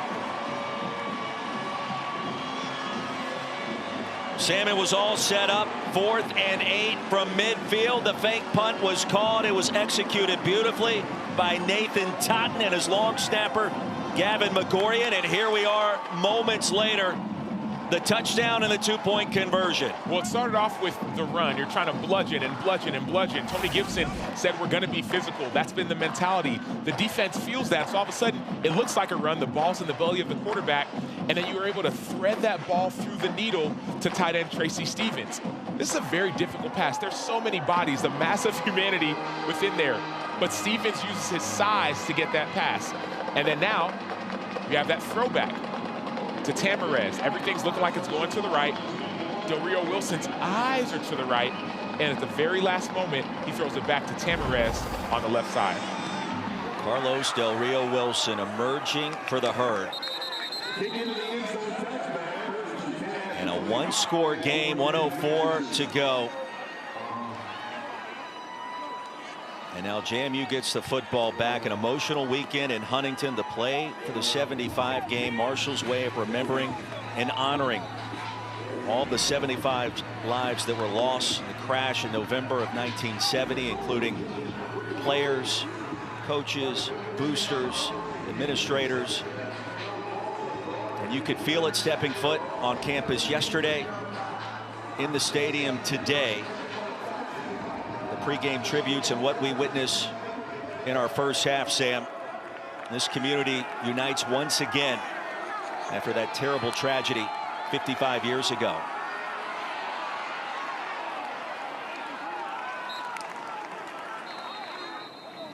Salmon was all set up. 4th and 8 from midfield. The fake punt was called. It was executed beautifully by Nathan Totten and his long snapper, Gavin McGorian. And here we are moments later. The touchdown and the 2-point conversion. Well, it started off with the run. You're trying to bludgeon and bludgeon and bludgeon. Tony Gibson said we're going to be physical. That's been the mentality. The defense feels that. So all of a sudden, it looks like a run. The ball's in the belly of the quarterback. And then you were able to thread that ball through the needle to tight end Tracy Stevens. This is a very difficult pass. There's so many bodies, the massive humanity within there. But Stevens uses his size to get that pass. And then now, you have that throwback to Tamarez. Everything's looking like it's going to the right. Del Rio Wilson's eyes are to the right. And at the very last moment, he throws it back to Tamarez on the left side. Carlos Del Rio Wilson emerging for the herd. And a one-score game, 1:04 to go. And now JMU gets the football back. An emotional weekend in Huntington. The play for the 75 game. Marshall's way of remembering and honoring all the 75 lives that were lost in the crash in November of 1970, including players, coaches, boosters, administrators. And you could feel it stepping foot on campus yesterday, in the stadium today. Pre-game tributes and what we witness in our first half, Sam. This community unites once again after that terrible tragedy 55 years ago.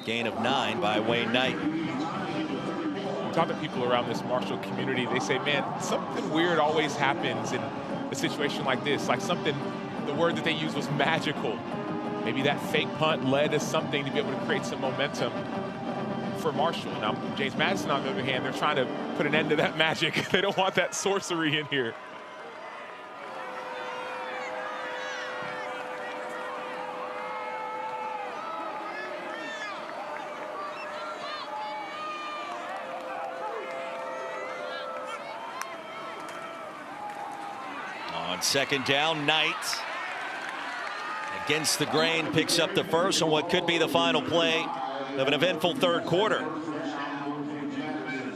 Gain of 9 by Wayne Knight. Talk to people around this Marshall community. They say, man, something weird always happens in a situation like this. Like something, the word that they used was magical. Maybe that fake punt led to something to be able to create some momentum for Marshall. Now, James Madison, on the other hand, they're trying to put an end to that magic. They don't want that sorcery in here. On 2nd down, Knight against the grain picks up the first on what could be the final play of an eventful 3rd quarter.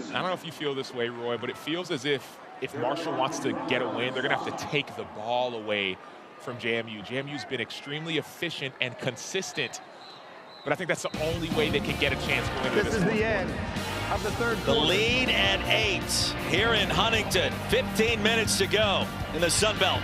I don't know if you feel this way, Roy, but it feels as if Marshall wants to get a win, they're going to have to take the ball away from JMU. JMU's been extremely efficient and consistent, but I think that's the only way they can get a chance going into This is the end of the 3rd quarter. The lead at 8 here in Huntington. 15 minutes to go in the Sun Belt.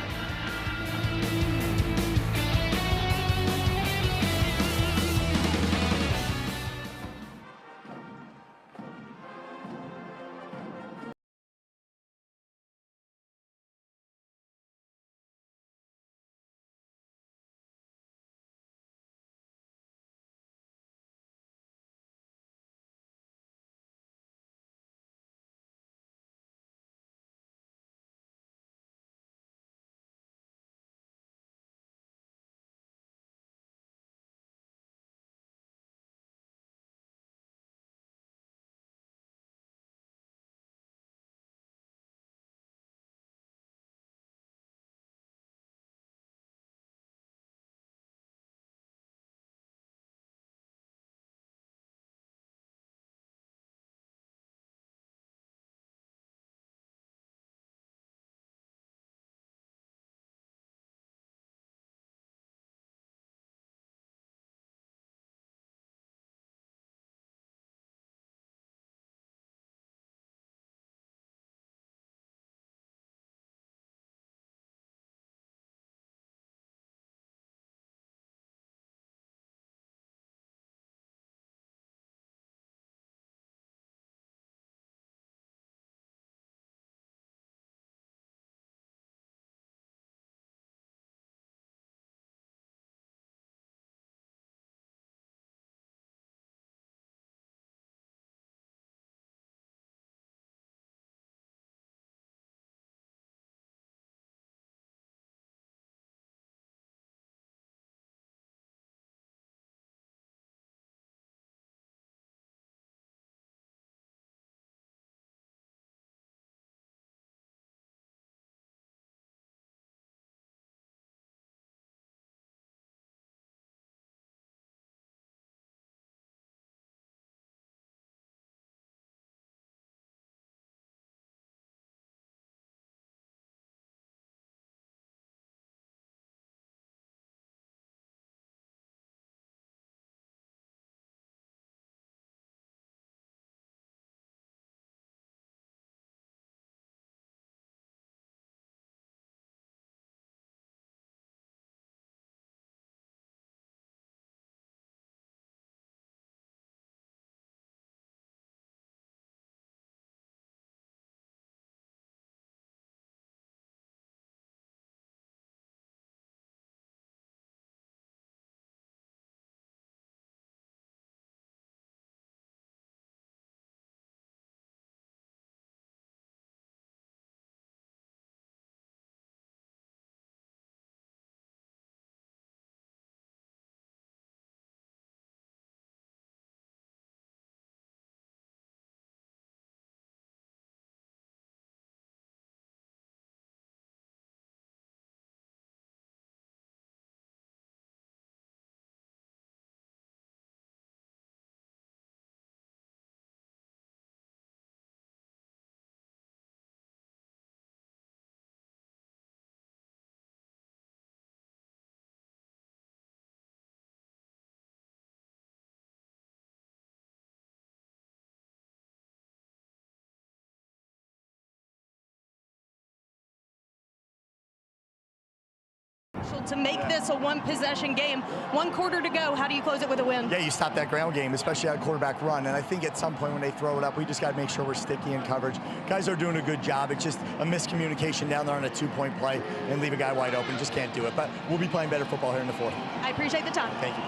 To make this a one-possession game. 1 quarter to go. How do you close it with a win? Yeah, you stop that ground game, especially at quarterback run. And I think at some point when they throw it up, we just got to make sure we're sticky in coverage. Guys are doing a good job. It's just a miscommunication down there on a 2-point play and leave a guy wide open. Just can't do it. But we'll be playing better football here in the 4th. I appreciate the time. Thank you.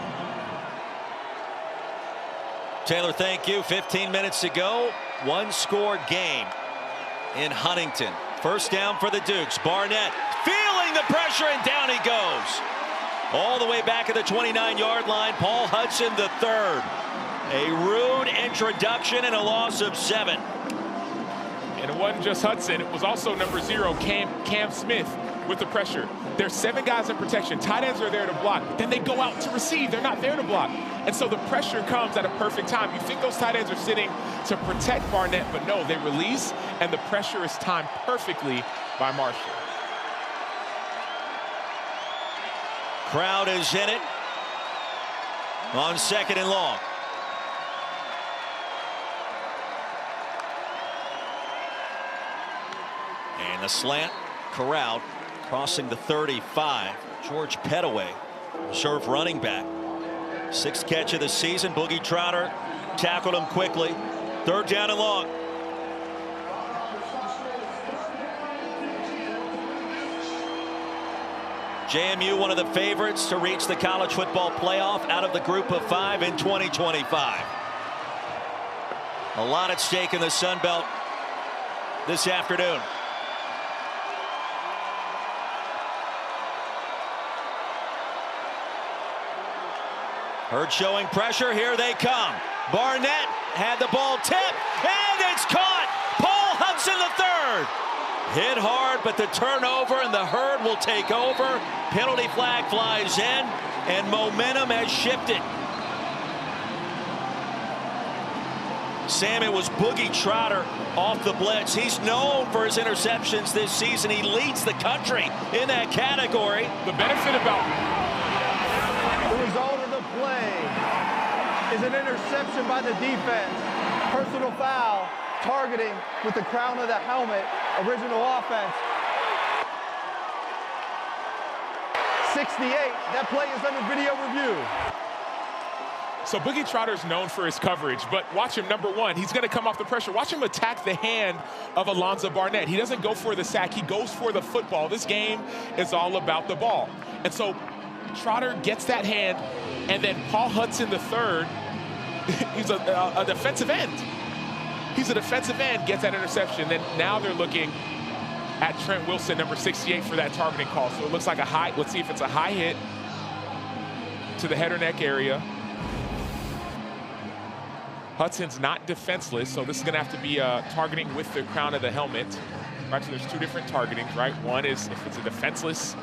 Taylor, thank you. 15 minutes to go. 1-score game in Huntington. First down for the Dukes. Barnett feeling the pressure, and down he goes. All the way back at the 29-yard line, Paul Hudson III. A rude introduction and a loss of 7. And it wasn't just Hudson. It was also number 0, Cam Smith, with the pressure. There's 7 guys in protection. Tight ends are there to block, but then they go out to receive. They're not there to block. And so the pressure comes at a perfect time. You think those tight ends are sitting to protect Barnett, but no, they release, and the pressure is timed perfectly by Marshall. Crowd is in it on 2nd and long. And the slant, Corral crossing the 35. George Pettaway, reserve running back. 6th catch of the season. Boogie Trotter tackled him quickly. 3rd down and long. JMU, one of the favorites to reach the college football playoff out of the group of 5 in 2025. A lot at stake in the Sun Belt this afternoon. Hurd showing pressure. Here they come. Barnett had the ball tipped, and it's caught. Paul Hudson III. Hit hard, but the turnover, and the Herd will take over. Penalty flag flies in, and momentum has shifted. Sam, it was Boogie Trotter off the blitz. He's known for his interceptions this season. He leads the country in that category. The benefit about The result of the play is an interception by the defense. Personal foul, targeting with the crown of the helmet. Original offense. 68. That play is under video review. So Boogie Trotter's known for his coverage, but watch him, number 1, he's going to come off the pressure. Watch him attack the hand of Alonzo Barnett. He doesn't go for the sack. He goes for the football. This game is all about the ball. And so Trotter gets that hand, and then Paul Hudson III, he's a defensive end. He's a defensive end, gets that interception. Then now they're looking at Trent Wilson, number 68, for that targeting call. So it looks like a high, let's see if it's a high hit to the head or neck area. Hudson's not defenseless, so this is going to have to be targeting with the crown of the helmet. Right, so there's 2 different targetings, right? One is if it's a defenseless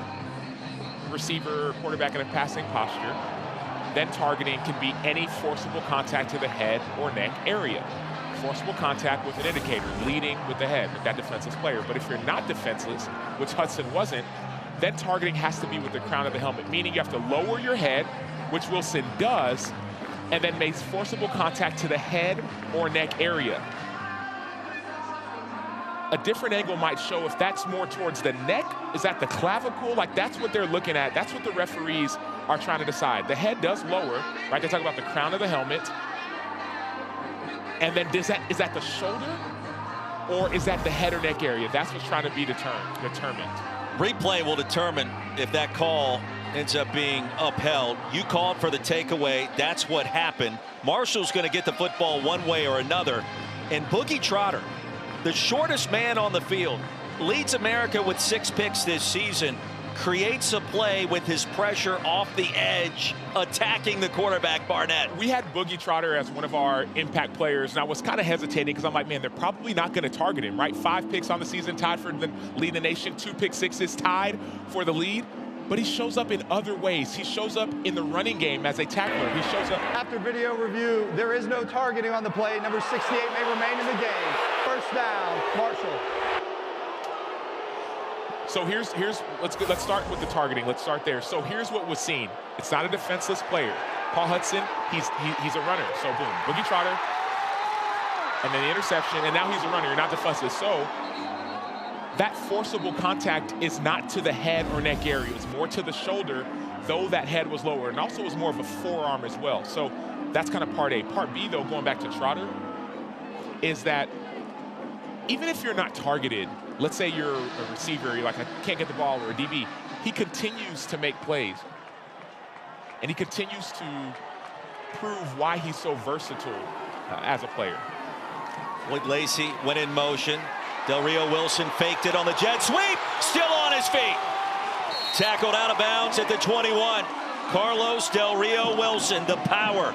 receiver or quarterback in a passing posture. Then targeting can be any forcible contact to the head or neck area. Forcible contact with an indicator, leading with the head, with that defenseless player. But if you're not defenseless, which Hudson wasn't, then targeting has to be with the crown of the helmet, meaning you have to lower your head, which Wilson does, and then makes forcible contact to the head or neck area. A different angle might show if that's more towards the neck, is that the clavicle? Like, that's what they're looking at. That's what the referees are trying to decide. The head does lower, right? They talk about the crown of the helmet. And then is that the shoulder, or is that the head or neck area? That's what's trying to be determined. Replay will determine if that call ends up being upheld. You called for the takeaway. That's what happened. Marshall's going to get the football one way or another. And Boogie Trotter, the shortest man on the field, leads America with 6 picks this season, creates a play with his pressure off the edge, attacking the quarterback, Barnett. We had Boogie Trotter as one of our impact players, and I was kind of hesitating because I'm like, man, they're probably not going to target him, right? 5 picks on the season, tied for the lead in the nation. 2 pick sixes, tied for the lead. But he shows up in other ways. He shows up in the running game as a tackler. He shows up. After video review, there is no targeting on the play. Number 68 may remain in the game. First down, Marshall. So let's start with the targeting. Let's start there. So here's what was seen. It's not a defenseless player. Paul Hudson, he's a runner. So boom, Boogie Trotter, and then the interception, and now he's a runner. You're not defenseless. So that forcible contact is not to the head or neck area. It's more to the shoulder, though that head was lower. And also it was more of a forearm as well. So that's kind of part A. Part B, though, going back to Trotter, is that even if you're not targeted, let's say you're a receiver, you're like, I can't get the ball, or a DB, he continues to make plays. And he continues to prove why he's so versatile as a player. Wood Lacey went in motion. Del Rio Wilson faked it on the jet sweep. Still on his feet. Tackled out of bounds at the 21. Carlos Del Rio Wilson, the power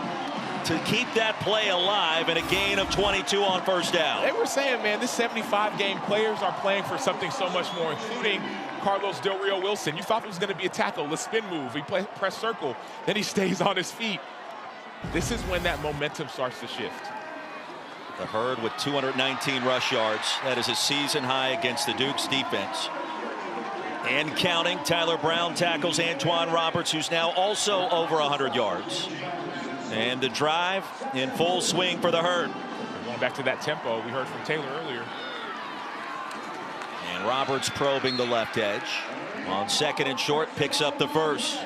to keep that play alive, and a gain of 22 on first down. They were saying, man, this 75-game players are playing for something so much more, including Carlos Del Rio Wilson. You thought it was going to be a tackle, a spin move. He press circle, then he stays on his feet. This is when that momentum starts to shift. The Herd with 219 rush yards. That is a season high against the Dukes defense. And counting. Tyler Brown tackles Antoine Roberts, who's now also over 100 yards. And the drive in full swing for the Herd. Going back to that tempo we heard from Taylor earlier. And Roberts probing the left edge. On second and short, picks up the first.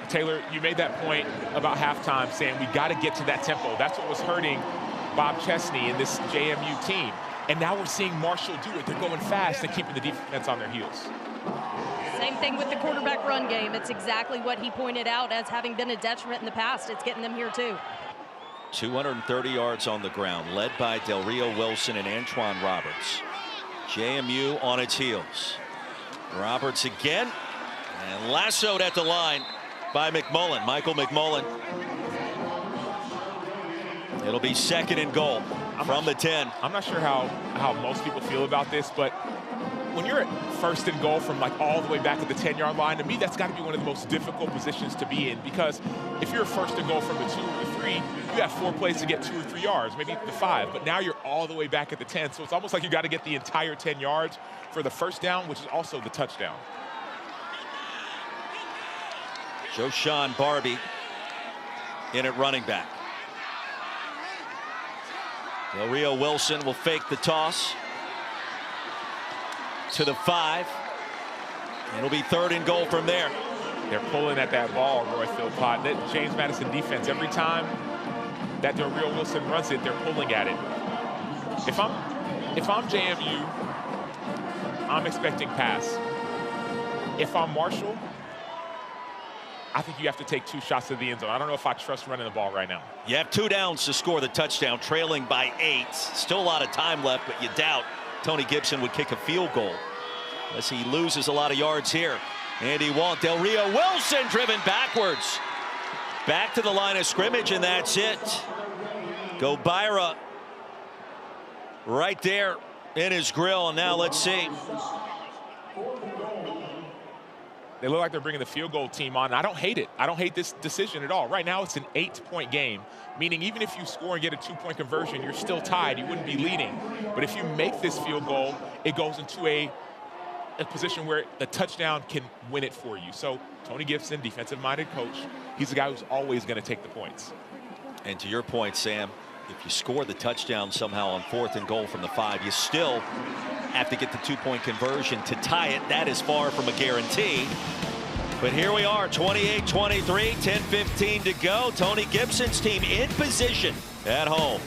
Taylor, you made that point about halftime, saying we got to get to that tempo. That's what was hurting Bob Chesney and this JMU team. And now we're seeing Marshall do it. They're going fast and keeping the defense on their heels. Same thing with the quarterback run game. It's exactly what he pointed out as having been a detriment in the past. It's getting them here too. 230 yards on the ground, led by Del Rio Wilson and Antoine Roberts. JMU on its heels. Roberts again, and lassoed at the line by McMullen, Michael McMullen. It'll be second and goal from the 10. I'm not sure how most people feel about this, but when you're at first and goal from like all the way back at the 10-yard line, to me that's got to be one of the most difficult positions to be in, because if you're first and goal from the 2 or the 3, you have 4 plays to get 2 or 3 yards, maybe the 5, but now you're all the way back at the 10, so it's almost like you got to get the entire 10 yards for the first down, which is also the touchdown. Joshawn Barbie in at running back. Del Rio Wilson will fake the toss to the 5. It'll be third and goal from there. They're pulling at that ball, Roy Philpott. That James Madison defense, every time that Del Rio Wilson runs it, they're pulling at it. If I'm JMU, I'm expecting pass. If I'm Marshall, I think you have to take 2 shots to the end zone. I don't know if I trust running the ball right now. You have 2 downs to score the touchdown, trailing by 8. Still a lot of time left, but you doubt Tony Gibson would kick a field goal unless he loses a lot of yards here. And he won't. Del Rio Wilson driven backwards. Back to the line of scrimmage, and that's it. Gobira right there in his grill, and now let's see. They look like they're bringing the field goal team on. I don't hate it. I don't hate this decision at all. Right now, it's an 8-point game, meaning even if you score and get a 2-point conversion, you're still tied. You wouldn't be leading. But if you make this field goal, it goes into a position where the touchdown can win it for you. So Tony Gibson, defensive-minded coach, he's the guy who's always going to take the points. And to your point, Sam, if you score the touchdown somehow on 4th and goal from the 5, you still have to get the 2-point conversion to tie it. That is far from a guarantee. But here we are, 28-23, 10-15 to go. Tony Gibson's team in position at home.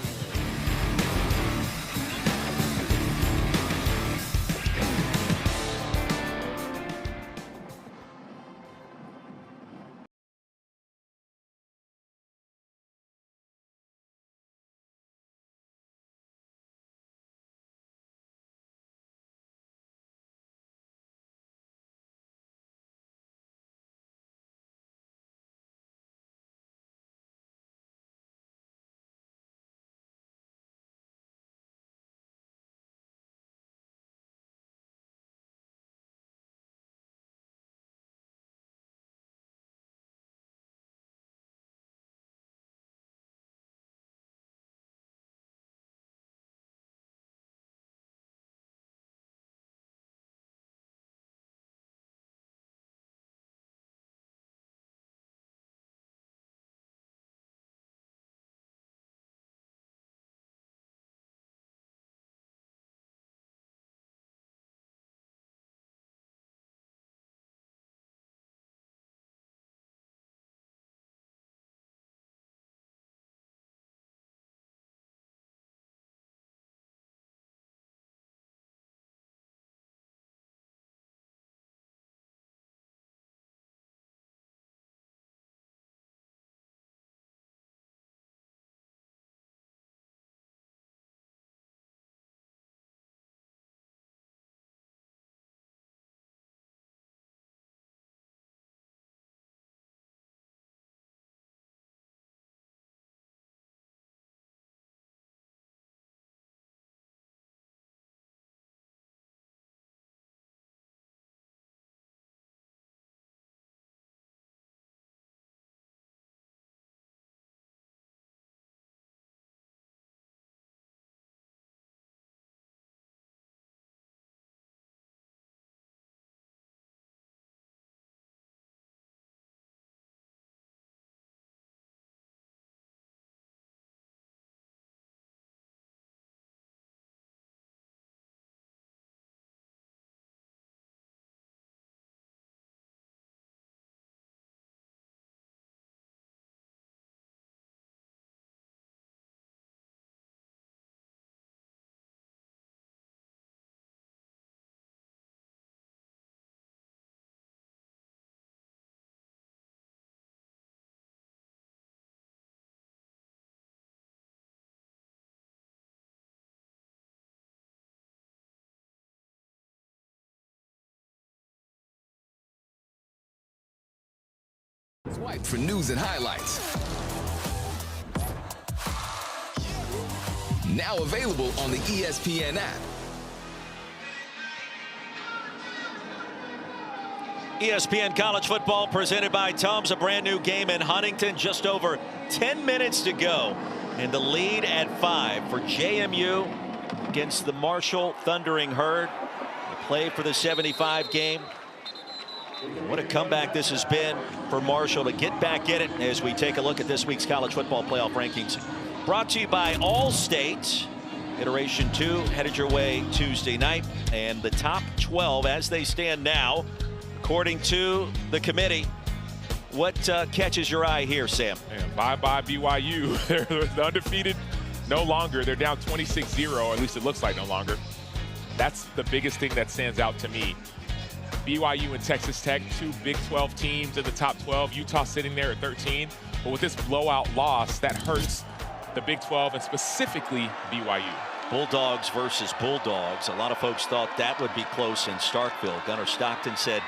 Swipe for news and highlights. Now available on the ESPN app. ESPN College Football presented by Tums, a brand new game in Huntington. Just over 10 minutes to go. And the lead at 5 for JMU against the Marshall Thundering Herd. They play for the 75 game. What a comeback this has been for Marshall to get back in it as we take a look at this week's college football playoff rankings. Brought to you by Allstate. Iteration 2 headed your way Tuesday night. And the top 12 as they stand now, according to the committee. What catches your eye here, Sam? Bye-bye BYU. They're undefeated no longer. They're down 26-0, or at least it looks like no longer. That's the biggest thing that stands out to me. BYU and Texas Tech, 2 Big 12 teams in the top 12. Utah sitting there at 13. But with this blowout loss, that hurts the Big 12 and specifically BYU. Bulldogs versus Bulldogs. A lot of folks thought that would be close in Starkville. Gunnar Stockton said,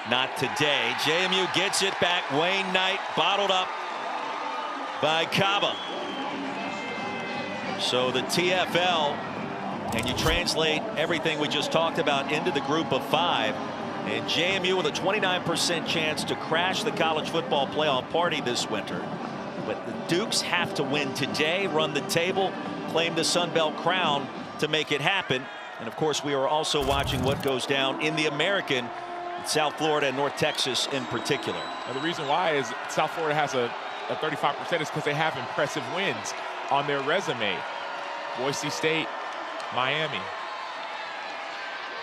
not today. JMU gets it back. Wayne Knight bottled up by Kaba. So the TFL, and you translate everything we just talked about into the group of 5. And JMU with a 29% chance to crash the college football playoff party this winter. But the Dukes have to win today, run the table, claim the Sun Belt crown to make it happen. And of course, we are also watching what goes down in the American, South Florida and North Texas in particular. And the reason why is South Florida has a 35% is because they have impressive wins on their resume. Boise State, Miami.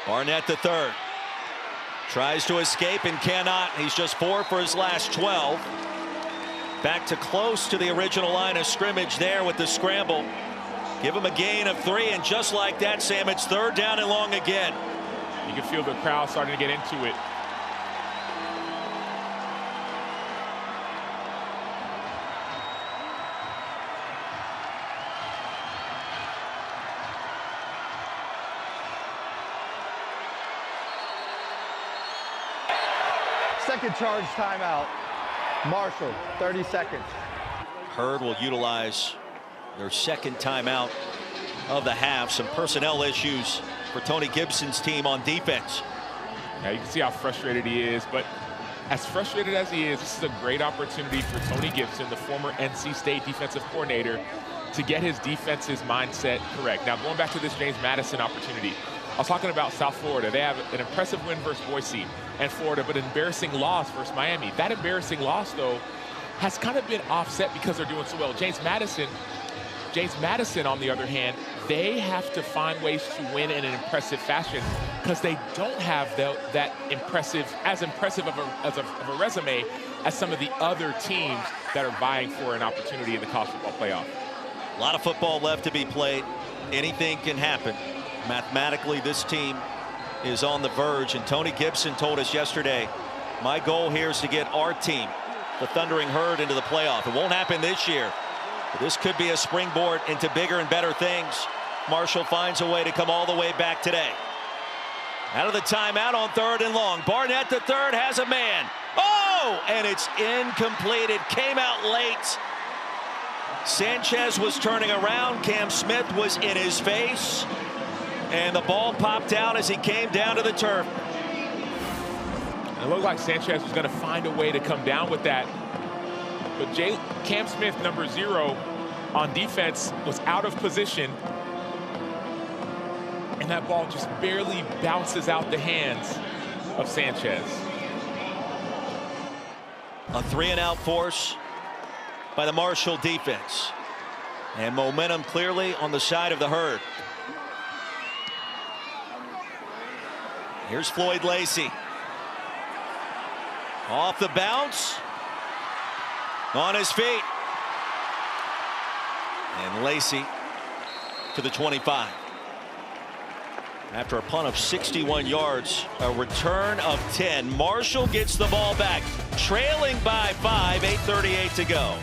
Barnett the third. Tries to escape and cannot. He's just 4 for his last 12. Back to close to the original line of scrimmage there with the scramble. Give him a gain of 3, and just like that, Sam, it's 3rd down and long again. You can feel the crowd starting to get into it. Second charge timeout. Marshall, 30 seconds. Herd will utilize their second timeout of the half. Some personnel issues for Tony Gibson's team on defense. Now you can see how frustrated he is, but as frustrated as he is, this is a great opportunity for Tony Gibson, the former NC State defensive coordinator, to get his defense's mindset correct. Now going back to this James Madison opportunity, I was talking about South Florida. They have an impressive win versus Boise and Florida, but an embarrassing loss versus Miami. That embarrassing loss, though, has kind of been offset because they're doing so well. James Madison, on the other hand, they have to find ways to win in an impressive fashion because they don't have that impressive of a resume as some of the other teams that are vying for an opportunity in the college football playoff. A lot of football left to be played. Anything can happen. Mathematically, this team is on the verge, and Tony Gibson told us yesterday, my goal here is to get our team, the Thundering Herd, into the playoff. It won't happen this year, but this could be a springboard into bigger and better things. Marshall finds a way to come all the way back today. Out of the timeout on 3rd and long. Barnett the third has a man. Oh, and it's incomplete. It came out late. Sanchez was turning around. Cam Smith was in his face. And the ball popped out as he came down to the turf. It looked like Sanchez was going to find a way to come down with that. But Cam Smith, number 0 on defense, was out of position. And that ball just barely bounces out the hands of Sanchez. A 3-and-out force by the Marshall defense. And momentum clearly on the side of the Herd. Here's Floyd Lacey. Off the bounce. On his feet. And Lacey to the 25. After a punt of 61 yards, a return of 10. Marshall gets the ball back, trailing by 5, 8:38 to go.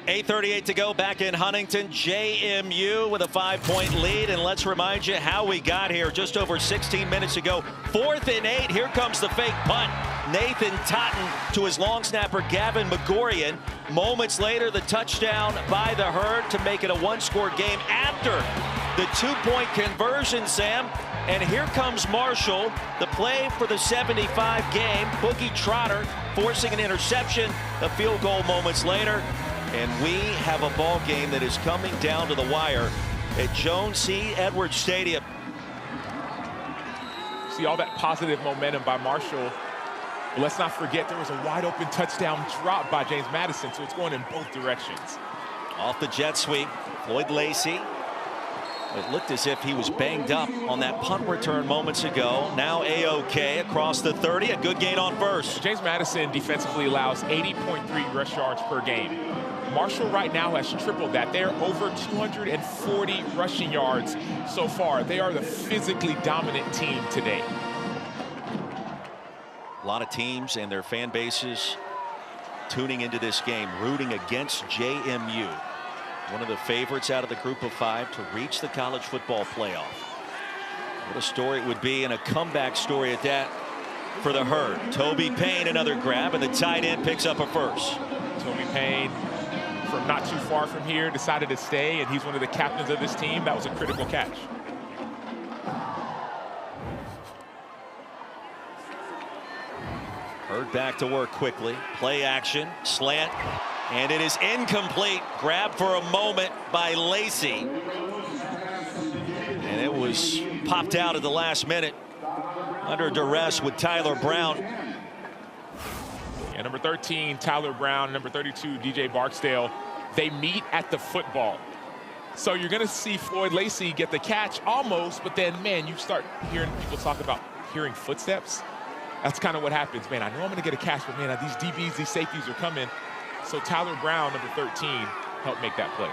8:38 to go back in Huntington. JMU with a 5-point lead. And let's remind you how we got here just over 16 minutes ago. 4th and 8. Here comes the fake punt. Nathan Totten to his long snapper Gavin Megorian. Moments later, the touchdown by the Herd to make it a one-score game after the 2-point conversion, Sam. And here comes Marshall, the play for the 75 game. Boogie Trotter forcing an interception, a field goal moments later. And we have a ball game that is coming down to the wire at Jones C. Edwards Stadium. See all that positive momentum by Marshall. But let's not forget there was a wide open touchdown drop by James Madison, so it's going in both directions. Off the jet sweep, Floyd Lacey. It looked as if he was banged up on that punt return moments ago. Now A-OK across the 30. A good gain on first. James Madison defensively allows 80.3 rush yards per game. Marshall right now has tripled that. They're over 240 rushing yards so far. They are the physically dominant team today. A lot of teams and their fan bases tuning into this game, rooting against JMU. One of the favorites out of the group of 5 to reach the college football playoff. What a story it would be, and a comeback story at that for the Herd. Toby Payne, another grab, and the tight end picks up a first. Toby Payne, from not too far from here, decided to stay, and he's one of the captains of this team. That was a critical catch. Herd back to work quickly. Play action, slant, and it is incomplete. Grab for a moment by Lacey. And it was popped out at the last minute under duress with Tyler Brown. Yeah, number 13, Tyler Brown, number 32, DJ Barksdale. They meet at the football. So you're going to see Floyd Lacey get the catch almost, but then, man, you start hearing people talk about hearing footsteps. That's kind of what happens, man. I know I'm going to get a catch, but, man, these DBs, these safeties are coming. So Tyler Brown, number 13, helped make that play.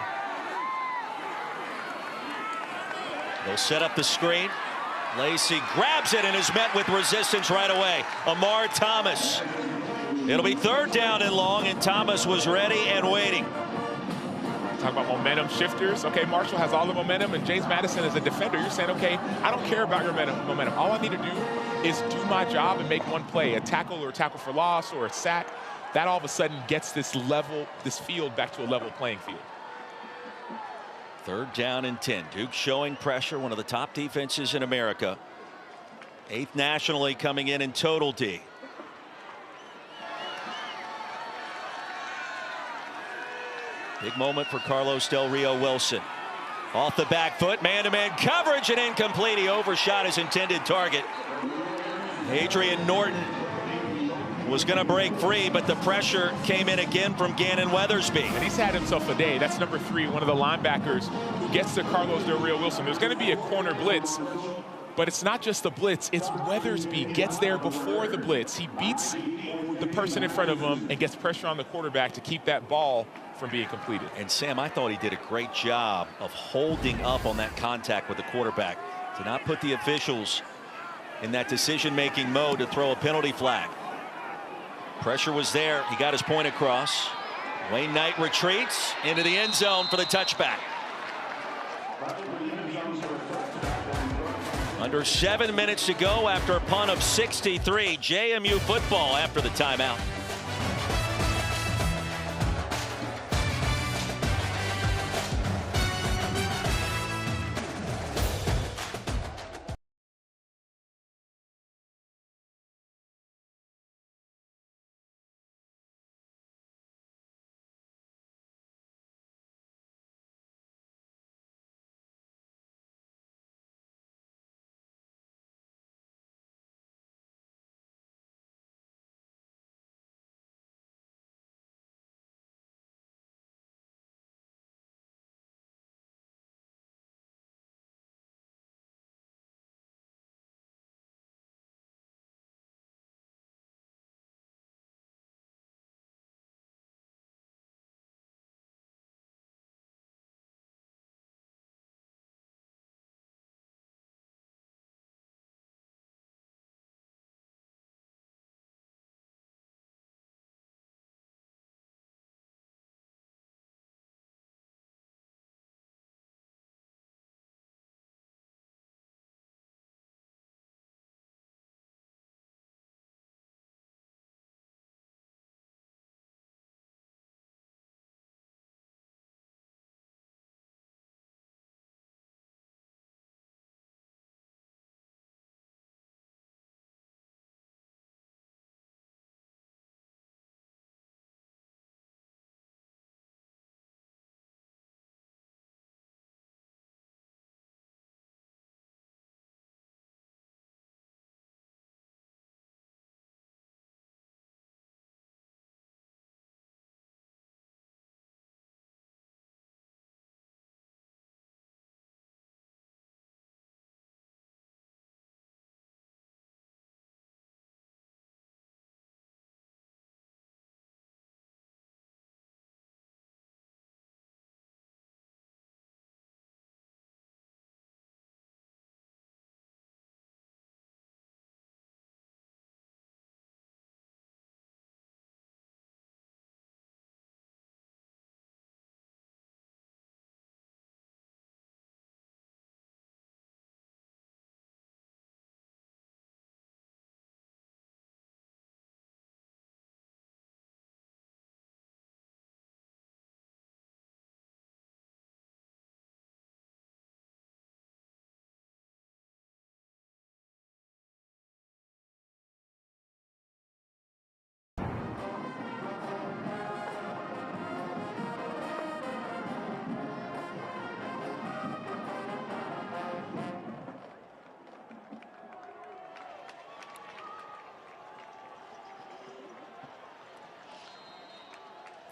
They'll set up the screen. Lacey grabs it and is met with resistance right away. Amar Thomas. It'll be 3rd down and long, and Thomas was ready and waiting. Talk about momentum shifters. Okay, Marshall has all the momentum, and James Madison is a defender. You're saying, okay, I don't care about your momentum. All I need to do is do my job and make one play, a tackle or a tackle for loss or a sack. That all of a sudden gets this field back to a level playing field. 3rd down and 10. Duke showing pressure, one of the top defenses in America. 8th nationally coming in total D. Big moment for Carlos Del Rio Wilson. Off the back foot, man-to-man coverage, and incomplete. He overshot his intended target. Adrian Norton was going to break free, but the pressure came in again from Gannon Weathersby. And he's had himself a day. That's number 3, one of the linebackers who gets to Carlos Del Rio Wilson. There's going to be a corner blitz, but it's not just the blitz. It's Weathersby gets there before the blitz. He beats the person in front of him and gets pressure on the quarterback to keep that ball from being completed. And Sam, I thought he did a great job of holding up on that contact with the quarterback to not put the officials in that decision-making mode to throw a penalty flag. Pressure was there. He got his point across. Wayne Knight retreats into the end zone for the touchback. Under 7 minutes to go after a punt of 63. JMU football after the timeout.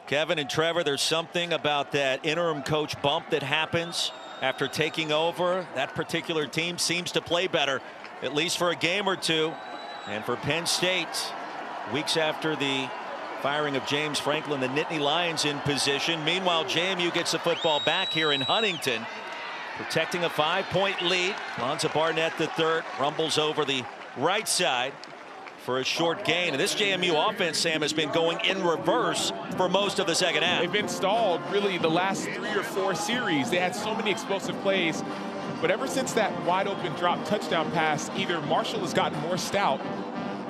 Kevin and Trevor, there's something about that interim coach bump that happens after taking over. That particular team seems to play better, at least for a game or two. And for Penn State, weeks after the firing of James Franklin, the Nittany Lions in position. Meanwhile, JMU gets the football back here in Huntington, protecting a 5-point lead. Lonzo Barnett III rumbles over the right side for a short gain. And this JMU offense, Sam, has been going in reverse for most of the second half. They've been stalled really the last 3 or 4 series. They had so many explosive plays. But ever since that wide open drop touchdown pass, either Marshall has gotten more stout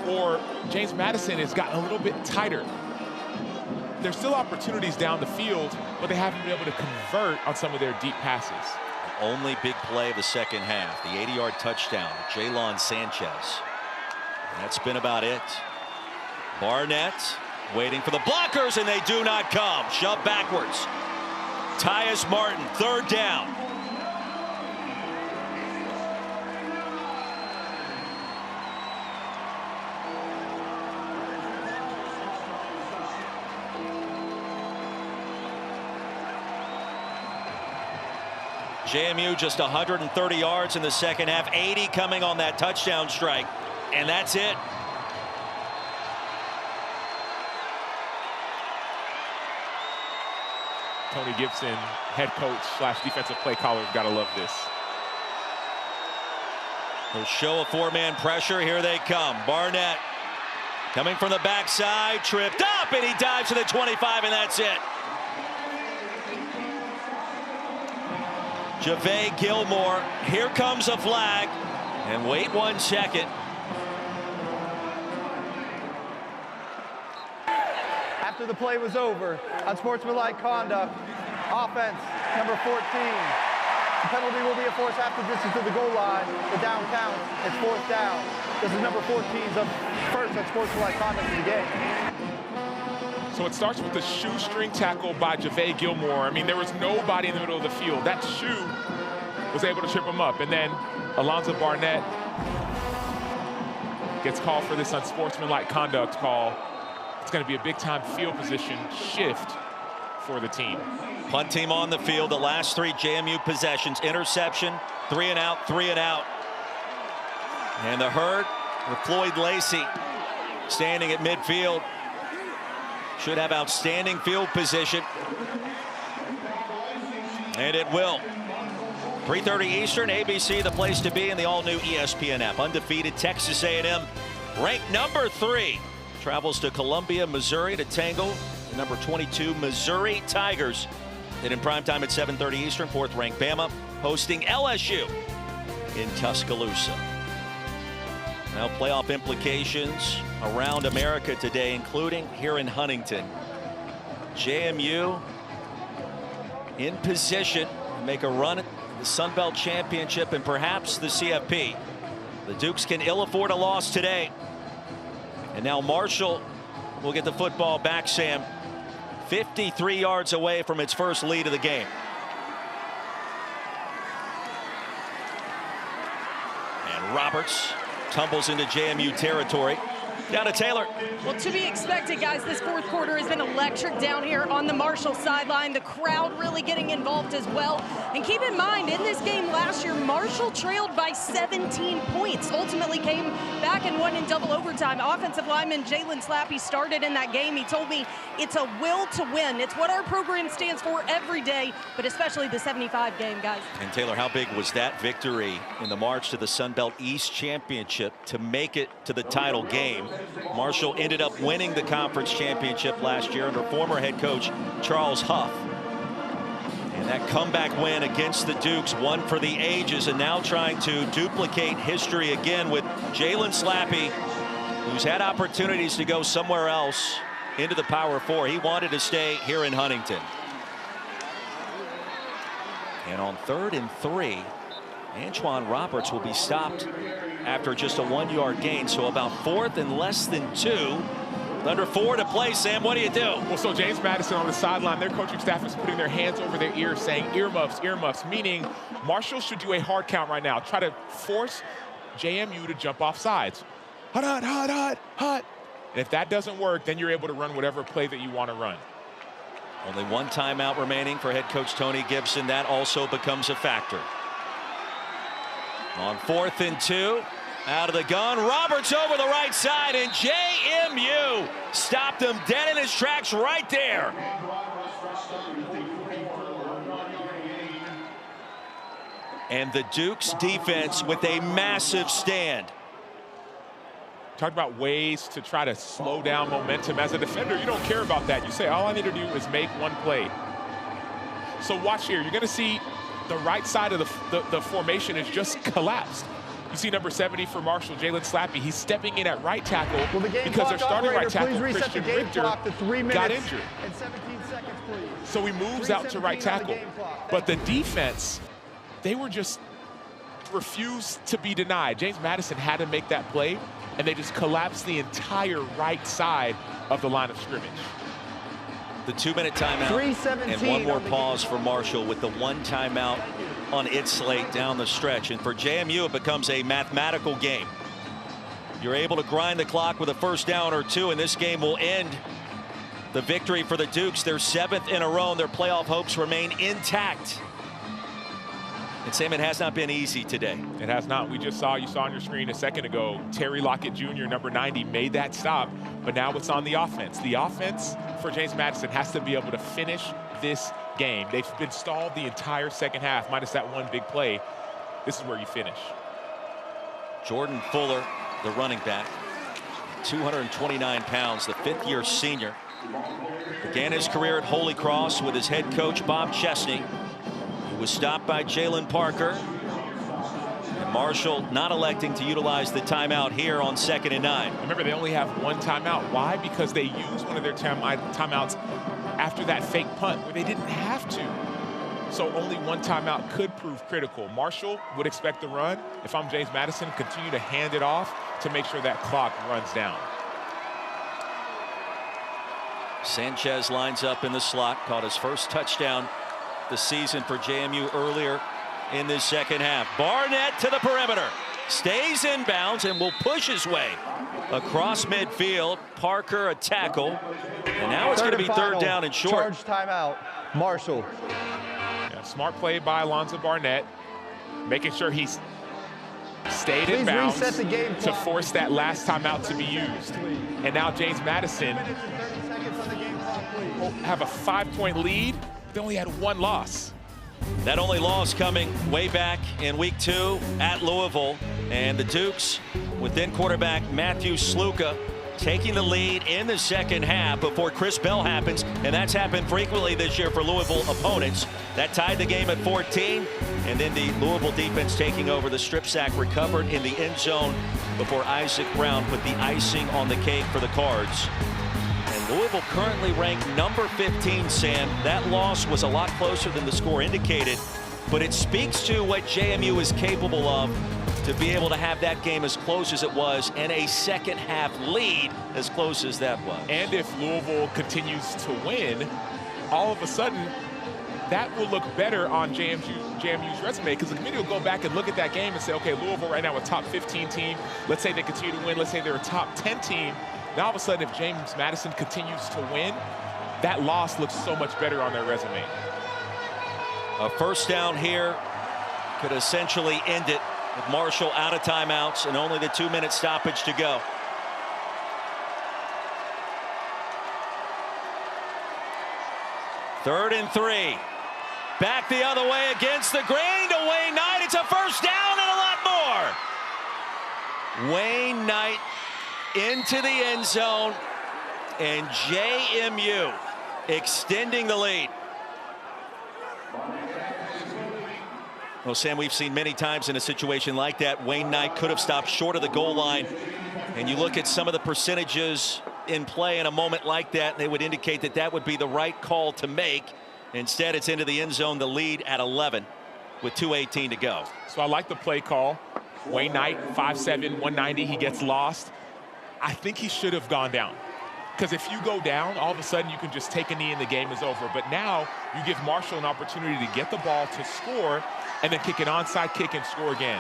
or James Madison has gotten a little bit tighter. There's still opportunities down the field, but they haven't been able to convert on some of their deep passes. The only big play of the second half, the 80-yard touchdown, Jalen Sanchez. That's been about it. Barnett waiting for the blockers, and they do not come. Shove backwards. Tyus Martin, 3rd down. JMU just 130 yards in the second half, 80 coming on that touchdown strike, and that's it. Tony Gibson, head coach / defensive play caller, got to love this. They'll show a 4-man pressure. Here they come. Barnett coming from the backside, tripped up, and he dives to the 25, and that's it. Javay Gilmore, here comes a flag, and wait 1 second. After the play was over, unsportsmanlike conduct, offense, number 14. The penalty will be enforced after distance to the goal line. The down counts. It's 4th down. This is number 14's first unsportsmanlike conduct of the game. So it starts with the shoestring tackle by Javay Gilmore. I mean, there was nobody in the middle of the field. That shoe was able to trip him up. And then Alonzo Barnett gets called for this unsportsmanlike conduct call. It's going to be a big-time field position shift for the team. Punt team on the field. The last 3 JMU possessions. Interception, 3 and out, 3 and out. And the herd with Floyd Lacey standing at midfield. Should have outstanding field position. And it will. 3:30 Eastern, ABC, the place to be in the all-new ESPN app. Undefeated Texas A&M, ranked number 3, travels to Columbia, Missouri to tangle the number 22 Missouri Tigers. And in primetime at 7:30 Eastern, 4th-ranked Bama hosting LSU in Tuscaloosa. Now playoff implications around America today, including here in Huntington. JMU in position to make a run at the Sun Belt Championship and perhaps the CFP. The Dukes can ill afford a loss today. And now Marshall will get the football back, Sam, 53 yards away from its first lead of the game. And Roberts tumbles into JMU territory. Down to Taylor. Well, to be expected, guys. This 4th quarter has been electric down here on the Marshall sideline. The crowd really getting involved as well. And keep in mind, in this game last year, Marshall trailed by 17 points. Ultimately came back and won in double overtime. Offensive lineman Jalen Slappy started in that game. He told me it's a will to win. It's what our program stands for every day, but especially the 75 game, guys. And Taylor, how big was that victory in the march to the Sun Belt East Championship to make it to the title game? Marshall ended up winning the conference championship last year under former head coach Charles Huff. And that comeback win against the Dukes, one for the ages, and now trying to duplicate history again with Jalen Slappy, who's had opportunities to go somewhere else into the Power 4. He wanted to stay here in Huntington. And on 3rd and 3, Antoine Roberts will be stopped after just a 1-yard gain. So about 4th and less than 2. Under 4 to play, Sam, what do you do? Well, so James Madison on the sideline, their coaching staff is putting their hands over their ears saying earmuffs, earmuffs, meaning Marshall should do a hard count right now. Try to force JMU to jump off sides. Hot, hot, hot, hot, hot. And if that doesn't work, then you're able to run whatever play that you want to run. Only one timeout remaining for head coach Tony Gibson. That also becomes a factor. On 4th and 2, out of the gun, Roberts over the right side, and JMU stopped him dead in his tracks right there. And the Duke's defense with a massive stand. Talk about ways to try to slow down momentum. As a defender, you don't care about that. You say, all I need to do is make one play. So watch here. You're going to see the right side of the formation is just collapsed. You see number 70 for Marshall, Jalen Slappy. He's stepping in at right tackle because their starting right tackle, Christian Richter, got injured. And 17 seconds, please. So he moves out to right tackle. But the defense, they were just refused to be denied. James Madison had to make that play, and they just collapsed the entire right side of the line of scrimmage. The 2-minute timeout and one more pause for Marshall with the one timeout on its slate down the stretch. And for JMU, it becomes a mathematical game. You're able to grind the clock with a first down or two, and this game will end the victory for the Dukes. Their 7th in a row, and their playoff hopes remain intact. And Sam, it has not been easy today. It has not. We just saw, you saw on your screen a second ago, Terry Lockett Jr., number 90, made that stop. But now it's on the offense. The offense for James Madison has to be able to finish this game. They've been stalled the entire second half, minus that one big play. This is where you finish. Jordan Fuller, the running back, 229 pounds, the 5th-year senior. Began his career at Holy Cross with his head coach, Bob Chesney. He was stopped by Jalen Parker. And Marshall not electing to utilize the timeout here on 2nd and 9. Remember, they only have one timeout. Why? Because they used one of their timeouts after that fake punt where they didn't have to. So only one timeout could prove critical. Marshall would expect the run. If I'm James Madison, continue to hand it off to make sure that clock runs down. Sanchez lines up in the slot, caught his first touchdown this season for JMU earlier in this second half. Barnett to the perimeter, stays in bounds and will push his way across midfield. Parker a tackle, and now it's going to be 3rd down and short. Charge timeout, Marshall. Yeah, smart play by Alonzo Barnett, making sure he's stayed in bounds to force that last timeout to be used. And now James Madison will have a 5-point lead. They only had one loss. That only loss coming way back in week 2 at Louisville. And the Dukes, with then quarterback Matthew Sluka, taking the lead in the second half before Chris Bell happens. And that's happened frequently this year for Louisville opponents. That tied the game at 14. And then the Louisville defense taking over. The strip sack recovered in the end zone before Isaac Brown put the icing on the cake for the Cards. Louisville currently ranked number 15, Sam. That loss was a lot closer than the score indicated, but it speaks to what JMU is capable of to be able to have that game as close as it was and a second half lead as close as that was. And if Louisville continues to win, all of a sudden that will look better on JMU's resume, because the committee will go back and look at that game and say, okay, Louisville right now a top 15 team. Let's say they continue to win. Let's say they're a top 10 team. Now, all of a sudden, if James Madison continues to win, that loss looks so much better on their resume. A first down here could essentially end it with Marshall out of timeouts and only the 2-minute stoppage to go. Third and 3. Back the other way against the grain to Wayne Knight. It's a first down and a lot more. Wayne Knight into the end zone, and JMU extending the lead. Well, Sam, we've seen many times in a situation like that, Wayne Knight could have stopped short of the goal line. And you look at some of the percentages in play in a moment like that, they would indicate that that would be the right call to make. Instead, it's into the end zone, the lead at 11 with 2:18 to go. So I like the play call. Wayne Knight, 5'7", 190, he gets lost. I think he should have gone down, because if you go down, all of a sudden you can just take a knee and the game is over. But now you give Marshall an opportunity to get the ball to score and then kick an onside kick and score again.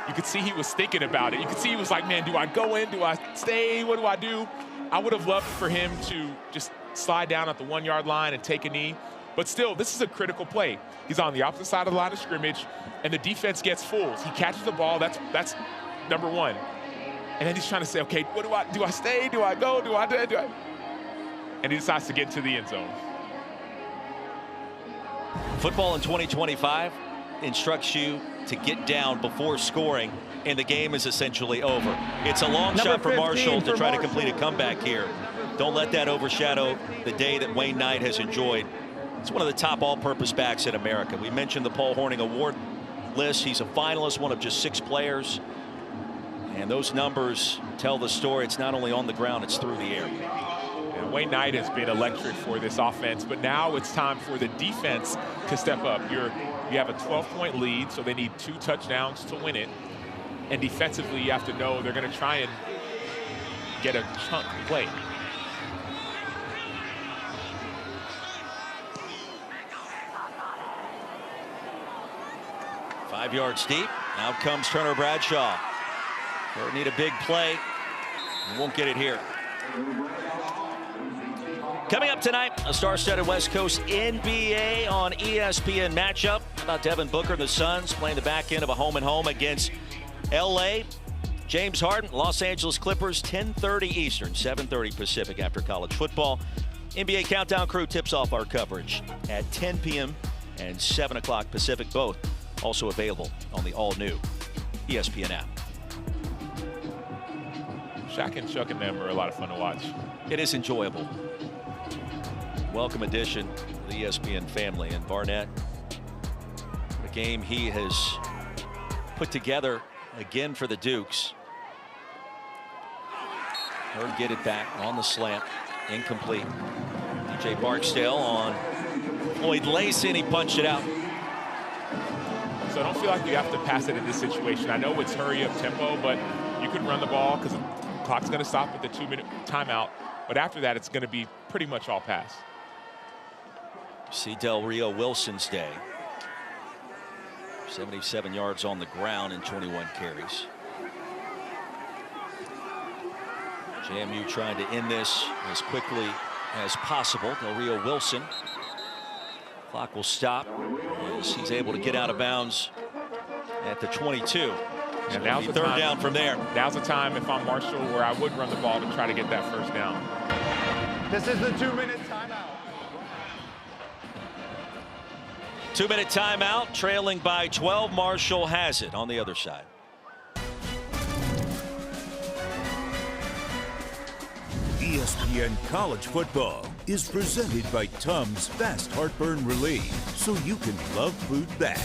you could see he was thinking about it. You could see he was like, man, do I go in? Do I stay? What do I do? I would have loved for him to just slide down at the 1 yard line and take a knee. But still, this is a critical play. He's on the opposite side of the line of scrimmage, and the defense gets fools. He catches the ball. That's number one. And then he's trying to say, okay, what do I stay? Do I go? Do I? And he decides to get into the end zone. Football in 2025 instructs you to get down before scoring, and the game is essentially over. It's a long shot for Marshall to try to complete a comeback here. Don't let that overshadow the day that Wayne Knight has enjoyed. He's one of the top all-purpose backs in America. We mentioned the Paul Hornung Award list. He's a finalist, one of just 6 players. And those numbers tell the story. It's not only on the ground, it's through the air. And Wayne Knight has been electric for this offense, but now it's time for the defense to step up. You have a 12-point lead, so they need 2 touchdowns to win it. And defensively, you have to know they're going to try and get a chunk play. Five yards deep. Out comes Turner Bradshaw. They'll need a big play. He won't get it here. Coming up tonight, a star-studded West Coast NBA on ESPN matchup. How about Devin Booker and the Suns playing the back end of a home-and-home against LA. James Harden, Los Angeles Clippers, 10:30 Eastern, 7:30 Pacific after college football. NBA Countdown crew tips off our coverage at 10 p.m. and 7 o'clock Pacific, both also available on the all-new ESPN app. Shaq and Chuck and them are a lot of fun to watch. It is enjoyable. Welcome addition to the ESPN family. And Barnett, a game he has put together again for the Dukes. Heard get it back on the slant. Incomplete. DJ Barksdale on Floyd Layson. He punched it out. So I don't feel like you have to pass it in this situation. I know it's hurry-up tempo, but you could run the ball because the clock's going to stop at the 2-minute timeout. But after that, it's going to be pretty much all pass. See Del Rio Wilson's day. 77 yards on the ground and 21 carries. JMU trying to end this as quickly as possible. Del Rio Wilson. Clock will stop as he's able to get out of bounds at the 22. And now's the third time, down from there. Now's the time, if I'm Marshall, where I would run the ball to try to get that first down. This is the 2-minute timeout. 2-minute timeout, trailing by 12. Marshall has it on the other side. ESPN College Football is presented by Tums Fast Heartburn Relief, so you can love food back.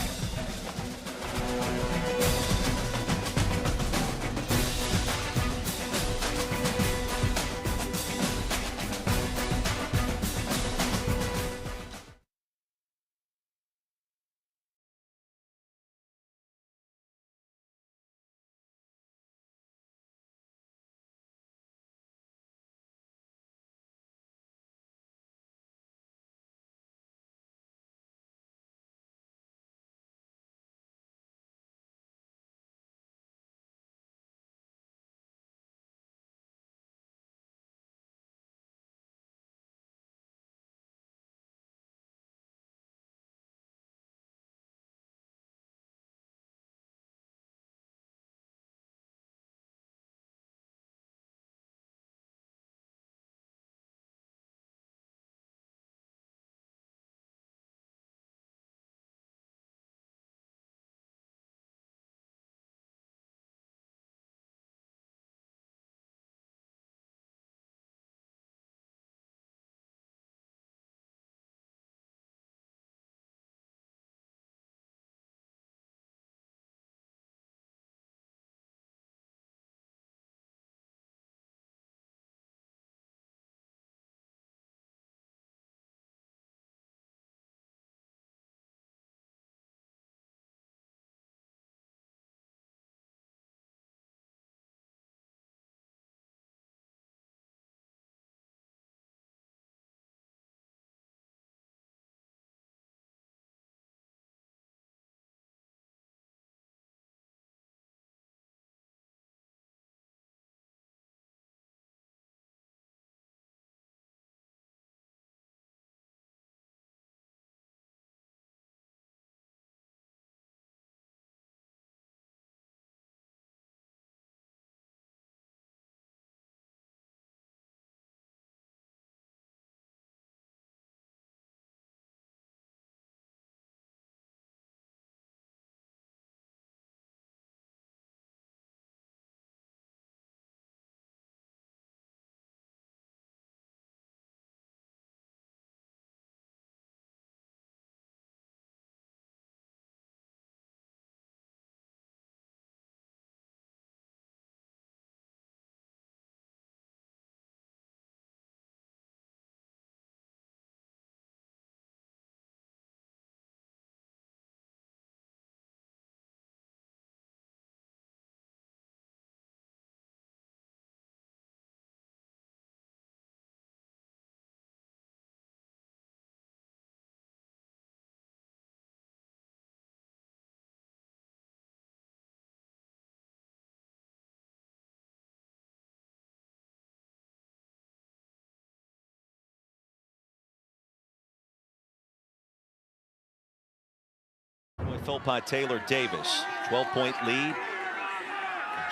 Philpott Taylor Davis. 12-point lead.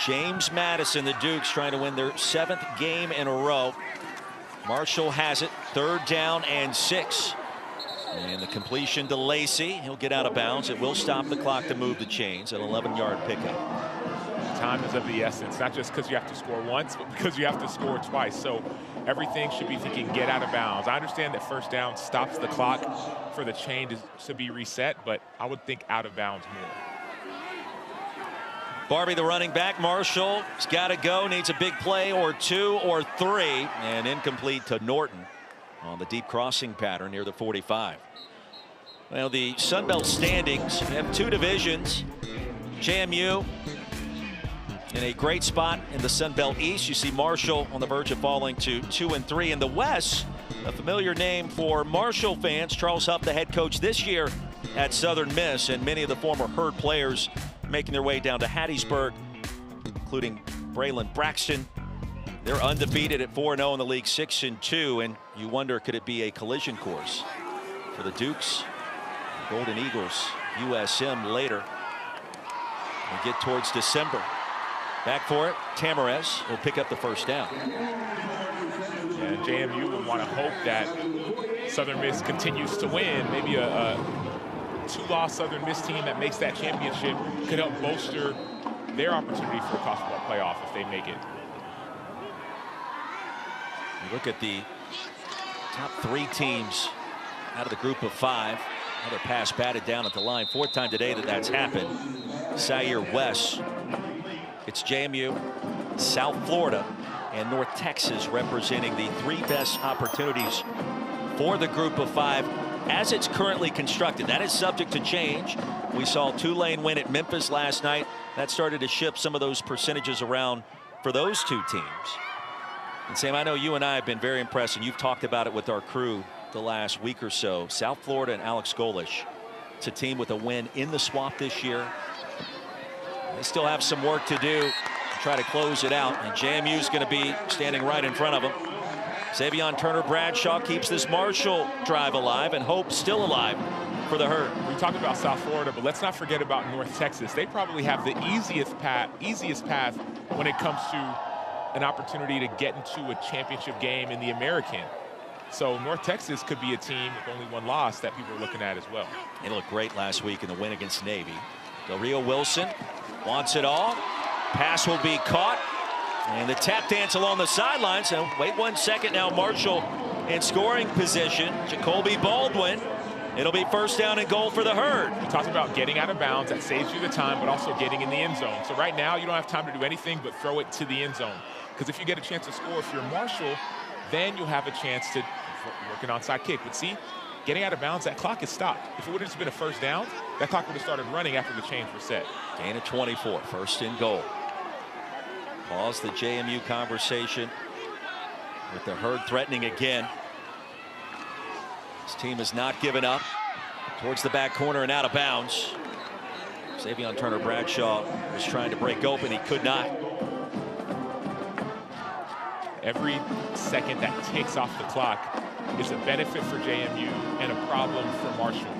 James Madison, the Dukes, trying to win their 7th game in a row. Marshall has it. 3rd down and 6. And the completion to Lacey. He'll get out of bounds. It will stop the clock to move the chains. An 11-yard pickup. Time is of the essence, not just because you have to score once, but because you have to score twice. So everything should be thinking get out of bounds. I understand that 1st down stops the clock for the chain to be reset, but I would think out of bounds more. Barbie, the running back. Marshall has got to go. Needs a big play or 2 or 3. And incomplete to Norton on the deep crossing pattern near the 45. Well, the Sun Belt standings, we have 2 divisions. JMU in a great spot in the Sun Belt East. You see Marshall on the verge of falling to 2 and 3. In the West, a familiar name for Marshall fans, Charles Huff, the head coach this year at Southern Miss, and many of the former Herd players making their way down to Hattiesburg, including Braylon Braxton. They're undefeated at 4-0 in the league, 6 and 2, and you wonder, could it be a collision course for the Dukes, Golden Eagles, USM later. We get towards December. Back for it, Tamarez will pick up the 1st down. And JMU would want to hope that Southern Miss continues to win. Maybe a 2-loss Southern Miss team that makes that championship could help bolster their opportunity for a college football playoff if they make it. You look at the top 3 teams out of the group of 5. Another pass batted down at the line. 4th time today that's happened. Zaire West. It's JMU, South Florida, and North Texas representing the 3 best opportunities for the group of 5 as it's currently constructed. That is subject to change. We saw Tulane win at Memphis last night. That started to shift some of those percentages around for those 2 teams. And Sam, I know you and I have been very impressed, and you've talked about it with our crew the last week or so. South Florida and Alex Golish. It's a team with a win in the swap this year. They still have some work to do to try to close it out, and JMU's going to be standing right in front of them. Xavion Turner-Bradshaw keeps this Marshall drive alive, and hope still alive for the Herd. We talked about South Florida, but let's not forget about North Texas. They probably have the easiest path when it comes to an opportunity to get into a championship game in the American. So North Texas could be a team with only 1 loss that people are looking at as well. They looked great last week in the win against Navy. Del Rio Wilson wants it all. Pass will be caught. And the tap dance along the sidelines. So wait 1 second now. Marshall in scoring position. Jacoby Baldwin. It'll be 1st down and goal for the Herd. You talked about getting out of bounds. That saves you the time, but also getting in the end zone. So right now, you don't have time to do anything but throw it to the end zone. Because if you get a chance to score, if you're Marshall, then you'll have a chance to work an onside kick. But see, getting out of bounds, that clock is stopped. If it would have just been a 1st down, that clock would have started running after the chains were set. Gain of 24, 1st and goal. Pause the JMU conversation with the Herd threatening again. This team has not given up. Towards the back corner and out of bounds. Xavion Turner-Bradshaw was trying to break open. He could not. Every second that takes off the clock is a benefit for JMU and a problem for Marshall.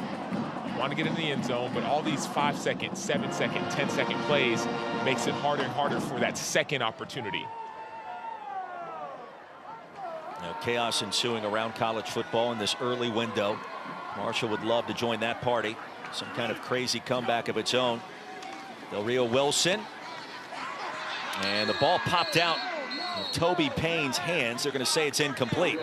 You want to get in the end zone, but all these 5-second, 7-second, 10-second plays makes it harder and harder for that second opportunity. Now, chaos ensuing around college football in this early window. Marshall would love to join that party. Some kind of crazy comeback of its own. Del Rio Wilson. And the ball popped out of Toby Payne's hands. They're going to say it's incomplete.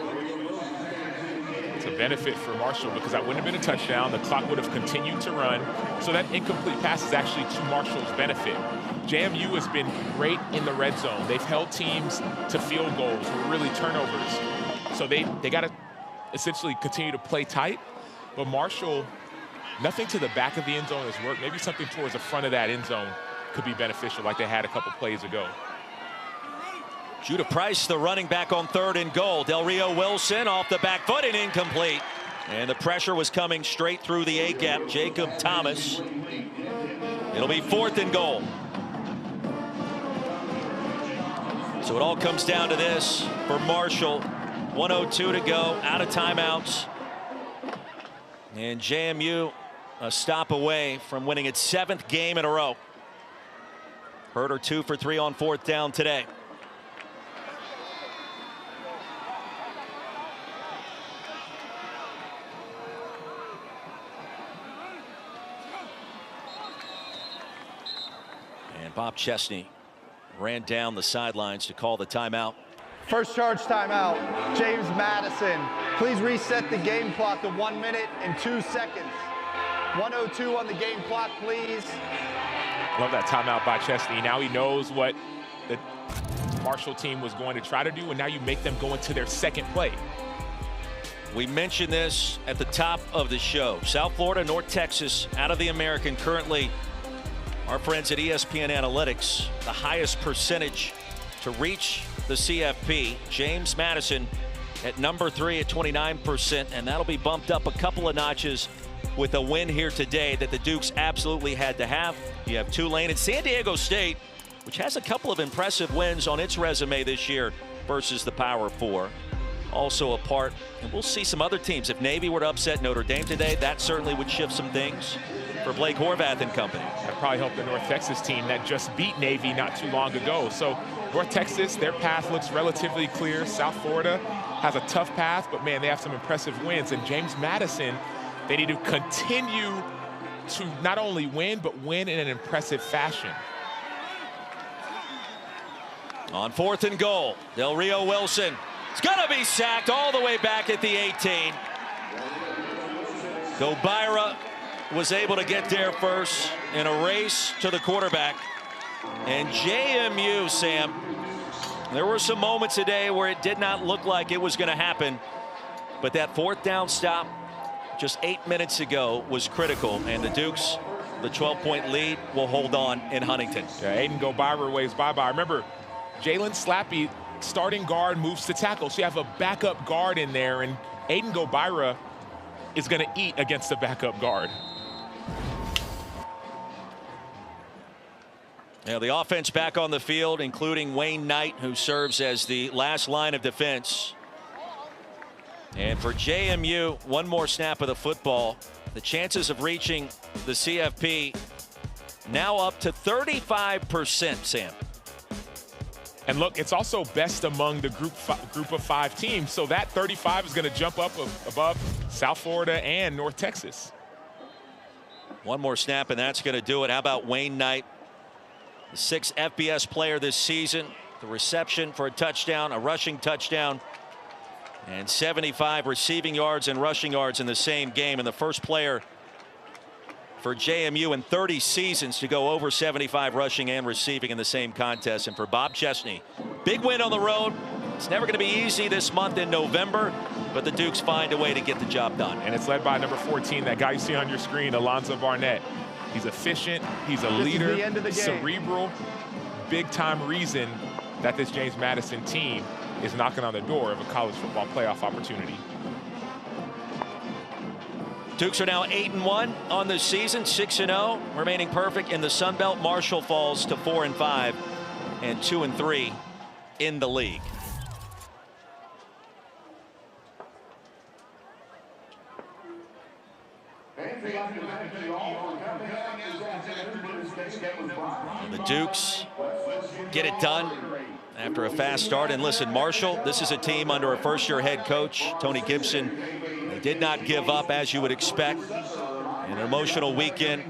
It's a benefit for Marshall because that wouldn't have been a touchdown. The clock would have continued to run. So that incomplete pass is actually to Marshall's benefit. JMU has been great in the red zone. They've held teams to field goals or really turnovers. So they got to essentially continue to play tight. But Marshall, nothing to the back of the end zone has worked. Maybe something towards the front of that end zone could be beneficial like they had a couple plays ago. Judah Price, the running back on 3rd and goal. Del Rio Wilson off the back foot and incomplete. And the pressure was coming straight through the A-gap. Jacob Thomas. It'll be 4th and goal. So it all comes down to this for Marshall. 1:02 to go, out of timeouts. And JMU a stop away from winning its 7th game in a row. Herder 2 for 3 on 4th down today. And Bob Chesney ran down the sidelines to call the timeout. First charge timeout, James Madison. Please reset the game clock to 1 minute and 2 seconds. 1:02 on the game clock, please. Love that timeout by Chesney. Now he knows what the Marshall team was going to try to do, and now you make them go into their second play. We mentioned this at the top of the show. South Florida, North Texas, out of the American currently. Our friends at ESPN Analytics, the highest percentage to reach the CFP. James Madison at number 3 at 29%, and that'll be bumped up a couple of notches with a win here today that the Dukes absolutely had to have. You have Tulane and San Diego State, which has a couple of impressive wins on its resume this year versus the Power 4. Also a part, and we'll see some other teams. If Navy were to upset Notre Dame today, that certainly would shift some things for Blake Horvath and company. That probably helped the North Texas team that just beat Navy not too long ago. So North Texas, their path looks relatively clear. South Florida has a tough path, but man, they have some impressive wins. And James Madison, they need to continue to not only win, but win in an impressive fashion. On 4th and goal, Del Rio Wilson. It's gonna be sacked all the way back at the 18. Gobira was able to get there first in a race to the quarterback. And JMU, Sam, there were some moments today where it did not look like it was going to happen. But that 4th down stop just 8 minutes ago was critical. And the Dukes, the 12-point lead, will hold on in Huntington. Yeah, Aiden Gobira waves bye-bye. Remember, Jalen Slappy, starting guard, moves to tackle. So you have a backup guard in there, and Aiden Gobira is going to eat against the backup guard. Now the offense back on the field, including Wayne Knight, who serves as the last line of defense. And for JMU, one more snap of the football. The chances of reaching the CFP now up to 35%, Sam. And look, it's also best among the group of 5 teams. So that 35 is going to jump up above South Florida and North Texas. One more snap, and that's going to do it. How about Wayne Knight? The 6th FBS player this season. The reception for a touchdown, a rushing touchdown, and 75 receiving yards and rushing yards in the same game. And the first player for JMU in 30 seasons to go over 75 rushing and receiving in the same contest. And for Bob Chesney, big win on the road. It's never going to be easy this month in November, but the Dukes find a way to get the job done. And it's led by number 14, that guy you see on your screen, Alonzo Barnett. He's efficient, he's a leader, cerebral, big-time reason that this James Madison team is knocking on the door of a college football playoff opportunity. Dukes are now 8-1 on the season, 6-0, remaining perfect in the Sun Belt. Marshall falls to 4-5 and 2-3 in the league. The Dukes get it done after a fast start. And listen, Marshall, this is a team under a first-year head coach, Tony Gibson. They did not give up, as you would expect. An emotional weekend.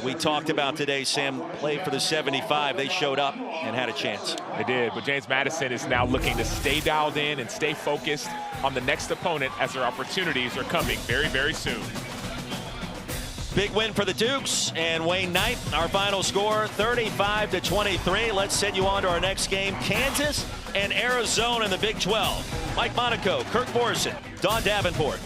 We talked about today, Sam, played for the 75. They showed up and had a chance. They did, but James Madison is now looking to stay dialed in and stay focused on the next opponent as their opportunities are coming very, very soon. Big win for the Dukes and Wayne Knight. Our final score, 35-23. Let's send you on to our next game, Kansas and Arizona in the Big 12. Mike Monaco, Kirk Morrison, Don Davenport.